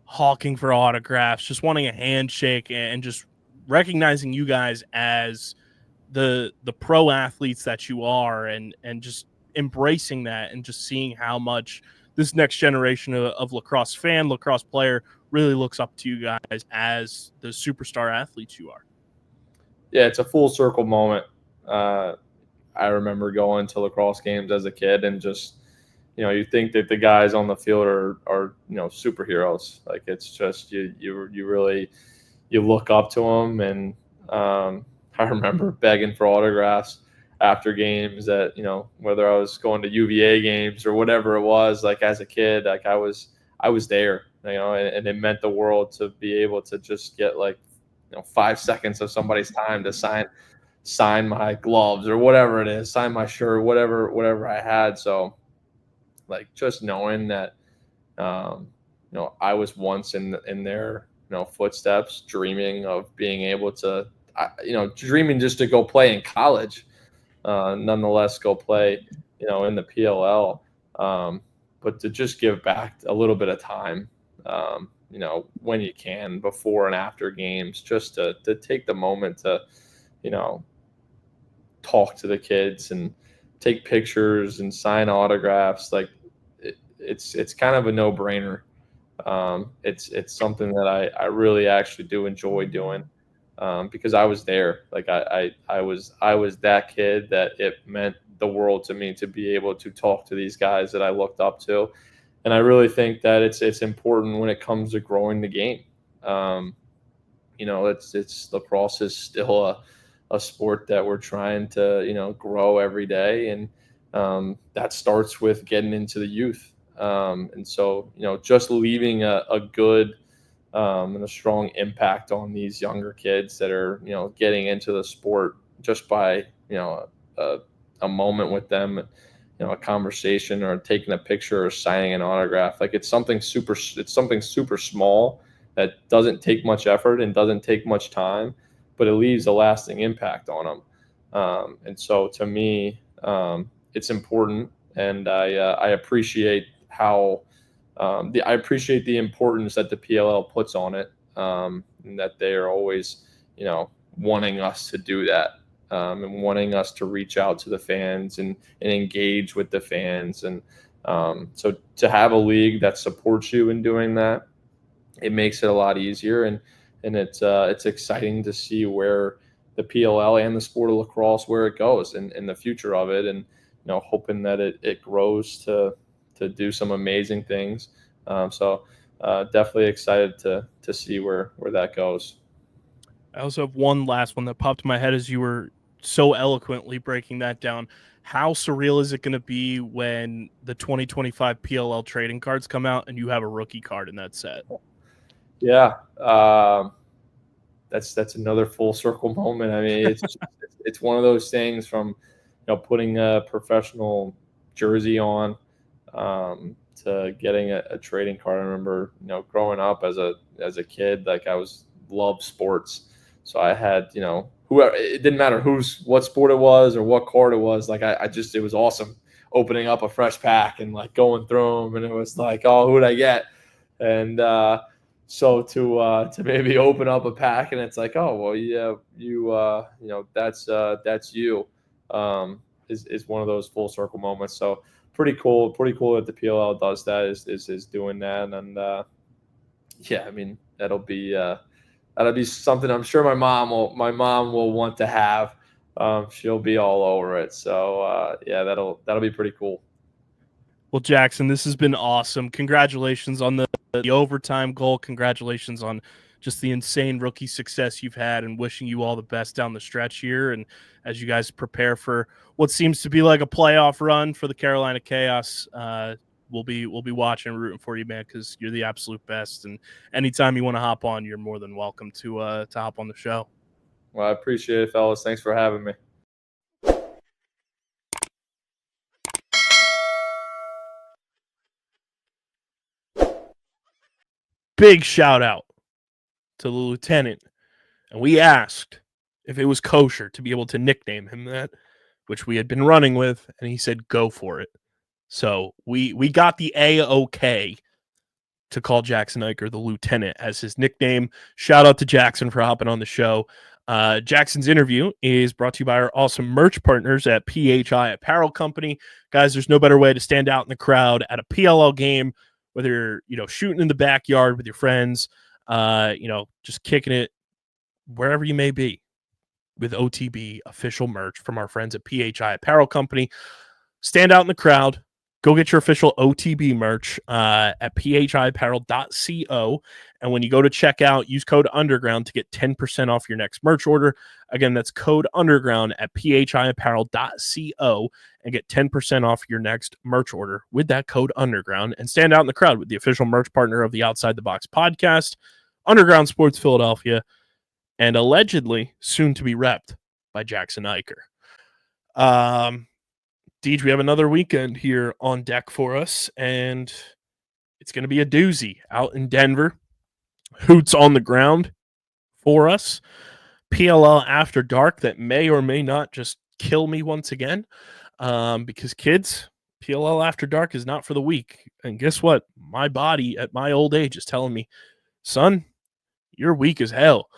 hawking for autographs, just wanting a handshake, and just recognizing you guys as the pro athletes that you are, and just embracing that, and just seeing how much this next generation of lacrosse fan, lacrosse player really looks up to you guys as the superstar athletes you are. Yeah, it's a full circle moment. I remember going to lacrosse games as a kid, and just you think that the guys on the field are superheroes. Like, it's just you really look up to them. And I remember begging for autographs after games that whether I was going to UVA games or whatever it was. Like, as a kid, like I was there, and it meant the world to be able to just get 5 seconds of somebody's time to sign my gloves or whatever it is, sign my shirt, whatever I had. So just knowing that, I was once in their, footsteps, dreaming of being able to, dreaming just to go play in college, nonetheless go play, in the PLL, but to just give back a little bit of time, when you can, before and after games, just to take the moment to, talk to the kids and take pictures and sign autographs. Like, it's kind of a no-brainer. It's something that I really actually do enjoy doing. because I was there. Like I was that kid that it meant the world to me to be able to talk to these guys that I looked up to. And I really think that it's important when it comes to growing the game. It's lacrosse is still a sport that we're trying to, grow every day. And that starts with getting into the youth. And so, just leaving a good and a strong impact on these younger kids that are, getting into the sport just by, a moment with them, a conversation or taking a picture or signing an autograph. Like it's something super small that doesn't take much effort and doesn't take much time, but it leaves a lasting impact on them. And so to me, it's important, and I appreciate how I appreciate the importance that the PLL puts on it, and that they are always, wanting us to do that, and wanting us to reach out to the fans and engage with the fans. And so to have a league that supports you in doing that, it makes it a lot easier, and it's exciting to see where the PLL and the sport of lacrosse, where it goes and the future of it, and hoping that it grows to do some amazing things. So definitely excited to see where that goes. I also have one last one that popped in my head as you were so eloquently breaking that down. How surreal is it going to be when the 2025 PLL trading cards come out and you have a rookie card in that set? Yeah, that's another full circle moment. I mean, it's one of those things from putting a professional jersey on to getting a trading card. I remember growing up as a kid, like I loved sports, so I had whoever, it didn't matter what sport it was or what card it was. Like it was awesome opening up a fresh pack and like going through them, and it was like, oh, who'd I get? And so to maybe open up a pack and it's like, oh, well, yeah, that's you, is one of those full circle moments. So pretty cool that the PLL does that, is doing that. And yeah, I mean, that'll be something I'm sure my mom will want to have. She'll be all over it. So yeah, that'll be pretty cool. Well, Jackson, this has been awesome. Congratulations on the overtime goal. Congratulations on just the insane rookie success you've had, and wishing you all the best down the stretch here. And as you guys prepare for what seems to be like a playoff run for the Carolina Chaos, we'll be watching and rooting for you, man, because you're the absolute best. And anytime you want to hop on, you're more than welcome to hop on the show. Well, I appreciate it, fellas. Thanks for having me. Big shout out to the lieutenant. And we asked if it was kosher to be able to nickname him that, which we had been running with, and he said go for it. So we got the A-OK to call Jackson Eicher the lieutenant as his nickname. Shout out to Jackson for hopping on the show. Jackson's interview is brought to you by our awesome merch partners at PHI Apparel Company. Guys, there's no better way to stand out in the crowd at a PLL game, whether you're shooting in the backyard with your friends, just kicking it wherever you may be, with OTB official merch from our friends at PHI Apparel Company. Stand out in the crowd. Go get your official OTB merch at phiapparel.co. And when you go to checkout, use code UNDERGROUND to get 10% off your next merch order. Again, that's code UNDERGROUND at phiapparel.co and get 10% off your next merch order with that code UNDERGROUND. And stand out in the crowd with the official merch partner of the Outside the Box podcast, Underground Sports Philadelphia, and allegedly soon to be repped by Jackson Eicher. Deej, we have another weekend here on deck for us, and it's going to be a doozy out in Denver. Hoots on the ground for us. PLL After Dark that may or may not just kill me once again, because kids, PLL After Dark is not for the weak. And guess what? My body at my old age is telling me, son, you're weak as hell.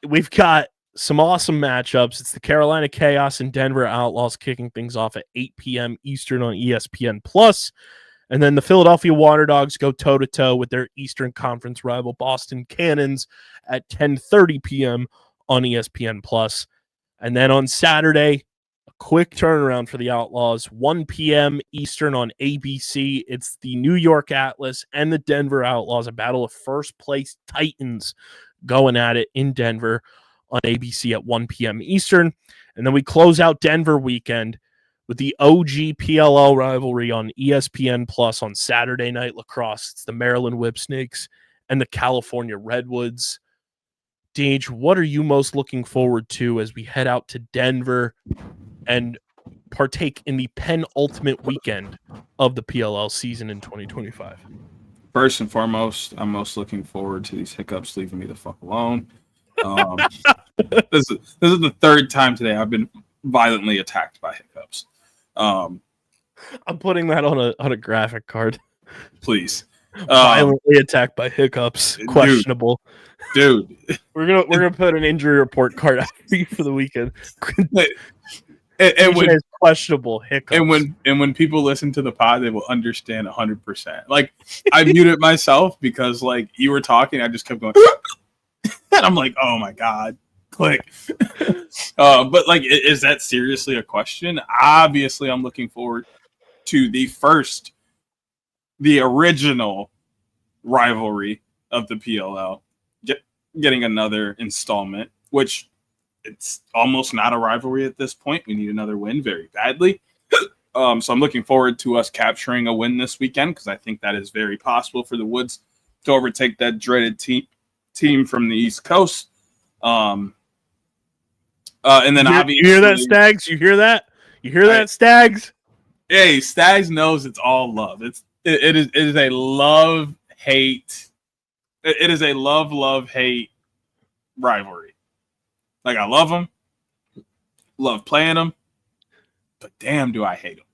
We've got some awesome matchups. It's the Carolina Chaos and Denver Outlaws kicking things off at 8 p.m. Eastern on ESPN+. And then the Philadelphia Water Dogs go toe-to-toe with their Eastern Conference rival Boston Cannons at 10:30 p.m. on ESPN+. And then on Saturday, a quick turnaround for the Outlaws, 1 p.m. Eastern on ABC. It's the New York Atlas and the Denver Outlaws, a battle of first-place Titans going at it in Denver on ABC at 1 p.m. Eastern. And then we close out Denver weekend with the OG PLL rivalry on ESPN Plus on Saturday Night Lacrosse. It's the Maryland Whipsnakes and the California Redwoods. Deej, what are you most looking forward to as we head out to Denver and partake in the penultimate weekend of the PLL season in 2025? First and foremost, I'm most looking forward to these hiccups leaving me the fuck alone. This is the third time today I've been violently attacked by hiccups. I'm putting that on a graphic card. Please. Violently attacked by hiccups. Questionable. Dude. We're gonna put an injury report card out for you for the weekend. and when questionable hiccups. And when people listen to the pod, they will understand 100%. Like, I muted myself because like you were talking, I just kept going and I'm like, oh my God. Click. But like, is that seriously a question? Obviously, I'm looking forward to the original rivalry of the PLL, getting another installment, which it's almost not a rivalry at this point. We need another win very badly. So I'm looking forward to us capturing a win this weekend because I think that is very possible for the Woods to overtake that dreaded team from the East Coast. And then obviously, you hear that, Stags? You hear that? You hear that, Stags? Hey, Stags knows it's all love. It is a love-hate. It is a love-hate rivalry. Like, I love them, love playing them, but damn, do I hate them.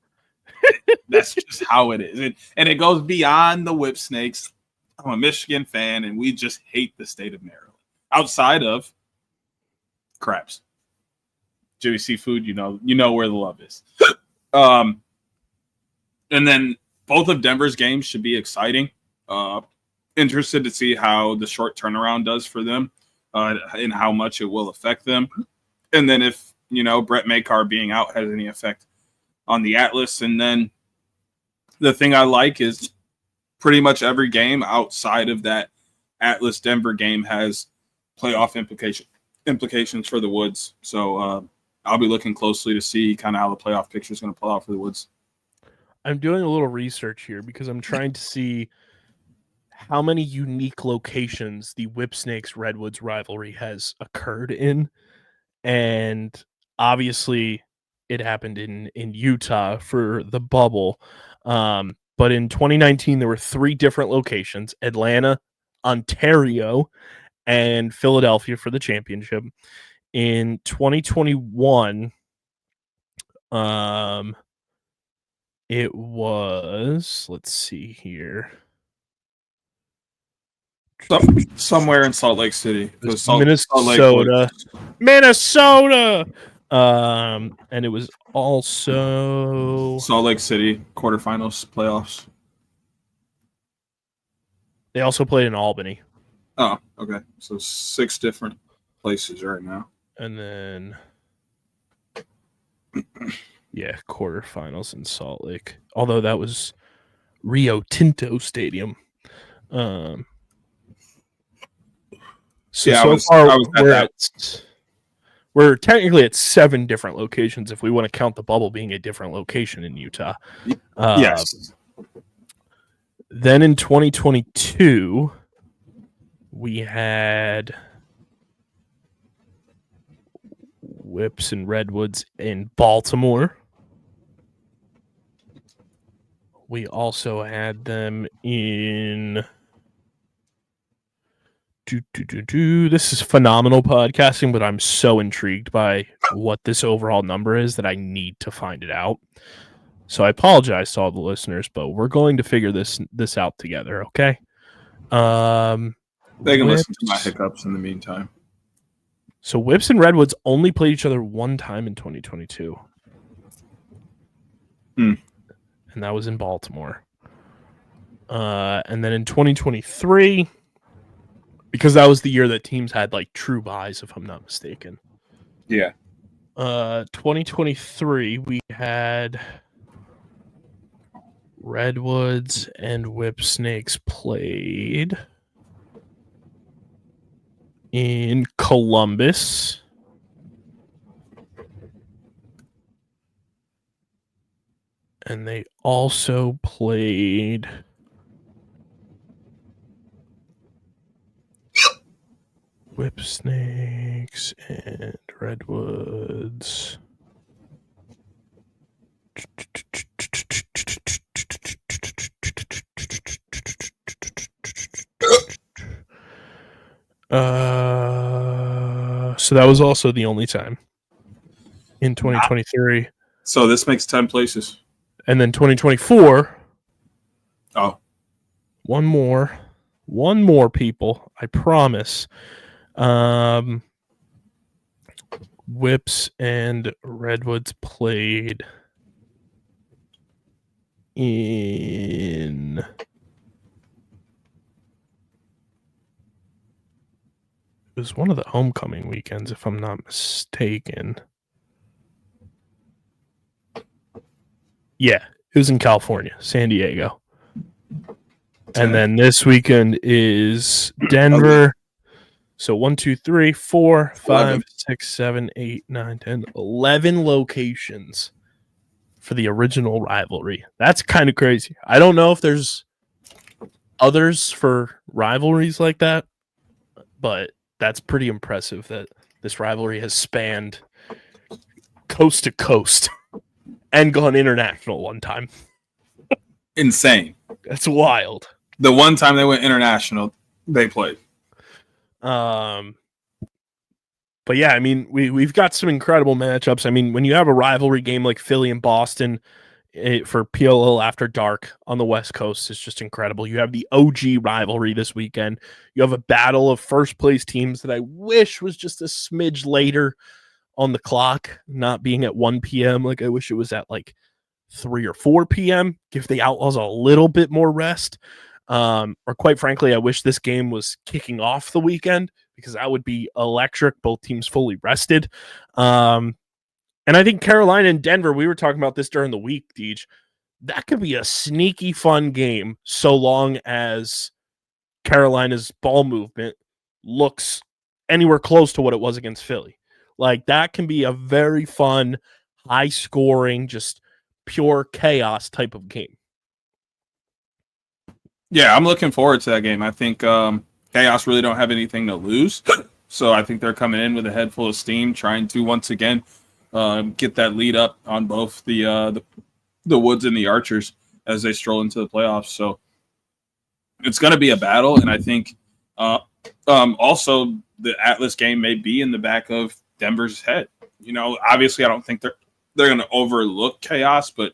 That's just how it is. And it goes beyond the Whipsnakes. I'm a Michigan fan, and we just hate the state of Maryland. Outside of crabs. Jimmy Seafood, you know where the love is. And then both of Denver's games should be exciting. Interested to see how the short turnaround does for them and how much it will affect them. And then if, Brett Makar being out has any effect on the Atlas. And then the thing I like is pretty much every game outside of that Atlas-Denver game has playoff implications for the Woods. So I'll be looking closely to see kind of how the playoff picture is going to play out for the Woods. I'm doing a little research here because I'm trying to see how many unique locations the Whipsnakes Redwoods rivalry has occurred in. And obviously it happened in Utah for the bubble. But in 2019, there were 3 different locations: Atlanta, Ontario, and Philadelphia for the championship. In 2021, it was, let's see here. Somewhere in Salt Lake City. Minnesota. Minnesota! And it was also Salt Lake City, quarterfinals, playoffs. They also played in Albany. Oh, okay. So 6 different places right now. And then, yeah, quarterfinals in Salt Lake. Although that was Rio Tinto Stadium. So far, we're technically at 7 different locations if we want to count the bubble being a different location in Utah. Yes. Then in 2022, we had Whips and Redwoods in Baltimore. We also had them in... This is phenomenal podcasting, but I'm so intrigued by what this overall number is that I need to find it out. So I apologize to all the listeners, but we're going to figure this out together, okay? They can listen to my hiccups in the meantime. So Whips and Redwoods only played each other one time in 2022. And that was in Baltimore. And then in 2023, because that was the year that teams had like true buys, if I'm not mistaken. Yeah. 2023, we had Redwoods and Whipsnakes played in Columbus. And they also played Whipsnakes and Redwoods. So that was also the only time in 2023. So this makes 10 places. And then 2024. Oh. One more, people. I promise. Whips and Redwoods played in it was one of the homecoming weekends, if I'm not mistaken. Yeah, it was in California, San Diego. And then this weekend is Denver. So 1, 2, 3, 4, 5, 11. 6, 7, 8, 9, 10, 11 locations for the original rivalry. That's kind of crazy. I don't know if there's others for rivalries like that, but that's pretty impressive that this rivalry has spanned coast to coast and gone international one time. Insane. That's wild. The one time they went international, they played. But yeah, I mean, we've got some incredible matchups. I mean, when you have a rivalry game like Philly and Boston for PLL After Dark on the West Coast, it's just incredible. You have the OG rivalry this weekend. You have a battle of first place teams that I wish was just a smidge later on the clock, not being at 1 p.m. Like I wish it was at like 3 or 4 p.m. Give the Outlaws a little bit more rest. Or quite frankly, I wish this game was kicking off the weekend because that would be electric. Both teams fully rested. And I think Carolina and Denver, we were talking about this during the week, Deej. That could be a sneaky fun game so long as Carolina's ball movement looks anywhere close to what it was against Philly. Like that can be a very fun, high scoring, just pure chaos type of game. Yeah, I'm looking forward to that game. I think Chaos really don't have anything to lose. So I think they're coming in with a head full of steam, trying to once again get that lead up on both the Woods and the Archers as they stroll into the playoffs. So it's going to be a battle, and I think also the Atlas game may be in the back of Denver's head. You know, obviously I don't think they're going to overlook Chaos, but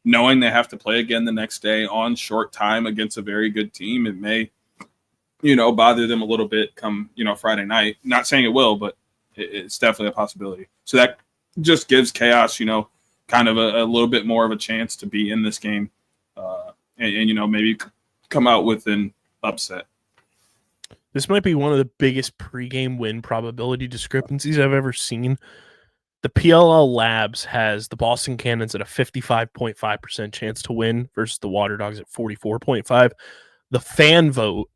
knowing they have to play again the next day on short time against a very good team, it may, bother them a little bit come, Friday night. Not saying it will, but it's definitely a possibility. So that just gives Chaos, kind of a little bit more of a chance to be in this game and maybe come out with an upset. This might be one of the biggest pregame win probability discrepancies I've ever seen. The PLL Labs has the Boston Cannons at a 55.5% chance to win versus the Water Dogs at 44.5%. The fan vote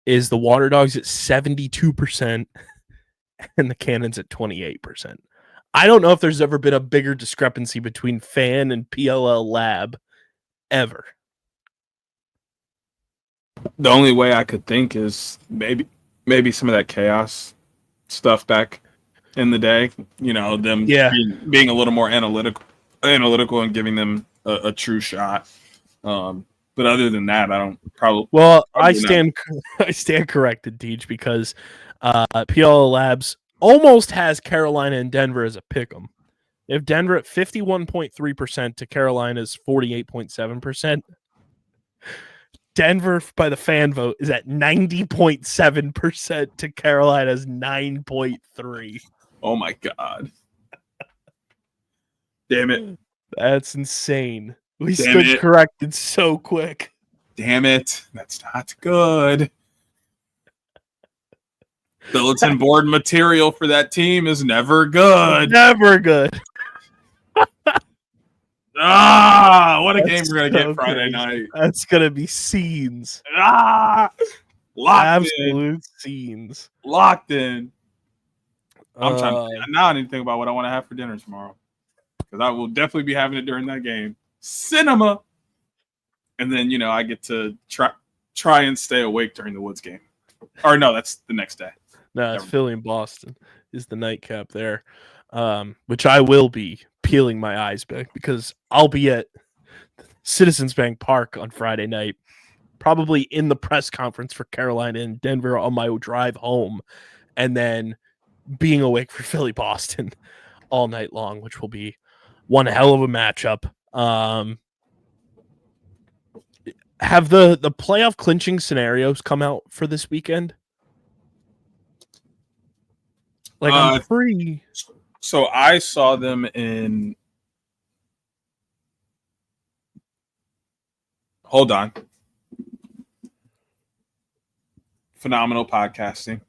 is the Water Dogs at 72% and the Cannons at 28%. I don't know if there's ever been a bigger discrepancy between fan and PLL Lab ever. The only way I could think is maybe some of that Chaos stuff back in the day, them being a little more analytical and giving them a true shot. But other than that, I don't probably. Well, I stand corrected, Deej, because PLL Labs almost has Carolina and Denver as a pick'em. They have Denver at 51.3% to Carolina's 48.7%. Denver, by the fan vote, is at 90.7% to Carolina's 9.3%. Oh my God. Damn it. That's insane. We stood corrected so quick. Damn it. That's not good. Bulletin board material for that team is never good. Never good. What a game we're going to get Friday crazy. night. That's going to be scenes. Absolute scenes. Locked in. I'm trying to now I need to think about what I want to have for dinner tomorrow. Because I will definitely be having it during that game. Cinema. And then, I get to try and stay awake during the Woods game. Or no, that's the next day. No, it's Philly and Boston is the nightcap there. Which I will be peeling my eyes back because I'll be at Citizens Bank Park on Friday night, probably in the press conference for Carolina and Denver on my drive home, and then being awake for Philly Boston all night long, which will be one hell of a matchup. Have the playoff clinching scenarios come out for this weekend? Like I'm free. So I saw them in. Hold on. Phenomenal podcasting.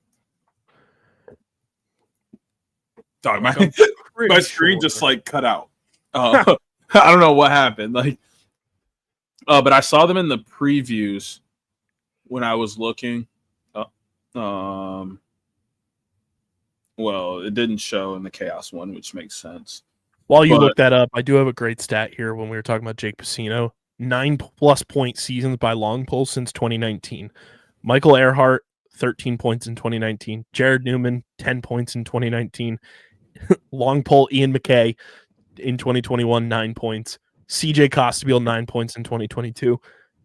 Dog, my screen just cut out. I don't know what happened. But I saw them in the previews when I was looking. Well, it didn't show in the Chaos one, which makes sense. While you look that up, I do have a great stat here when we were talking about Jake Piscino. 9+ point seasons by long pull since 2019. Michael Earhart, 13 points in 2019. Jared Newman, 10 points in 2019. Long pull Ian McKay in 2021, 9 points. CJ Costabile, 9 points in 2022.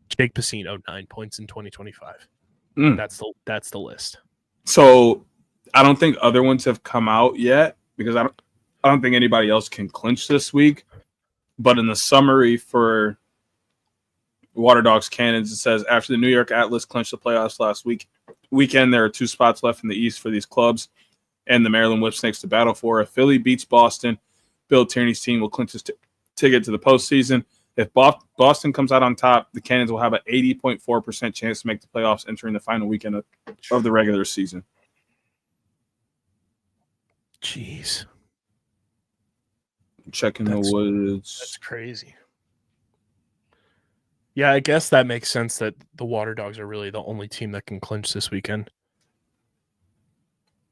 Jake Piscino, 9 points in 2025. That's the list. So I don't think other ones have come out yet because I don't think anybody else can clinch this week. But in the summary for Water Dogs Cannons, it says after the New York Atlas clinched the playoffs last weekend, there are 2 spots left in the East for these clubs and the Maryland Whipsnakes to battle for. If Philly beats Boston, Bill Tierney's team will clinch his ticket to the postseason. If Boston comes out on top, the Cannons will have an 80.4% chance to make the playoffs entering the final weekend of the regular season. Jeez. Checking the Woods. That's crazy. Yeah, I guess that makes sense that the Water Dogs are really the only team that can clinch this weekend.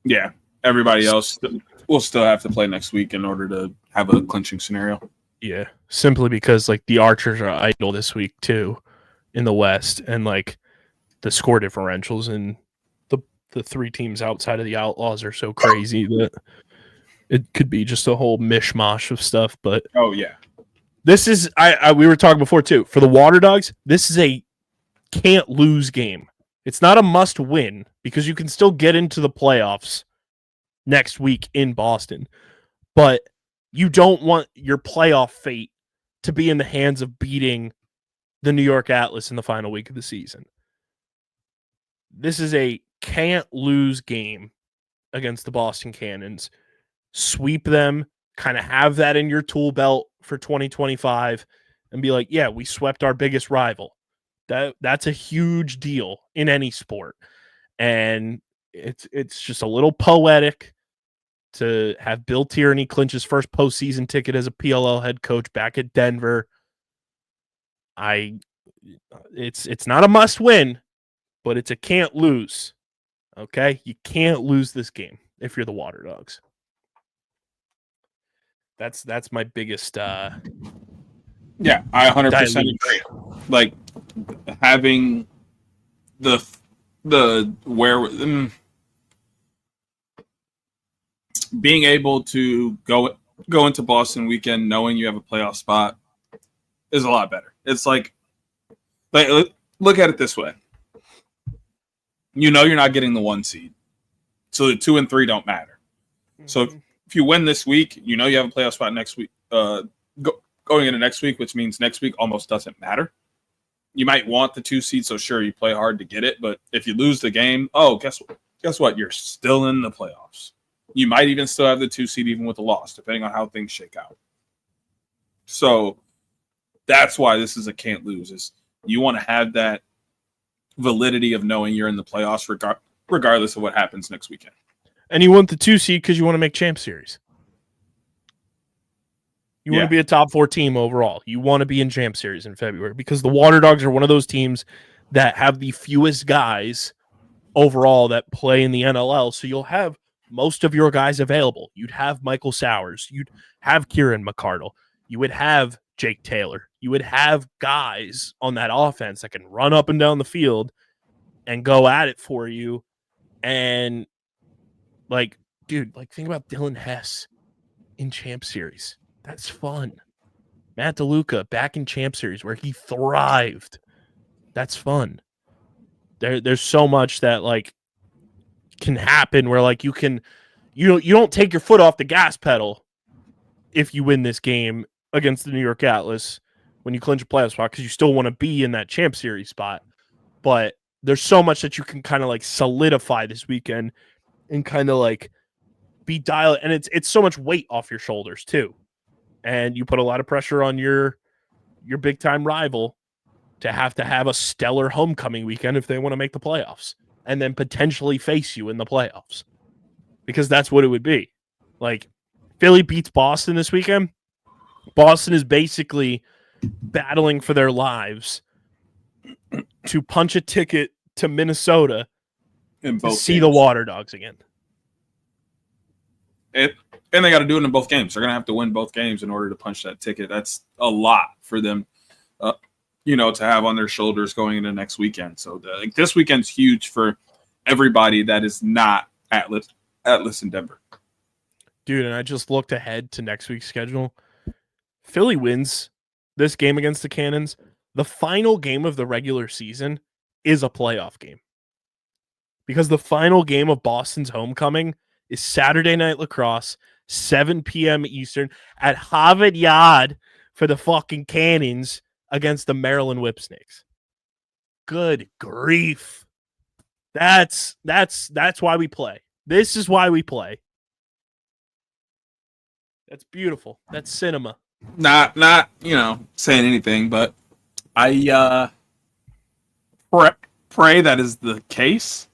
Yeah. Everybody else will still have to play next week in order to have a clinching scenario. Yeah. Simply because the Archers are idle this week too in the West, and the score differentials in the 3 teams outside of the Outlaws are so crazy that it could be just a whole mishmash of stuff. But oh yeah, this is we were talking before too. For the Water Dogs, this is a can't lose game. It's not a must win because you can still get into the playoffs next week in Boston, but you don't want your playoff fate to be in the hands of beating the New York Atlas in the final week of the season. This is a can't lose game against the Boston Cannons. Sweep them, kind of have that in your tool belt for 2025 and be like, yeah, we swept our biggest rival. That's a huge deal in any sport. And it's just a little poetic to have Bill Tierney clinch his first postseason ticket as a PLL head coach back at Denver. It's not a must win, but it's a can't lose. Okay? You can't lose this game if you're the Water Dogs. That's my biggest yeah, I 100% agree. Having the being able to go into Boston weekend knowing you have a playoff spot is a lot better. It's look at it this way. You're not getting the 1 seed. So the 2 and 3 don't matter. Mm-hmm. So if you win this week, you have a playoff spot next week, going into next week, which means next week almost doesn't matter. You might want the 2 seed, so sure, you play hard to get it. But if you lose the game, guess what? You're still in the playoffs. You might even still have the 2 seed even with a loss, depending on how things shake out. So that's why this is a can't lose. Is you want to have that validity of knowing you're in the playoffs regardless of what happens next weekend. And you want the 2 seed because you want to make Champ Series. You want to be a top 4 team overall. You want to be in Champ Series in February because the Water Dogs are one of those teams that have the fewest guys overall that play in the NLL. So you'll have most of your guys available. You'd have Michael Sowers. You'd have Kieran McCardle. You would have Jake Taylor. You would have guys on that offense that can run up and down the field and go at it for you. And dude, think about Dylan Hess in Champ Series. That's fun. Matt DeLuca back in Champ Series where he thrived. That's fun. There's so much that can happen where you don't take your foot off the gas pedal if you win this game against the New York Atlas when you clinch a playoff spot because you still want to be in that Champ Series spot. But there's so much that you can kind of solidify this weekend and kind of be dialed, and it's so much weight off your shoulders too. And you put a lot of pressure on your big time rival to have a stellar homecoming weekend if they want to make the playoffs and then potentially face you in the playoffs. Because that's what it would be. Philly beats Boston this weekend. Boston is basically battling for their lives to punch a ticket to Minnesota to see the Water Dogs again. And they got to do it in both games. They're going to have to win both games in order to punch that ticket. That's a lot for them, to have on their shoulders going into next weekend. So this weekend's huge for everybody that is not Atlas in Denver. Dude, and I just looked ahead to next week's schedule. Philly wins this game against the Cannons. The final game of the regular season is a playoff game. Because the final game of Boston's homecoming is Saturday Night Lacrosse, 7 p.m. Eastern at Harvard Yard for the fucking Cannons against the Maryland Whipsnakes. Good grief. That's why we play. This is why we play. That's beautiful. That's cinema. Not saying anything, but I pray that is the case.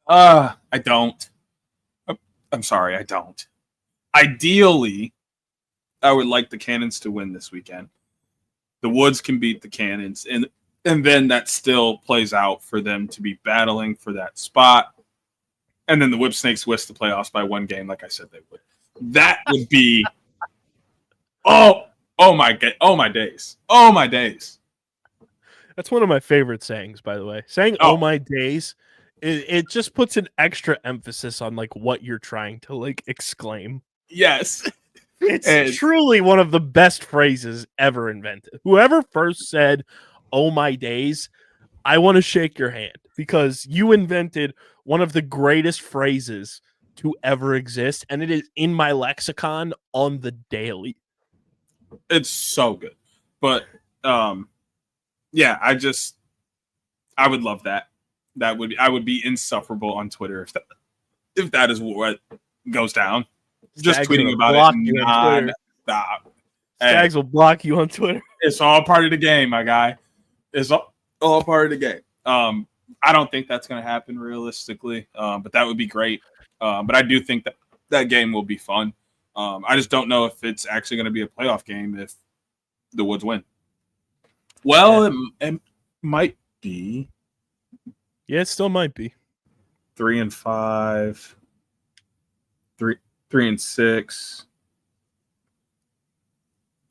I don't. I'm sorry, I don't. Ideally, I would like the Cannons to win this weekend. The Woods can beat the Cannons, and then that still plays out for them to be battling for that spot. And then the Whipsnakes whisk the playoffs by 1 game, like I said they would. That would be oh my days. Oh my days. That's one of my favorite sayings, by the way. Saying "oh my days," it just puts an extra emphasis on what you're trying to exclaim. Yes. It's truly one of the best phrases ever invented. Whoever first said "oh my days," I want to shake your hand because you invented one of the greatest phrases to ever exist, and it is in my lexicon on the daily. It's so good. But yeah, I would love that. I would be insufferable on Twitter if that is what goes down. Just tweeting about it non-stop. Stags will block you on Twitter. It's all part of the game, my guy. It's all part of the game. I don't think that's going to happen realistically, but that would be great. But I do think that game will be fun. I just don't know if it's actually going to be a playoff game if the Woods win. Well, it might be. Yeah, it still might be. 3-5, 3-6.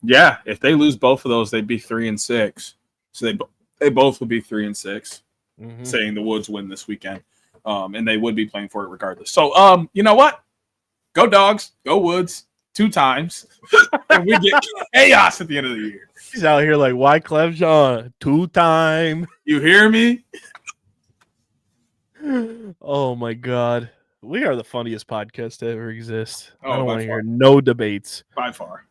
Yeah, if they lose both of those, they'd be 3-6. So they both would be 3-6. Mm-hmm. Saying the Woods win this weekend, and they would be playing for it regardless. So, you know what? Go Dogs, go Woods, 2 times, and we get chaos at the end of the year. He's out here like Wyclef Jean, 2-time. You hear me? Oh my God, we are the funniest podcast to ever exist. I don't want to hear no debates by far.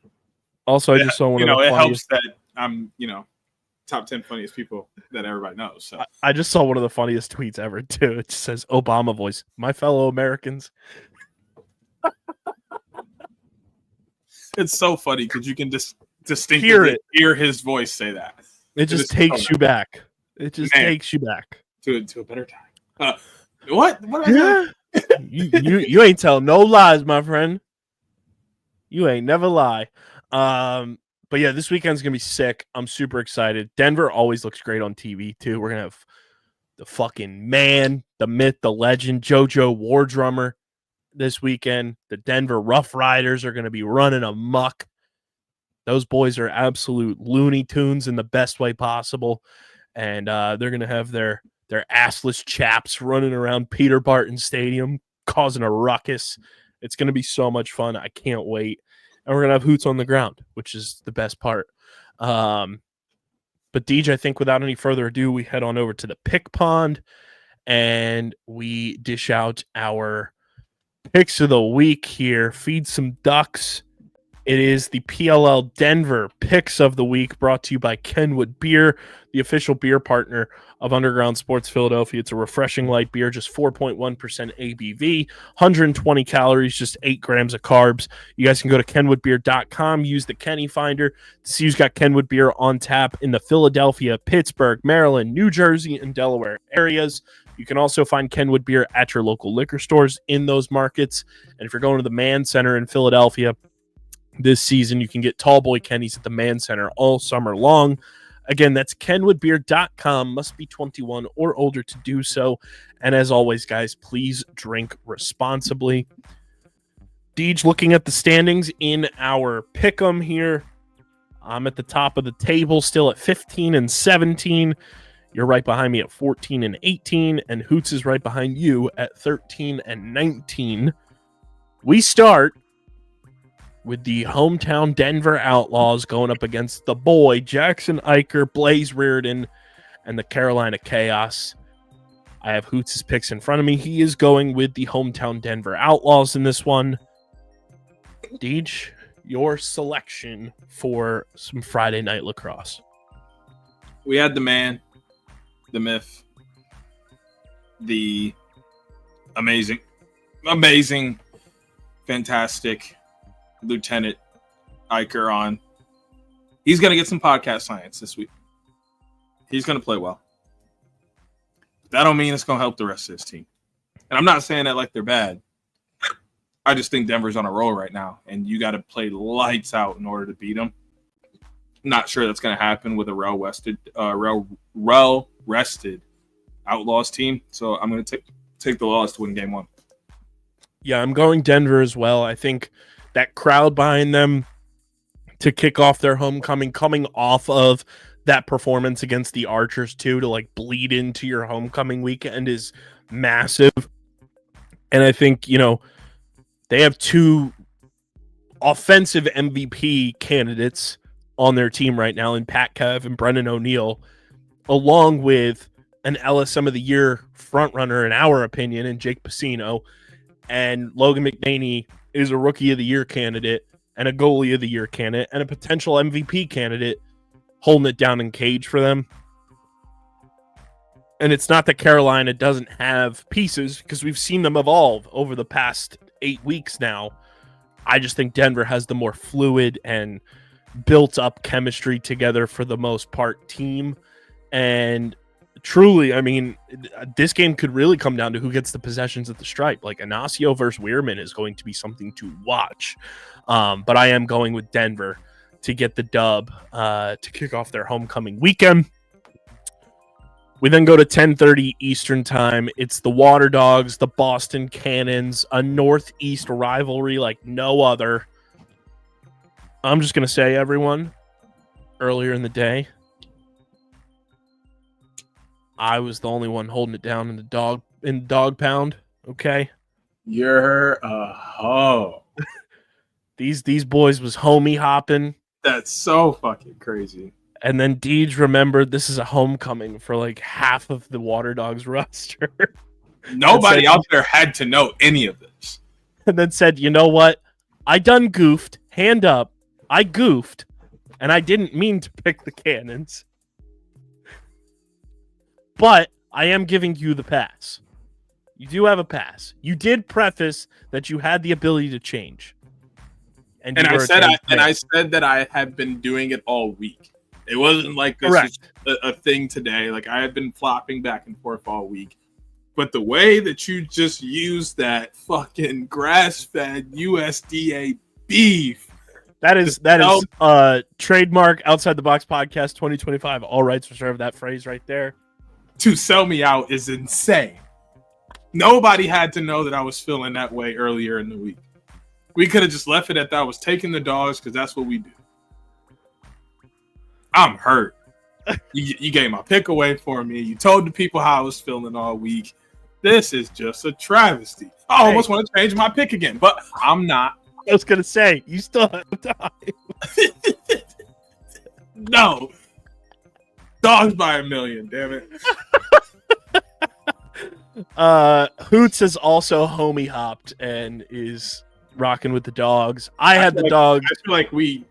Also, I just saw one of the it funniest. helps that I'm top 10 funniest people that everybody knows. So I just saw one of the funniest tweets ever too. It just says Obama voice, my fellow Americans. It's so funny because you can distinctly hear his voice say that. It just takes you back. It just Man. takes you back to a better time. What? What? Yeah. you ain't tell no lies, my friend. You ain't never lie. But yeah, this weekend's gonna be sick. I'm super excited. Denver always looks great on TV too. We're gonna have the fucking man, the myth, the legend, JoJo War Drummer this weekend. The Denver Rough Riders are gonna be running amok. Those boys are absolute Looney Tunes in the best way possible, and they're gonna have their assless chaps running around Peter Barton Stadium causing a ruckus. It's gonna be so much fun. I can't wait. And we're going to have hoots on the ground, which is the best part. But, Deej, I think without any further ado, we head on over to the pick pond and we dish out our picks of the week here. Feed some ducks. It is the PLL Denver Picks of the Week, brought to you by Kenwood Beer, the official beer partner of Underground Sports Philadelphia. It's a refreshing light beer, just 4.1% ABV, 120 calories, just 8 grams of carbs. You guys can go to kenwoodbeer.com, use the Kenny Finder to see who's got Kenwood Beer on tap in the Philadelphia, Pittsburgh, Maryland, New Jersey, and Delaware areas. You can also find Kenwood Beer at your local liquor stores in those markets. And if you're going to the Mann Center in Philadelphia this season, you can get Tall Boy Kenny's at the Mann Center all summer long. Again, that's kenwoodbeer.com. Must be 21 or older to do so. And as always, guys, please drink responsibly. Deej, looking at the standings in our pick'em here, I'm at the top of the table, still at 15 and 17. You're right behind me at 14 and 18, and Hoots is right behind you at 13 and 19. We start with the hometown Denver Outlaws going up against the boy Jackson Eicher, Blaze Reardon, and the Carolina Chaos. I have Hoots' picks in front of me. He is going with the hometown Denver Outlaws in this one. Deej, your selection for some Friday night lacrosse. We had the man, the myth, the amazing, fantastic Lieutenant Eicher on. He's going to get some podcast science this week. He's going to play well. That don't mean it's going to help the rest of his team. And I'm not saying that like they're bad. I just think Denver's on a roll right now, and you got to play lights out in order to beat them. Not sure that's going to happen with a rested Outlaws team. So I'm going to take the Laws to win game one. Yeah, I'm going Denver as well. I think that crowd behind them to kick off their homecoming, coming off of that performance against the Archers too, to like bleed into your homecoming weekend is massive. And I think, they have two offensive MVP candidates on their team right now in Pat Kev and Brendan O'Neill, along with an LSM of the Year frontrunner, in our opinion, and Jake Pacino. And Logan McNaney is a Rookie of the Year candidate and a Goalie of the Year candidate and a potential MVP candidate, holding it down in cage for them. And it's not that Carolina doesn't have pieces, because we've seen them evolve over the past 8 weeks now. I just think Denver has the more fluid and built up chemistry together for the most part team. And truly, I mean, this game could really come down to who gets the possessions at the stripe. Like Inacio versus Weirman is going to be something to watch. But I am going with Denver to get the dub to kick off their homecoming weekend. We then go to 10:30 Eastern time. It's the Water Dogs, the Boston Cannons, a Northeast rivalry like no other. I'm just going to say, everyone, earlier in the day, I was the only one holding it down in the dog pound, okay? You're a hoe. These boys was homie hopping. That's so fucking crazy. And then Deej remembered this is a homecoming for like half of the Water Dogs roster. Nobody out there had to know any of this. And then said, you know what? I done goofed. Hand up. I goofed. And I didn't mean to pick the Cannons. But I am giving you the pass. You do have a pass. You did preface that you had the ability to change. And I said that I have been doing it all week. It wasn't like this Correct. was a thing today. Like I had been flopping back and forth all week. But the way that you just used that fucking grass-fed USDA beef. That is trademark Outside the Box Podcast 2025. All rights reserved. That phrase right there. To sell me out is insane. Nobody had to know that I was feeling that way earlier in the week. We could have just left it at that. I was taking the dogs because that's what we do. I'm hurt. You gave my pick away for me. You told the people how I was feeling all week. This is just a travesty. I almost want to change my pick again, but I'm not. I was going to say, you still have time. No. Dogs by a million, damn it. Hoots has also homie hopped and is rocking with the dogs. I had the dogs. I feel like we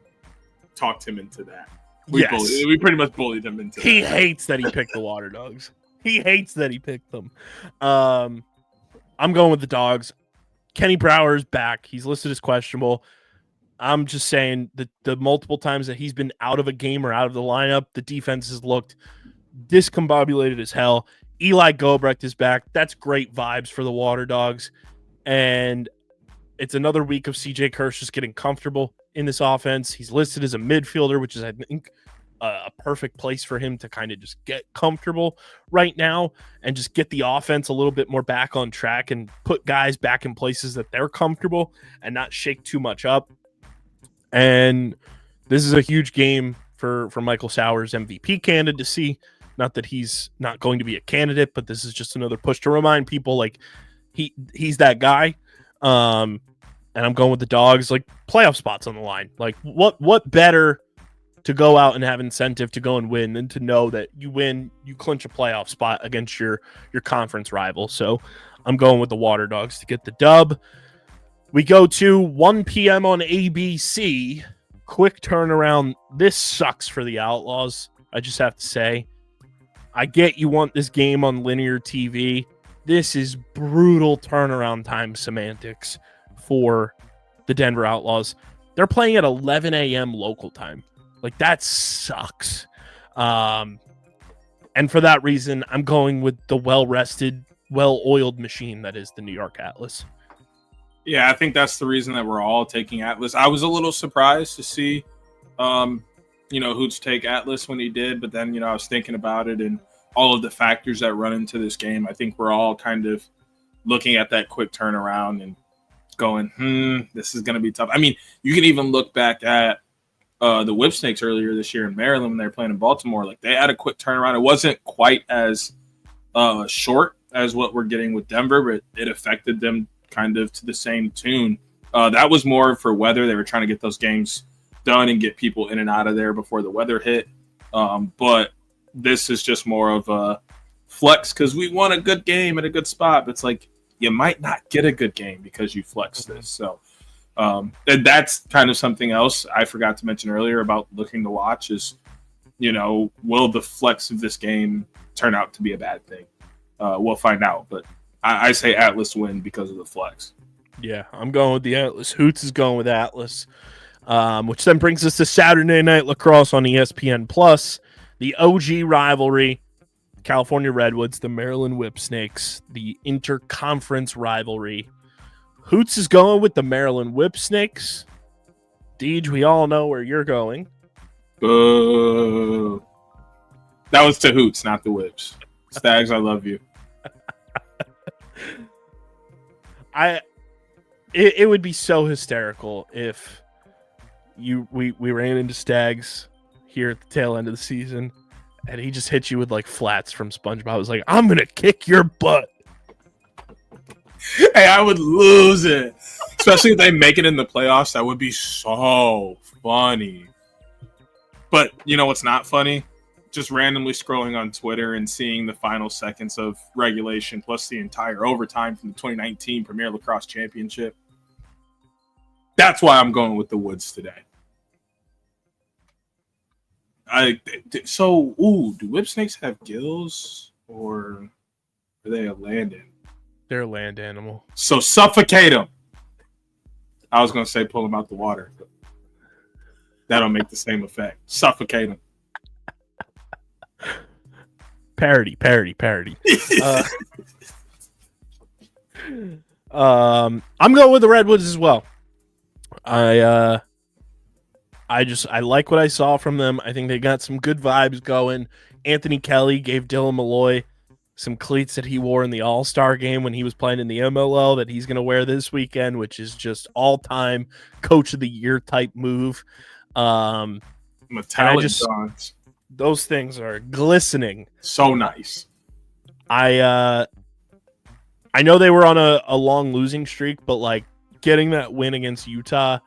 talked him into that. Yes. We pretty much bullied him into He that. hates that he picked the water dogs. He hates that he picked them. I'm going with the dogs. Kenny Brower's back. He's listed as questionable. I'm just saying that the multiple times that he's been out of a game or out of the lineup, the defense has looked discombobulated as hell. Eli Gobrecht is back. That's great vibes for the Water Dogs. And it's another week of CJ Kirsch just getting comfortable in this offense. He's listed as a midfielder, which is, I think, a perfect place for him to kind of just get comfortable right now and just get the offense a little bit more back on track and put guys back in places that they're comfortable and not shake too much up. And this is a huge game for Michael Sauer's MVP candidacy. Not that he's not going to be a candidate, but this is just another push to remind people like he's that guy. And I'm going with the dogs, like playoff spots on the line. Like what better to go out and have incentive to go and win than to know that you win, you clinch a playoff spot against your conference rival. So I'm going with the Water Dogs to get the dub. We go to 1 p.m. on ABC. Quick turnaround. This sucks for the Outlaws. I just have to say. I get you want this game on linear TV. This is brutal turnaround time semantics for the Denver Outlaws. They're playing at 11 a.m. local time. Like, that sucks. And for that reason, I'm going with the well-rested, well-oiled machine that is the New York Atlas. Yeah, I think that's the reason that we're all taking Atlas. I was a little surprised to see, Hoots take Atlas when he did, but then, I was thinking about it and all of the factors that run into this game. I think we're all kind of looking at that quick turnaround and going, this is going to be tough. I mean, you can even look back at the Whipsnakes earlier this year in Maryland when they were playing in Baltimore. Like, they had a quick turnaround. It wasn't quite as short as what we're getting with Denver, but it affected them kind of to the same tune. That was more for weather. They were trying to get those games done and get people in and out of there before the weather hit. But this is just more of a flex because we won a good game at a good spot. But it's like you might not get a good game because you flex this. So that's kind of something else I forgot to mention earlier about looking to watch is, will the flex of this game turn out to be a bad thing? We'll find out. But I say Atlas win because of the flex. Yeah, I'm going with the Atlas. Hoots is going with Atlas, which then brings us to Saturday Night Lacrosse on ESPN+. The OG rivalry, California Redwoods, the Maryland Whipsnakes, the interconference rivalry. Hoots is going with the Maryland Whipsnakes. Deej, we all know where you're going. Boo. That was to Hoots, not the Whips. Stags, I love you. It would be so hysterical if we ran into Stags here at the tail end of the season and he just hit you with like flats from SpongeBob. I was like, I'm gonna kick your butt. Hey, I would lose it. Especially if they make it in the playoffs. That would be so funny. But you know what's not funny? Just randomly scrolling on Twitter and seeing the final seconds of regulation plus the entire overtime from the 2019 Premier Lacrosse Championship. That's why I'm going with the Woods today. Do Whipsnakes have gills or are they a land animal? They're a land animal. So suffocate them. I was going to say pull them out the water, but that'll make the same effect. Suffocate them. Parody. I'm going with the Redwoods as well. I like what I saw from them. I think they got some good vibes going. Anthony Kelly gave Dylan Malloy some cleats that he wore in the All-Star game when he was playing in the MLL that he's going to wear this weekend, which is just all-time Coach of the Year type move. Metallic Johns. Those things are glistening. So nice. I know they were on a long losing streak, but like getting that win against Utah,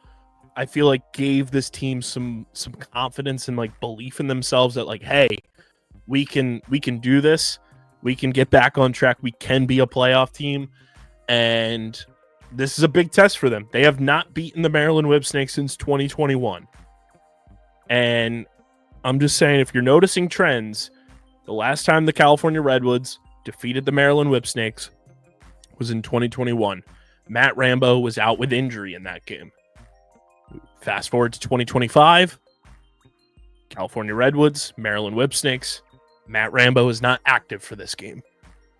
I feel like gave this team some confidence and like belief in themselves that like, hey, we can do this. We can get back on track. We can be a playoff team. And this is a big test for them. They have not beaten the Maryland Whipsnakes since 2021. And I'm just saying, if you're noticing trends, the last time the California Redwoods defeated the Maryland Whipsnakes was in 2021. Matt Rambo was out with injury in that game. Fast forward to 2025, California Redwoods, Maryland Whipsnakes. Matt Rambo is not active for this game.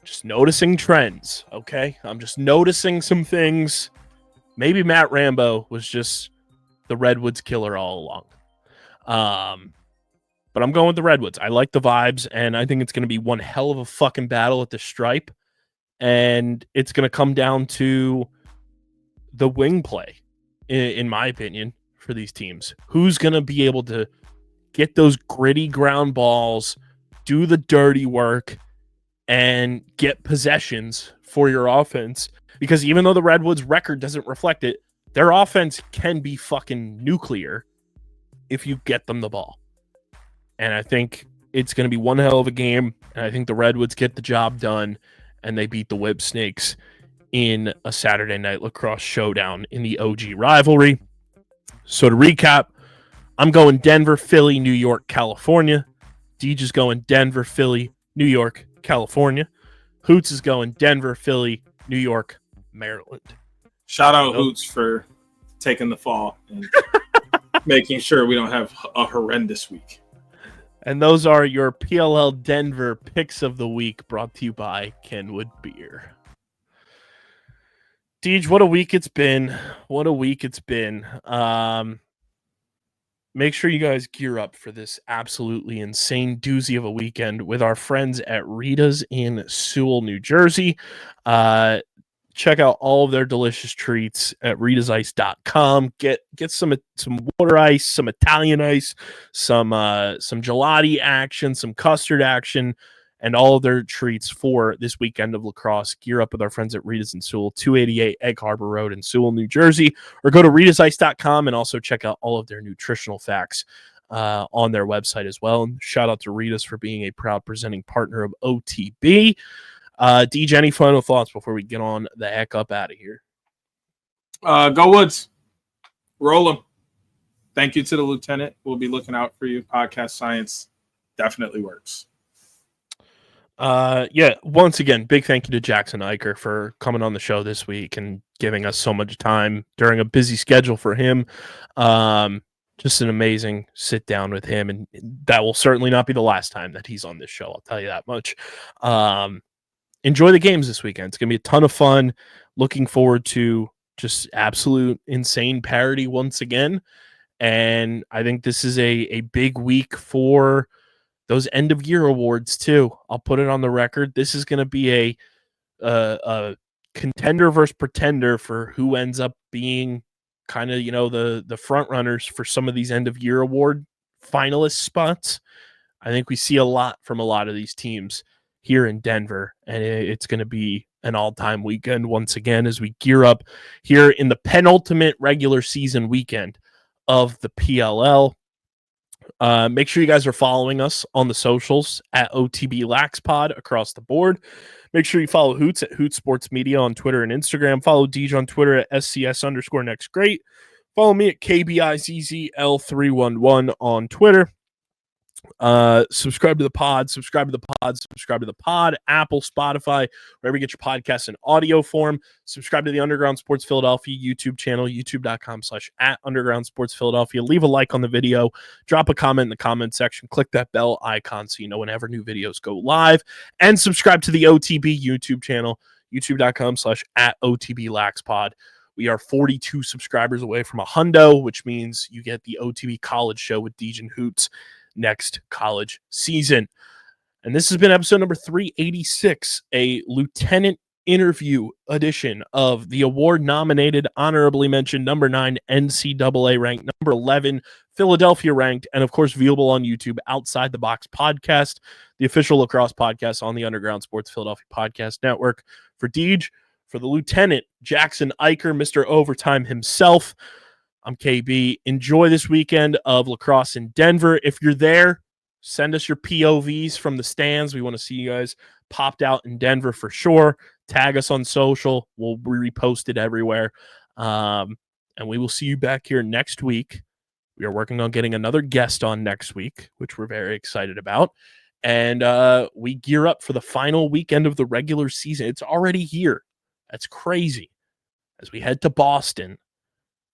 Just noticing trends, okay? I'm just noticing some things. Maybe Matt Rambo was just the Redwoods killer all along. But I'm going with the Redwoods. I like the vibes, and I think it's going to be one hell of a fucking battle at the Stripe. And it's going to come down to the wing play, in my opinion, for these teams. Who's going to be able to get those gritty ground balls, do the dirty work, and get possessions for your offense? Because even though the Redwoods record doesn't reflect it, their offense can be fucking nuclear if you get them the ball. And I think it's going to be one hell of a game. And I think the Redwoods get the job done and they beat the Whipsnakes in a Saturday night lacrosse showdown in the OG rivalry. So to recap, I'm going Denver, Philly, New York, California. Deej is going Denver, Philly, New York, California. Hoots is going Denver, Philly, New York, Maryland. Shout out Hoots for taking the fall and making sure we don't have a horrendous week. And those are your PLL Denver picks of the week, brought to you by Kenwood Beer. Deej, what a week it's been. Make sure you guys gear up for this absolutely insane doozy of a weekend with our friends at Rita's in Sewell, New Jersey. Check out all of their delicious treats at ritasice.com. Get some water ice, some Italian ice, some gelati action, some custard action, and all of their treats for this weekend of lacrosse. Gear up with our friends at Rita's in Sewell, 288 Egg Harbor Road in Sewell, New Jersey, or go to ritasice.com and also check out all of their nutritional facts on their website as well. And shout out to Rita's for being a proud presenting partner of OTB. DJ, any final thoughts before we get on the heck up out of here? Go Woods. Roll them. Thank you to the lieutenant. We'll be looking out for you. Podcast science definitely works. Once again, big thank you to Jackson Eicher for coming on the show this week and giving us so much time during a busy schedule for him. Just an amazing sit down with him, and that will certainly not be the last time that he's on this show. I'll tell you that much. Enjoy the games this weekend. It's going to be a ton of fun. Looking forward to just absolute insane parody once again. And I think this is a big week for those end of year awards too. I'll put it on the record. This is going to be a contender versus pretender for who ends up being kind of, the front runners for some of these end of year award finalist spots. I think we see a lot from a lot of these teams here in Denver, and it's going to be an all-time weekend once again as we gear up here in the penultimate regular season weekend of the PLL. Make sure you guys are following us on the socials at OTB LaxPod across the board. Make sure you follow Hoots at Hoot Sports Media on Twitter and Instagram. Follow Deej on Twitter at SCS_NextGreat. Follow me at KBIZZL311 on Twitter. Subscribe to the pod, Apple, Spotify, wherever you get your podcasts in audio form. Subscribe to the Underground Sports Philadelphia YouTube channel, youtube.com/@Underground Sports Philadelphia. Leave a like on the video, drop a comment in the comment section, click that bell icon so you know whenever new videos go live, and subscribe to the OTB YouTube channel, youtube.com/@OTBLaxPod. We are 42 subscribers away from a hundo, which means you get the OTB College Show with Dejan Hoots next college season. And this has been episode number 386, a lieutenant interview edition of the award-nominated, honorably mentioned, number 9 NCAA ranked, number 11 Philadelphia ranked, and of course viewable on YouTube, Outside the Box podcast, the official lacrosse podcast on the Underground Sports Philadelphia Podcast Network. For Deej, for the lieutenant, Jackson Eicher, Mr. Overtime himself, I'm KB. Enjoy this weekend of lacrosse in Denver. If you're there, send us your POVs from the stands. We want to see you guys popped out in Denver for sure. Tag us on social. We'll repost it everywhere. And we will see you back here next week. We are working on getting another guest on next week, which we're very excited about. And we gear up for the final weekend of the regular season. It's already here. That's crazy. As we head to Boston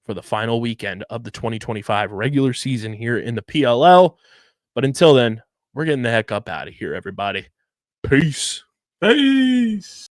for the final weekend of the 2025 regular season here in the PLL. But until then, we're getting the heck up out of here, everybody. Peace. Peace.